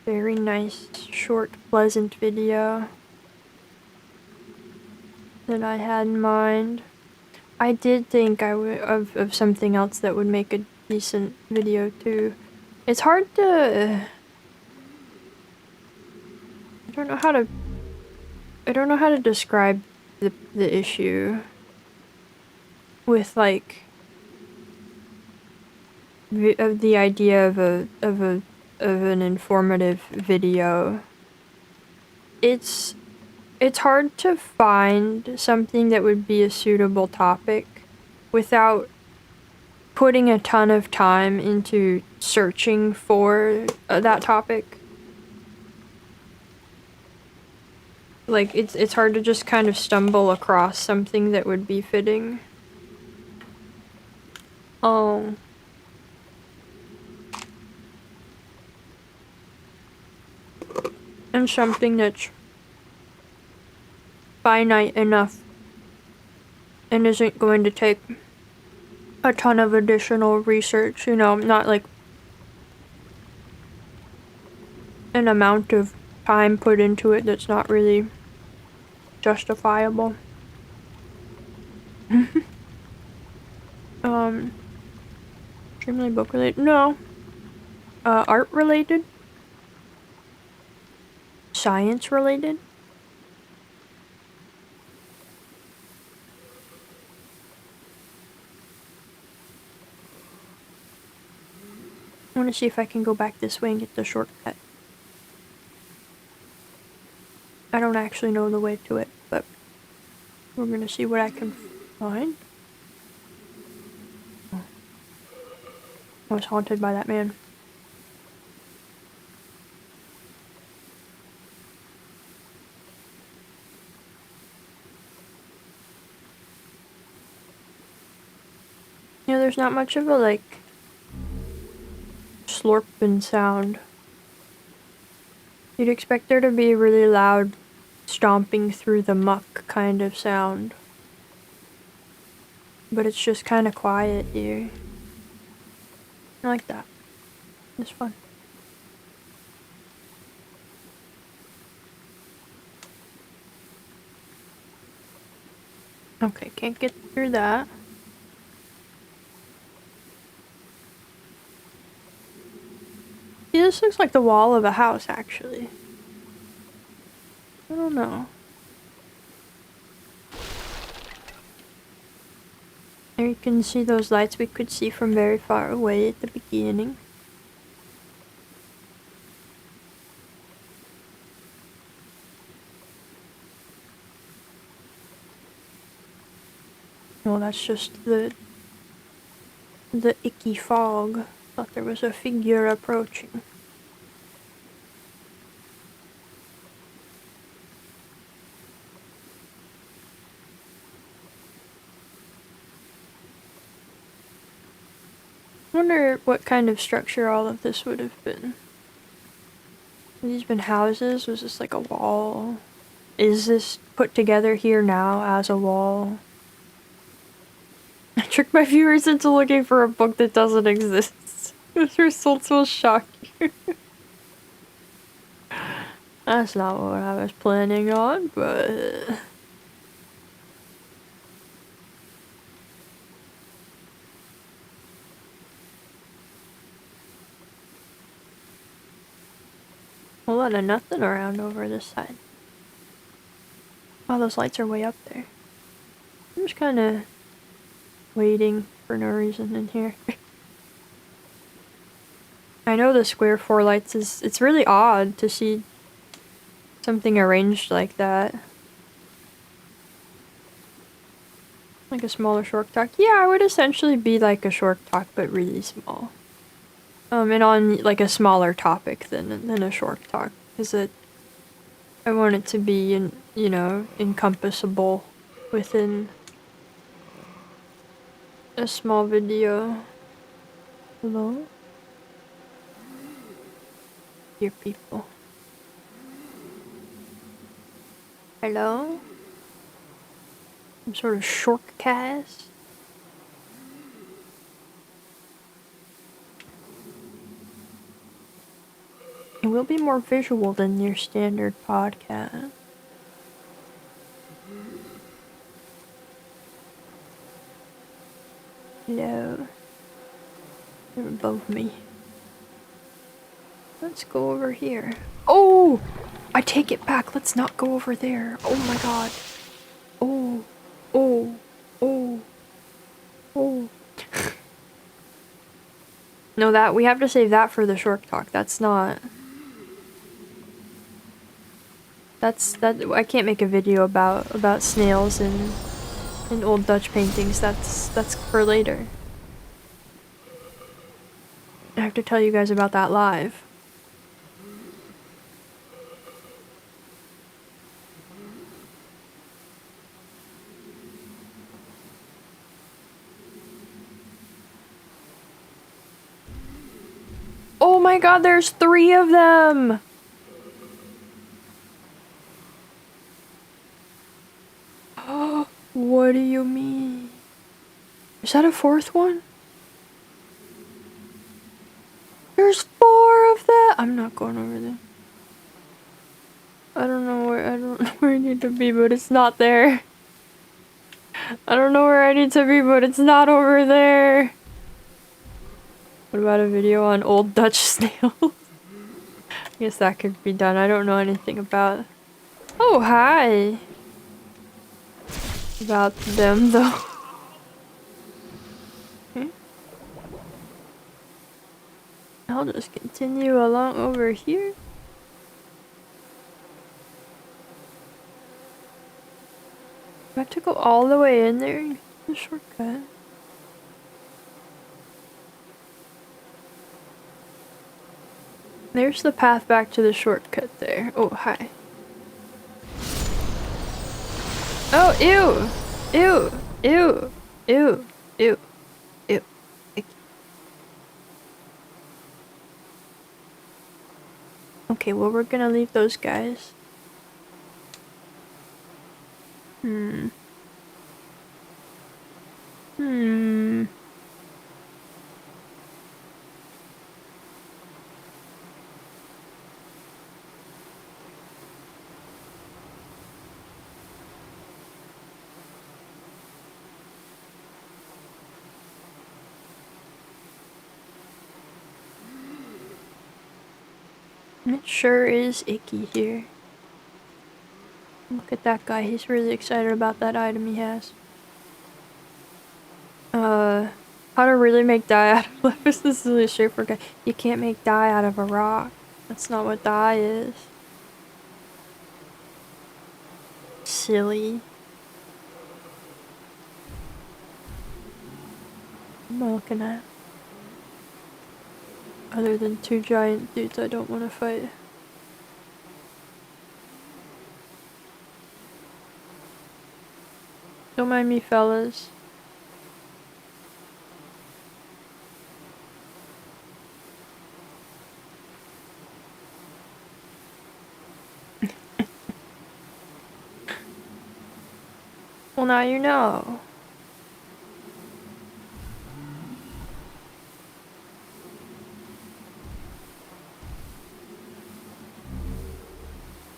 Very nice, short, pleasant video that I had in mind. I did think of something else that would make a decent video too. It's hard to... I don't know how to describe the issue with, like, the idea of an informative video. It's hard to find something that would be a suitable topic without putting a ton of time into searching for that topic. like, it's hard to just kind of stumble across something that would be fitting. Oh. And something that's finite enough and isn't going to take a ton of additional research, you know, not like an amount of time put into it that's not really justifiable. Extremely book related? No. Art related? Science related? I want to see if I can go back this way and get the shortcut. I don't actually know the way to it, but we're gonna see what I can find. I was haunted by that man. You know, there's not much of a, like, slurping sound. You'd expect there to be a really loud stomping through the muck kind of sound. But it's just kind of quiet here. I like that. It's fun. Okay, can't get through that. Yeah, this looks like the wall of a house, actually. I don't know. There you can see those lights we could see from very far away at the beginning. Well, that's just the icky fog. Thought there was a figure approaching. I wonder what kind of structure all of this would have been. Have these been houses? Was this like a wall? Is this put together here now as a wall? I tricked my viewers into looking for a book that doesn't exist. This results will shock you. That's not what I was planning on, but... a lot of nothing around over this side. Oh, those lights are way up there. I'm just kind of waiting for no reason in here. I know the square 4 lights is... it's really odd to see something arranged like that. Like a smaller short talk. Yeah, it would essentially be like a short talk, but really small. And on like a smaller topic than a short talk, because I want it to be you know, encompassable within a small video. Hello? Dear people. Hello? Some sort of short cast? It will be more visual than your standard podcast. Hello. They're above me. Let's go over here. Oh! I take it back. Let's not go over there. Oh my god. Oh. Oh. Oh. Oh. No, that we have to save that for the short talk. That's not... that I can't make a video about snails and old Dutch paintings. That's for later. I have to tell you guys about that live. Oh my god, there's 3 of them! What do you mean? Is that a 4th one? There's 4 of them! I'm not going over there. I don't know where I need to be, but it's not there. I don't know where I need to be, but it's not over there. What about a video on old Dutch snails? I guess that could be done. I don't know anything about... Oh, hi! About them, though. Okay. I'll just continue along over here. Do I have to go all the way in there? The shortcut. There's the path back to the shortcut there. Oh, hi. Oh, ew! Ew! Ew! Ew! Ew! Ew! Icky. Okay, well, we're gonna leave those guys. Hmm. It sure is icky here. Look at that guy, he's really excited about that item he has. How to really make dye out of lapis? This is really straightforward guy. You can't make dye out of a rock. That's not what dye is. Silly. What am I looking at? Other than 2 giant dudes I don't want to fight. Don't mind me, fellas. Well, now you know.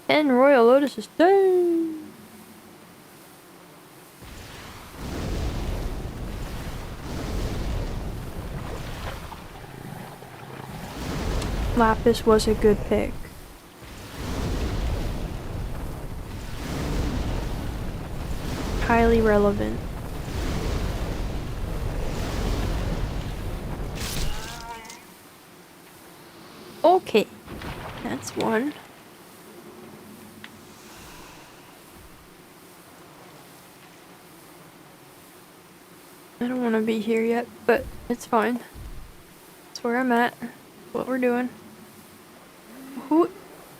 And Royal Lotus is done. Lapis was a good pick. Highly relevant. Okay, that's one. I don't want to be here yet, but it's fine. That's where I'm at. What we're doing. Who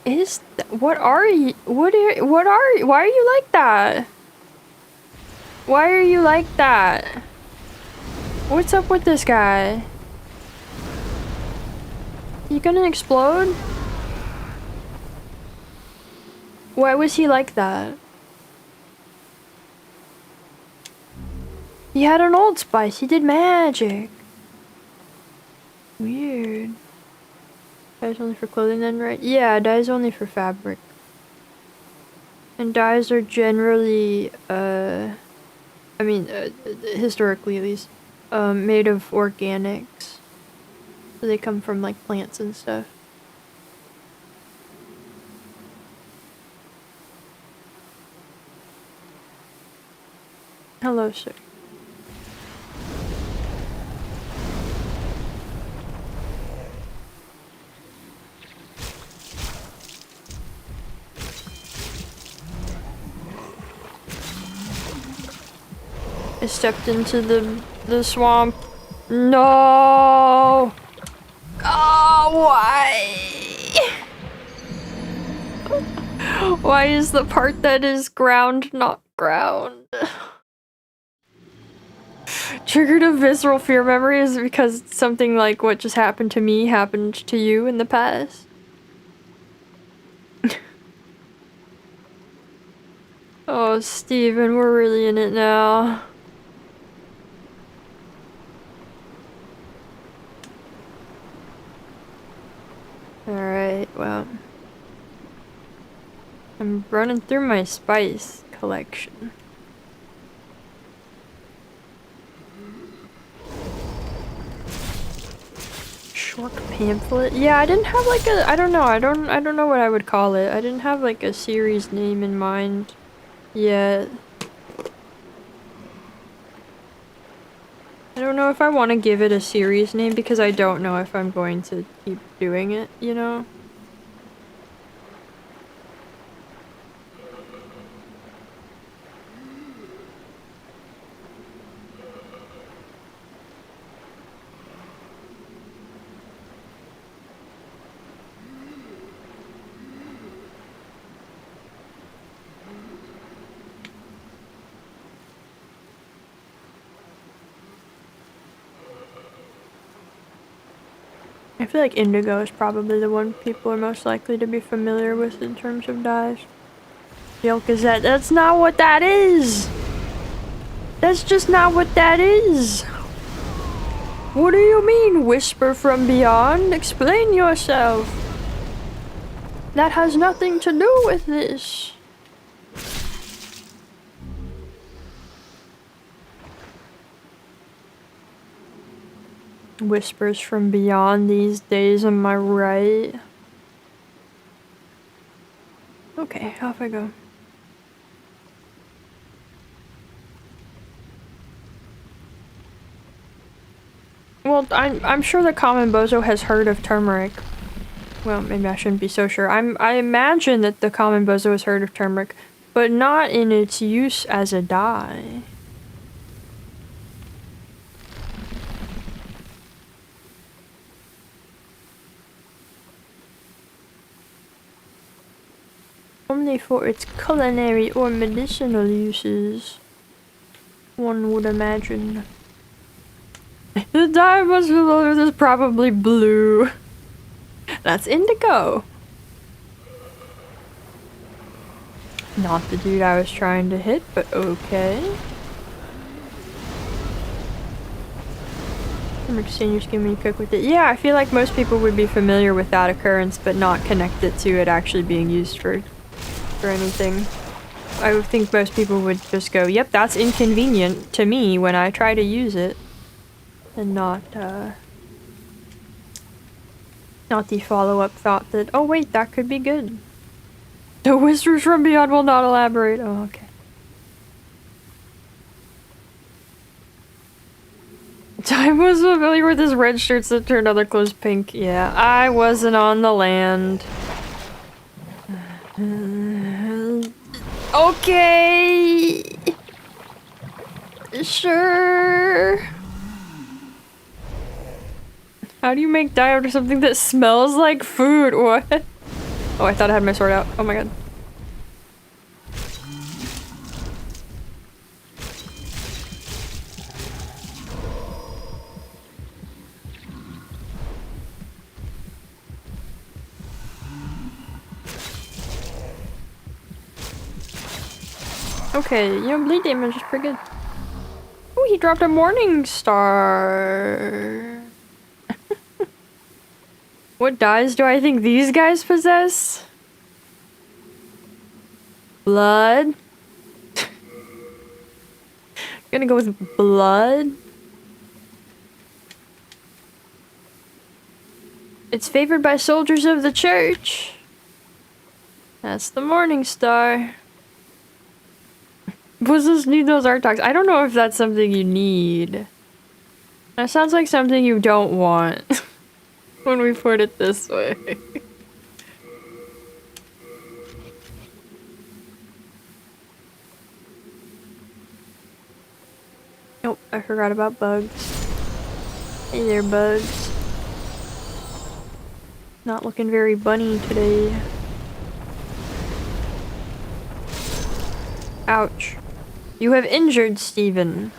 is that? What are you? What are you? Why are you like that? Why are you like that? What's up with this guy? You gonna explode? Why was he like that? He had an Old Spice. He did magic. Weird. Dye's only for clothing then, right? Yeah, dye's only for fabric. And dyes are generally, historically at least, made of organics. So they come from like plants and stuff. Hello, sir. I stepped into the swamp. No! Oh, why? Why is the part that is ground not ground? Triggered a visceral fear memory is because something like what just happened to me happened to you in the past. Oh, Steven, we're really in it now. Alright, well. I'm running through my spice collection. Short pamphlet? Yeah, I didn't have like a I don't know what I would call it. I didn't have like a series name in mind yet. I don't know if I want to give it a series name because I don't know if I'm going to keep doing it, you know? I feel like indigo is probably the one people are most likely to be familiar with in terms of dyes. Yale Gazette, that's not what that is! That's just not what that is! What do you mean, whisper from beyond? Explain yourself! That has nothing to do with this. Whispers from beyond these days, am I right? Okay, off I go. Well, I'm sure the common bozo has heard of turmeric. Well, maybe I shouldn't be so sure. I imagine that the common bozo has heard of turmeric, but not in its use as a dye. Only for its culinary or medicinal uses, one would imagine. The dye is probably blue. That's indigo. Not the dude I was trying to hit, but okay. Seniors give me cook with it. Yeah, I feel like most people would be familiar with that occurrence, but not connect it to it actually being used for anything. I would think most people would just go, yep, that's inconvenient to me when I try to use it. And not the follow-up thought that, oh wait, that could be good. The whispers from beyond will not elaborate. Oh, okay. I was familiar with his red shirts that turned other clothes pink. Yeah, I wasn't on the land. Okay. Sure. How do you make dye out of something that smells like food? What? Oh, I thought I had my sword out. Oh my god. Okay, you know, bleed damage is pretty good. Oh, he dropped a morning star. What dyes do I think these guys possess? Blood? Gonna go with blood. It's favored by soldiers of the church. That's the morning star. Buzzes need those artox. I don't know if that's something you need. That sounds like something you don't want. When we put it this way. Oh, I forgot about bugs. Hey there, bugs. Not looking very bunny today. Ouch. You have injured Steven.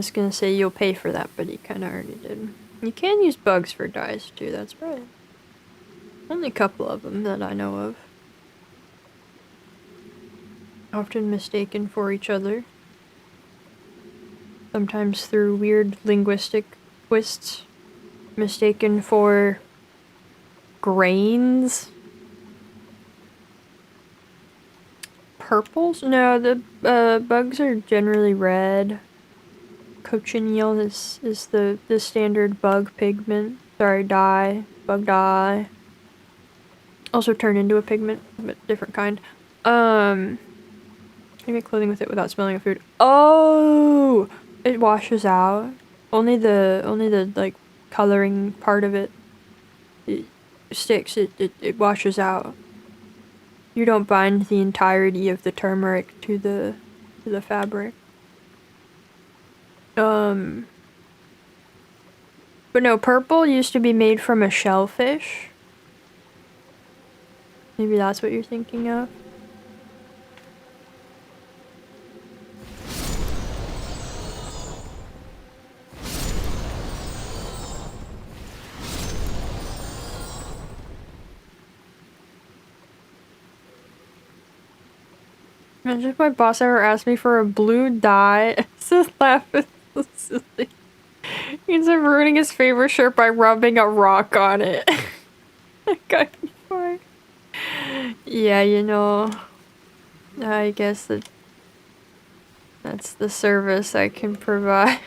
was gonna say you'll pay for that, but he kinda already did. You can use bugs for dyes too, that's right. Only a couple of them that I know of. Often mistaken for each other. Sometimes through weird linguistic twists. Mistaken for grains. Purples? No, the bugs are generally red. Cochineal is the standard bug pigment. Sorry, dye. Bug dye. Also turn into a pigment, but different kind. You make clothing with it without smelling of food. Oh! It washes out. Only the like coloring part of it, sticks. It washes out. You don't bind the entirety of the turmeric to the fabric. But no, purple used to be made from a shellfish. Maybe that's what you're thinking of. Imagine if my boss ever asked me for a blue dye. Just laugh. It's so silly. He ends up ruining his favorite shirt by rubbing a rock on it. That got me fired. Yeah, you know, I guess that's the service I can provide.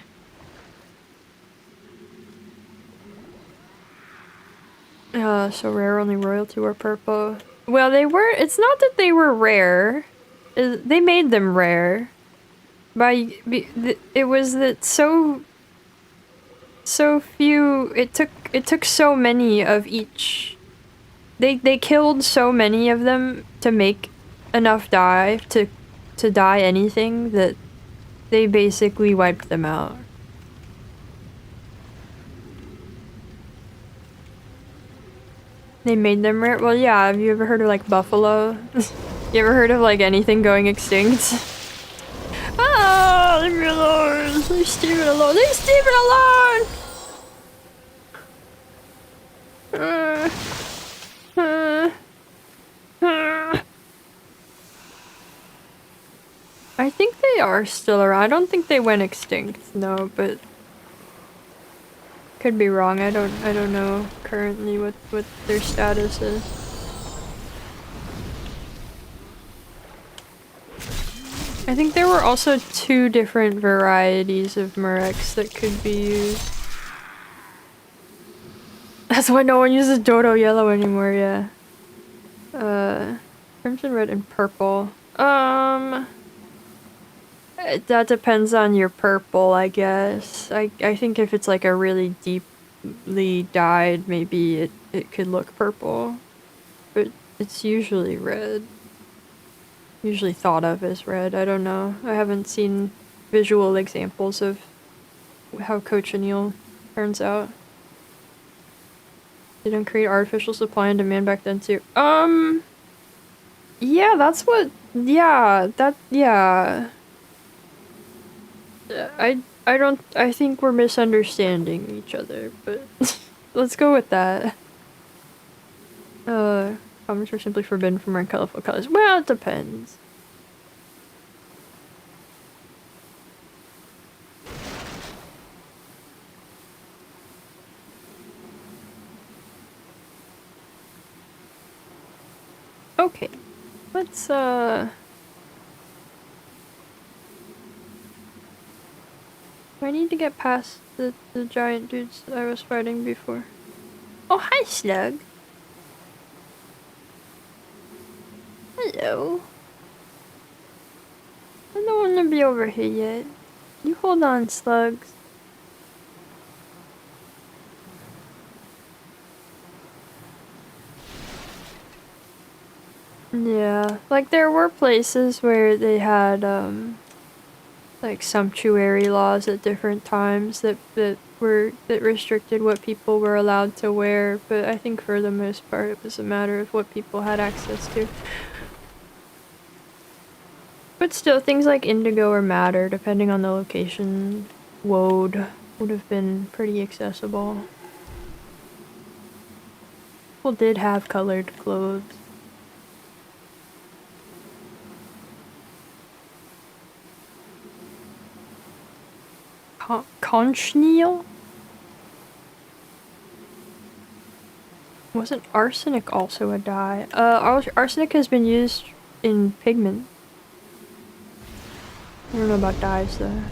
So rare, only royalty were purple. Well, they were. It's not that they were rare. They made them rare. It was that so few. It took so many of each. They killed so many of them to make enough dye to dye anything that they basically wiped them out. They made them rare. Well, yeah. Have you ever heard of like buffalo? You ever heard of like anything going extinct? Ah, leave me alone! Leave Steven alone! Leave Steven alone! I think they are still around. I don't think they went extinct, no, but could be wrong. I don't know currently what their status is. I think there were also 2 different varieties of Murex that could be used. That's why no one uses Dodo Yellow anymore, yeah. Crimson, red, and purple. That depends on your purple, I guess. I think if it's like a really deeply dyed, maybe it could look purple. But it's usually red. Usually thought of as red. I don't know. I haven't seen visual examples of how cochineal turns out. They didn't create artificial supply and demand back then too. Yeah, that's what. Yeah, yeah. I think we're misunderstanding each other, but let's go with that. Comments are simply forbidden from wearing colorful colors. Well, it depends. Okay. Let's, do I need to get past the giant dudes that I was fighting before? Oh, hi, Slug. Hello. I don't want to be over here yet. You hold on, Slugs. Yeah, like there were places where they had like sumptuary laws at different times that restricted what people were allowed to wear, but I think for the most part it was a matter of what people had access to. But still, things like indigo or madder, depending on the location, woad would have been pretty accessible. People did have colored clothes. Conchineal? Wasn't arsenic also a dye? Arsenic has been used in pigment. I don't know about dyes though.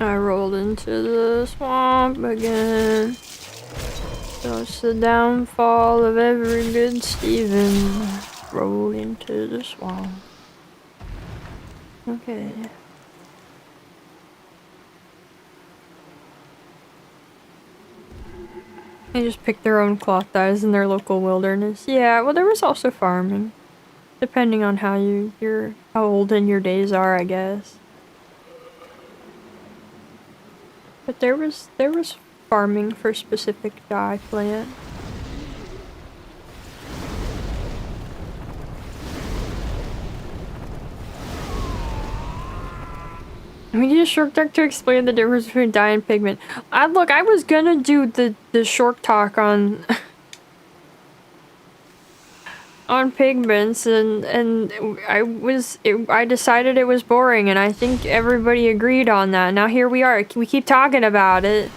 I rolled into the swamp again. So it's the downfall of every good Steven. Roll into the swamp. Okay. They just pick their own cloth dyes in their local wilderness. Yeah, well there was also farming. Depending on how how old in your days are, I guess. But there was farming for specific dye plant. We need a short talk to explain the difference between dye and pigment. Look, I was gonna do the short talk on on pigments and I decided it was boring and I think everybody agreed on that. Now here we are. We keep talking about it.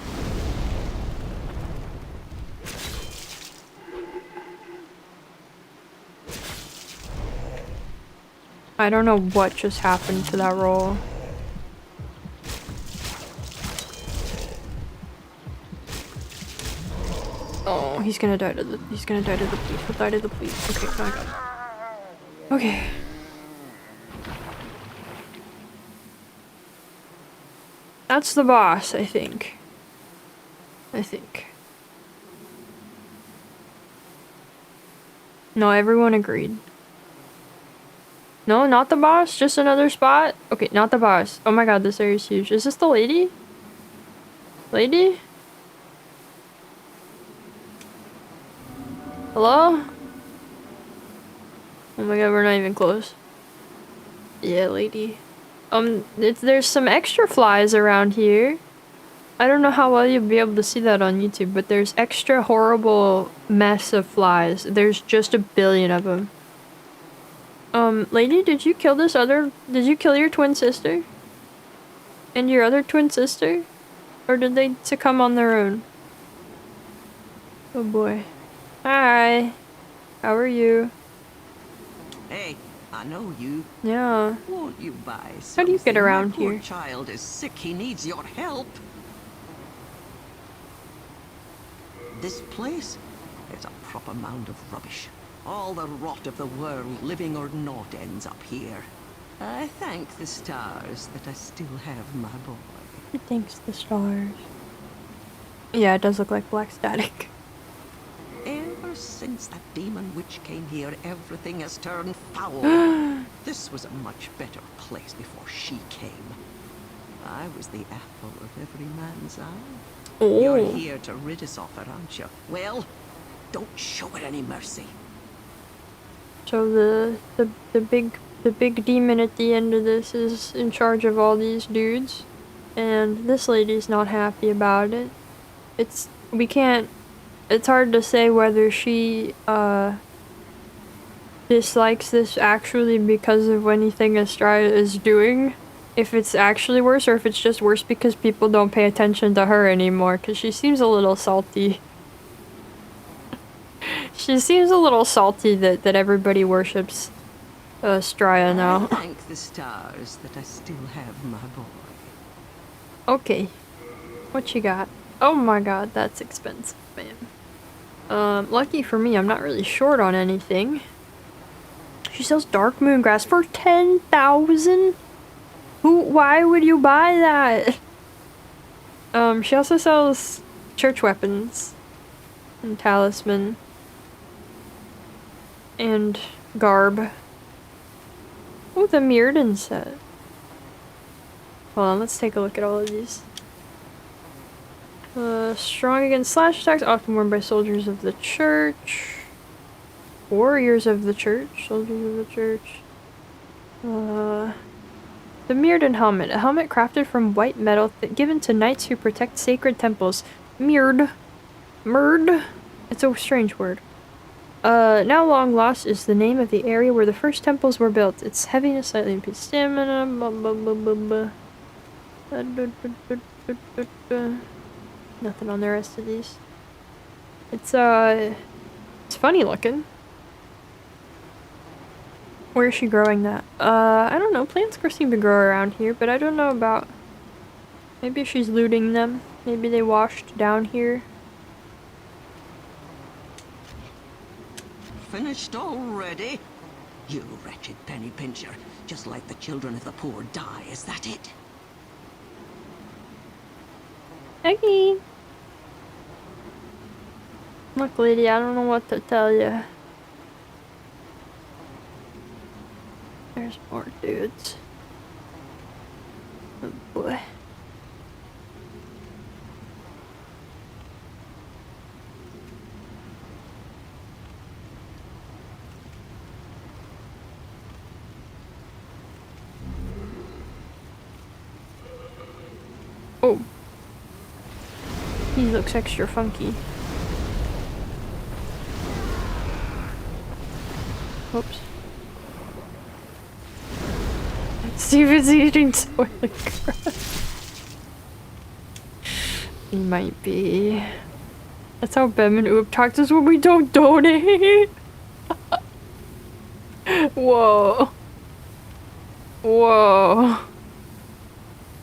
I don't know what just happened to that roll. Oh, he's gonna die to the police. He'll die to the police. Okay, oh my god. Okay. That's the boss, I think. No, everyone agreed. No, not the boss, just another spot? Okay, not the boss. Oh my god, this area is huge. Is this the lady? Lady? Hello? Oh my god, we're not even close. Yeah, lady. There's some extra flies around here. I don't know how well you'll be able to see that on YouTube, but there's extra horrible mess of flies. There's just a billion of them. Lady, did you kill your twin sister? And your other twin sister? Or did they succumb on their own? Oh boy. Hi. How are you? Hey, I know you. Yeah. Won't you buy something? How do you get around My poor here? child is sick. He needs your help. This place is a proper mound of rubbish. All the rot of the world, living or not, ends up here. I thank the stars that I still have my boy. Thanks the stars. Yeah, it does look like black static. Ever since that demon witch came here, everything has turned foul. This was a much better place before she came. I was the apple of every man's eye. Oh. You're here to rid us of her, aren't you? Well, don't show it any mercy. So the big demon at the end of this is in charge of all these dudes, and this lady's not happy about it. It's hard to say whether she dislikes this actually because of anything Estrella is doing, if it's actually worse, or if it's just worse because people don't pay attention to her anymore, because she seems a little salty. She seems a little salty that everybody worships Estrella now. I thank the stars that I still have my boy. Okay. What you got? Oh my god, that's expensive, man. Lucky for me, I'm not really short on anything. She sells dark moon grass for 10,000? Why would you buy that? She also sells church weapons and talisman and garb. Oh, the Mirrodin set. Hold on, let's take a look at all of these. Strong against slash attacks, often worn by soldiers of the church. Warriors of the church. Soldiers of the church. The Mirrodin helmet. A helmet crafted from white metal given to knights who protect sacred temples. Mird. It's a strange word. Now long lost is the name of the area where the first temples were built. Its heaviness slightly impedes stamina. Nothing on the rest of these. It's funny looking. Where is she growing that? I don't know. Plants seem to grow around here, but I don't know about... Maybe she's looting them. Maybe they washed down here. Finished already? You wretched penny pincher. Just like the children of the poor die, is that it? Okay. Look, lady, I don't know what to tell you. There's more dudes. Oh boy. Oh. He looks extra funky. Oops. Steven's eating toilet grass. He might be. That's how Bem and Oop talk to us when we don't donate. Whoa. Whoa.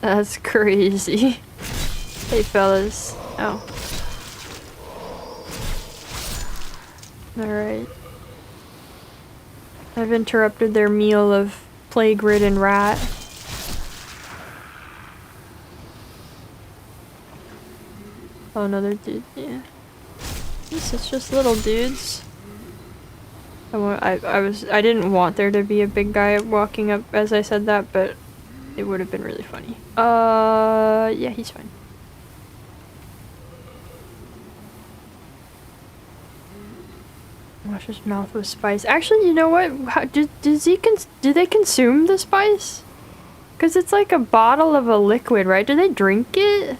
That's crazy. Hey fellas. Oh. Alright. I've interrupted their meal of plague-ridden rat. Oh, another dude, yeah. It's just little dudes. I didn't want there to be a big guy walking up as I said that, but it would have been really funny. Yeah, he's fine. Wash his mouth with spice. Actually, you know what? Do they consume the spice? Because it's like a bottle of a liquid, right? Do they drink it?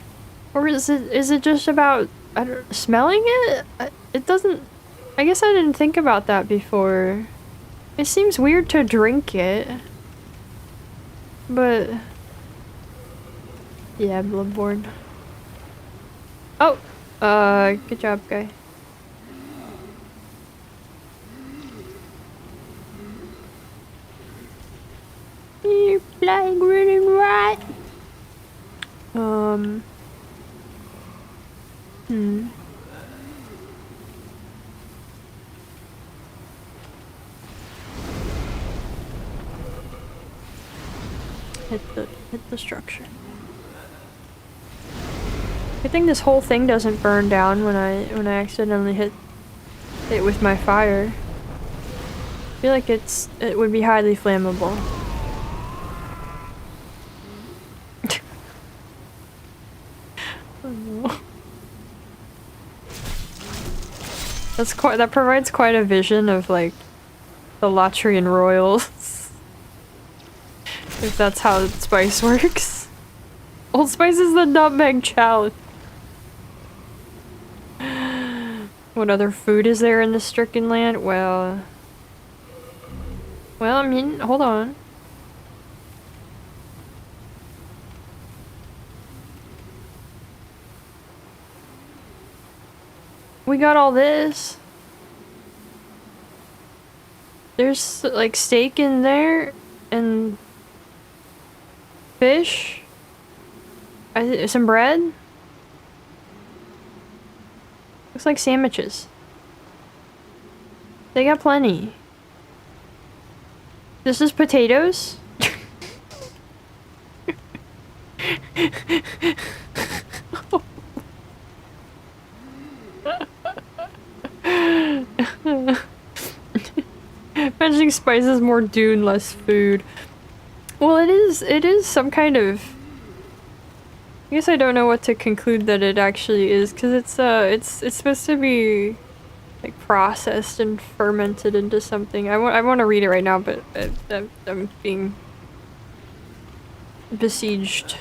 Or is it just about smelling it? It doesn't... I guess I didn't think about that before. It seems weird to drink it. But... yeah, Bloodborne. Oh! Good job, guy. You're flying really right. Hit the structure. I think this whole thing doesn't burn down when I accidentally hit it with my fire. I feel like it would be highly flammable. Oh no. That provides quite a vision of like the Latrian royals. If that's how spice works. Old Spice is the nutmeg challenge. What other food is there in the stricken land? Well, I mean, hold on. We got all this. There's like steak in there and fish. Some bread. Looks like sandwiches. They got plenty. This is potatoes. Imagining spice is more dune, less food. Well, it is some kind of I guess I don't know what to conclude that it actually is, because it's supposed to be like processed and fermented into something. I want to read it right now, but I'm being besieged.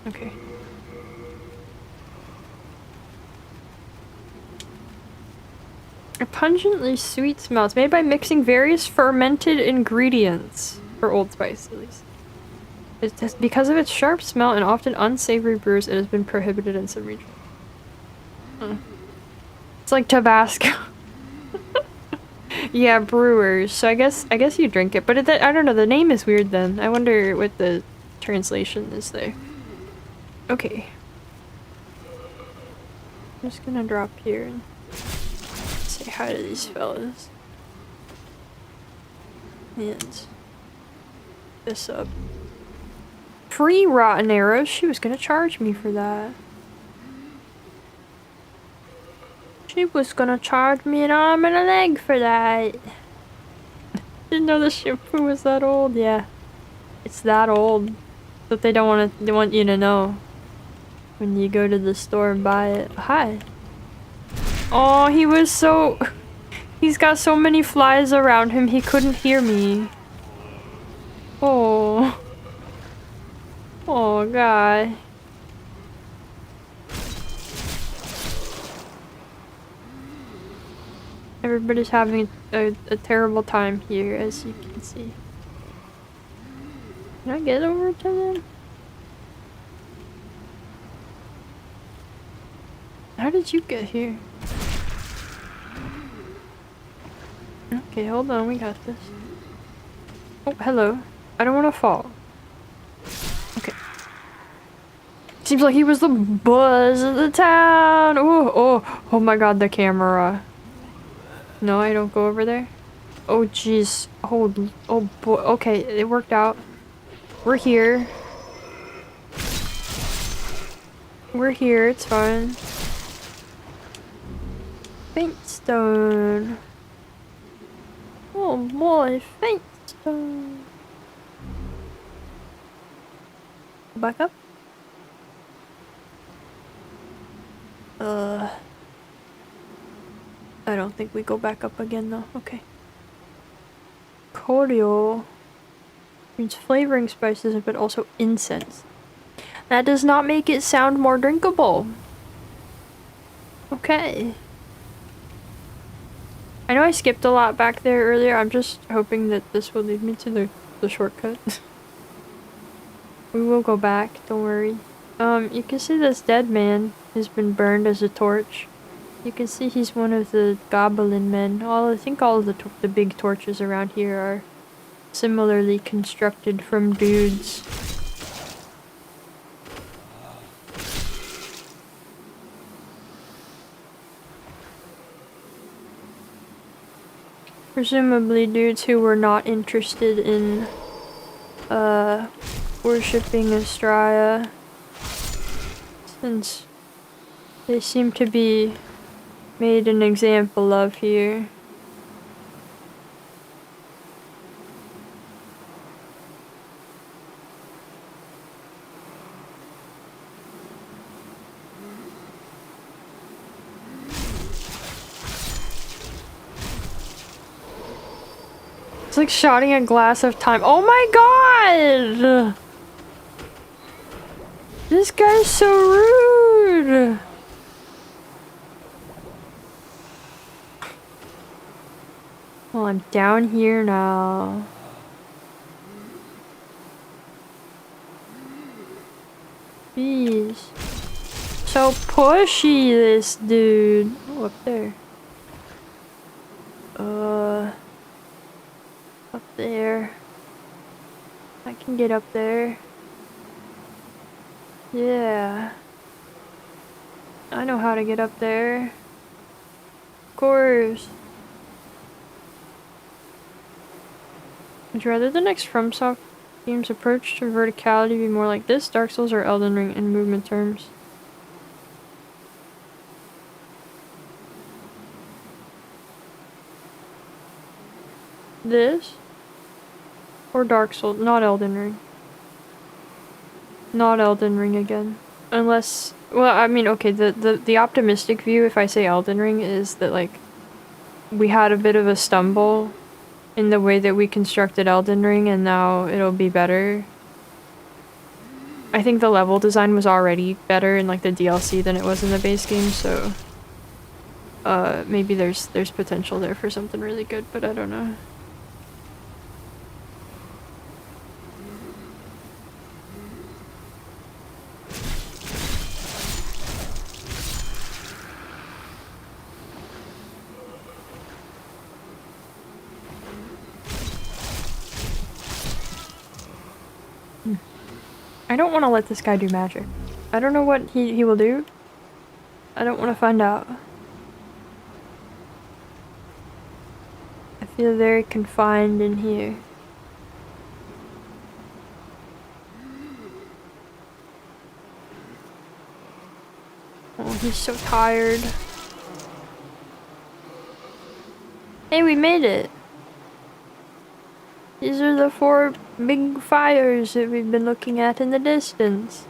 Okay. A pungently sweet smell. It's made by mixing various fermented ingredients, for Old Spice at least. Because of its sharp smell and often unsavory brews, it has been prohibited in some regions. It's like Tabasco. Yeah, brewers. So I guess you drink it, but I don't know. The name is weird. Then I wonder what the translation is there. Okay. I'm just gonna drop here and say hi to these fellas. And this up. Pre-rotten arrows? She was gonna charge me for that. She was gonna charge me an arm and a leg for that. Didn't know the shampoo was that old. Yeah. It's that old. But they want you to know when you go to the store and buy it. Hi. Oh, he's got so many flies around him he couldn't hear me. Oh. Oh, God. Everybody's having a terrible time here, as you can see. Can I get over to them? How did you get here? Okay, hold on, we got this. Oh, hello. I don't want to fall. Okay. Seems like he was the buzz of the town. Oh my god, the camera. No, I don't go over there. Oh jeez. Oh boy. Okay, it worked out. We're here. We're here, it's fine. Faintstone. Oh boy, Faintstone. Back up. I don't think we go back up again though. Okay. Cordial means flavoring spices, but also incense. That does not make it sound more drinkable. Okay. I know I skipped a lot back there earlier. I'm just hoping that this will lead me to the shortcut. We will go back, don't worry. You can see this dead man has been burned as a torch. You can see he's one of the goblin men. I think all of the big torches around here are similarly constructed from dudes. Presumably dudes who were not interested in worshipping Astraea, since they seem to be made an example of here. It's like shotting a glass of time. Oh my god! This guy's so rude! Well, I'm down here now. Jeez. So pushy, this dude. Oh, up there. Up there. I can get up there. Yeah. I know how to get up there. Of course. Would you rather the next FromSoft game's approach to verticality be more like this, Dark Souls, or Elden Ring in movement terms? This? Or Dark Souls? Not Elden Ring. Not Elden Ring again. Unless... Well, I mean, okay, the optimistic view, if I say Elden Ring, is that, like, we had a bit of a stumble in the way that we constructed Elden Ring, and now it'll be better. I think the level design was already better in, like, the DLC than it was in the base game, so... maybe there's potential there for something really good, but I don't know. I don't want to let this guy do magic. I don't know what he will do. I don't want to find out. I feel very confined in here. Oh, he's so tired. Hey, we made it! These are the 4 big fires that we've been looking at in the distance.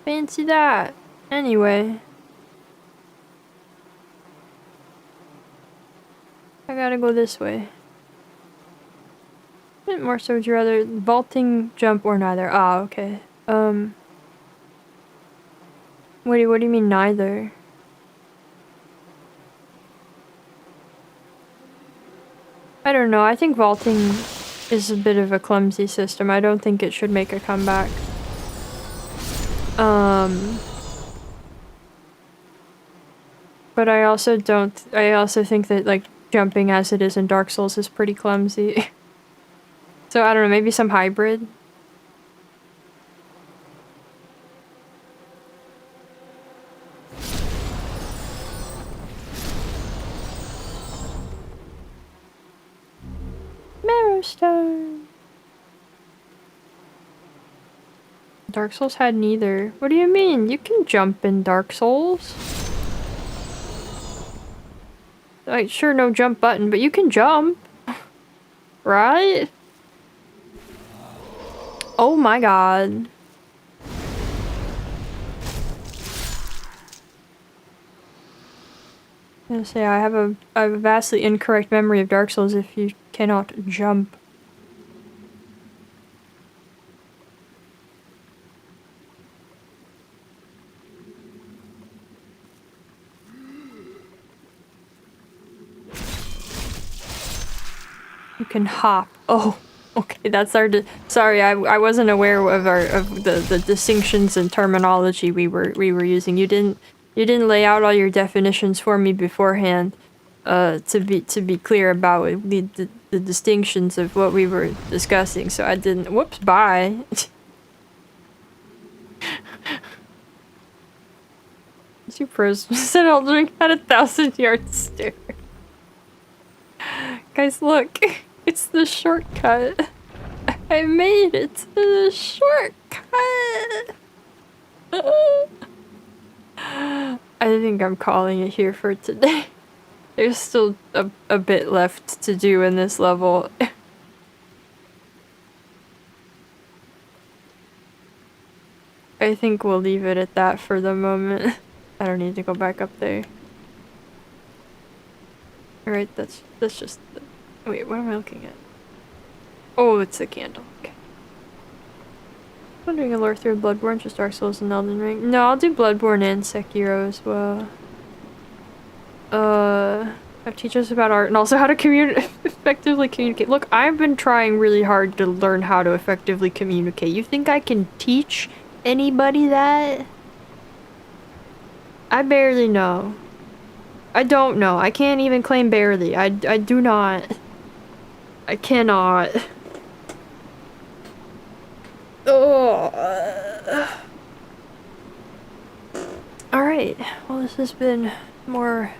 Fancy that. Anyway. I gotta go this way. What more so would you rather? Vaulting, jump, or neither? Ah, okay. What do you mean neither? I don't know, I think vaulting is a bit of a clumsy system. I don't think it should make a comeback. But I also think that, like, jumping as it is in Dark Souls is pretty clumsy. So I don't know, maybe some hybrid? Marrowstone. Dark Souls had neither. What do you mean? You can jump in Dark Souls. Like, sure, no jump button, but you can jump. Right? Oh my god. I'm gonna say, I have a vastly incorrect memory of Dark Souls if you cannot jump. You can hop. Oh, okay, that's our sorry, I wasn't aware of the distinctions and terminology we were using. You didn't lay out all your definitions for me beforehand, to be clear about the distinctions of what we were discussing, so I didn't. Whoops, bye. Two pros said Elden Ring had 1,000-yard stare. Guys, look. It's the shortcut. I made it to the shortcut. I think I'm calling it here for today. There's still a bit left to do in this level. I think we'll leave it at that for the moment. I don't need to go back up there. Alright, that's just the... Wait, what am I looking at? Oh, it's a candle. Okay. I'm doing a lore through Bloodborne, just Dark Souls and Elden Ring. No, I'll do Bloodborne and Sekiro as well. Teach us about art and also how to effectively communicate. Look, I've been trying really hard to learn how to effectively communicate. You think I can teach anybody that? I barely know. I don't know. I can't even claim barely. I do not. I cannot. Oh. Alright. Well, this has been more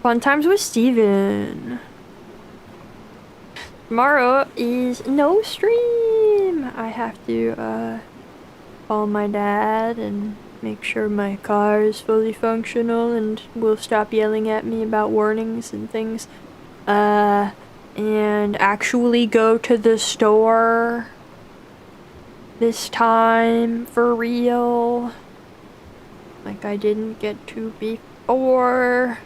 fun times with Steven. Tomorrow is no stream. I have to call my dad and make sure my car is fully functional and will stop yelling at me about warnings and things. and actually go to the store this time for real, like I didn't get to before.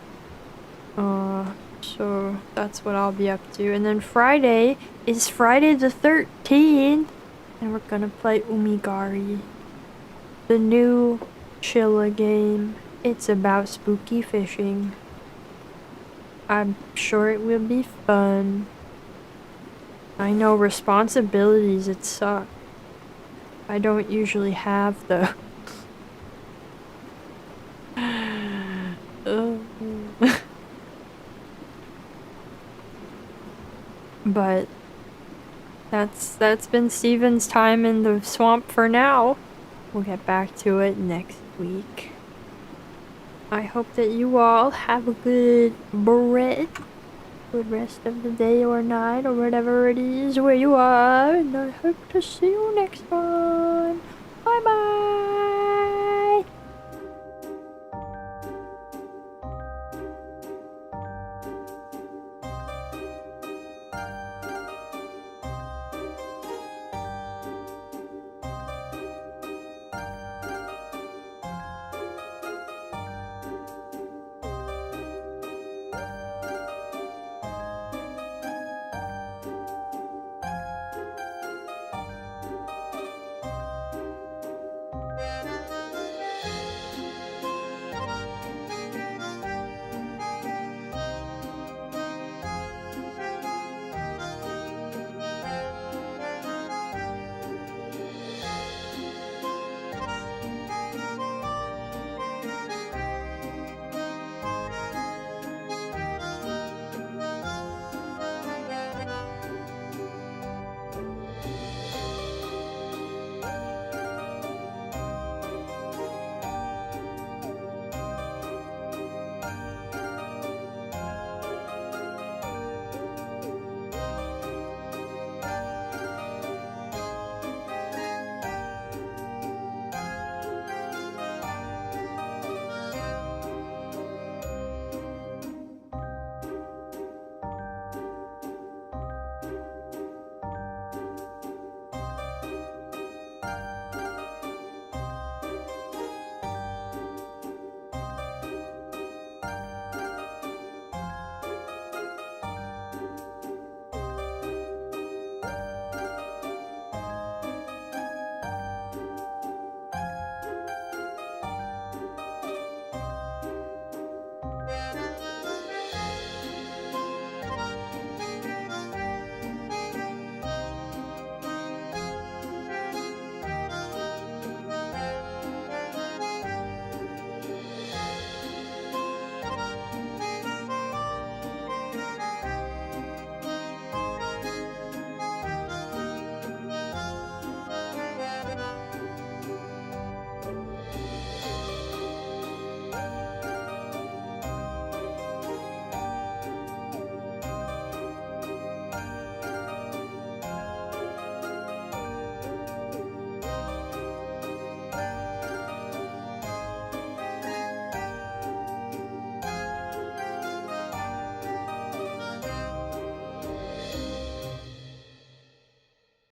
So that's what I'll be up to. And then Friday is Friday the 13th, and we're gonna play Umigari, the new Chilla game. It's about spooky fishing. I'm sure it will be fun. I know responsibilities, it sucks. I don't usually have those. But that's been Steven's time in the swamp for now. We'll get back to it next week. I hope that you all have a good rest of the day or night or whatever it is where you are, and I hope to see you next time. Bye bye.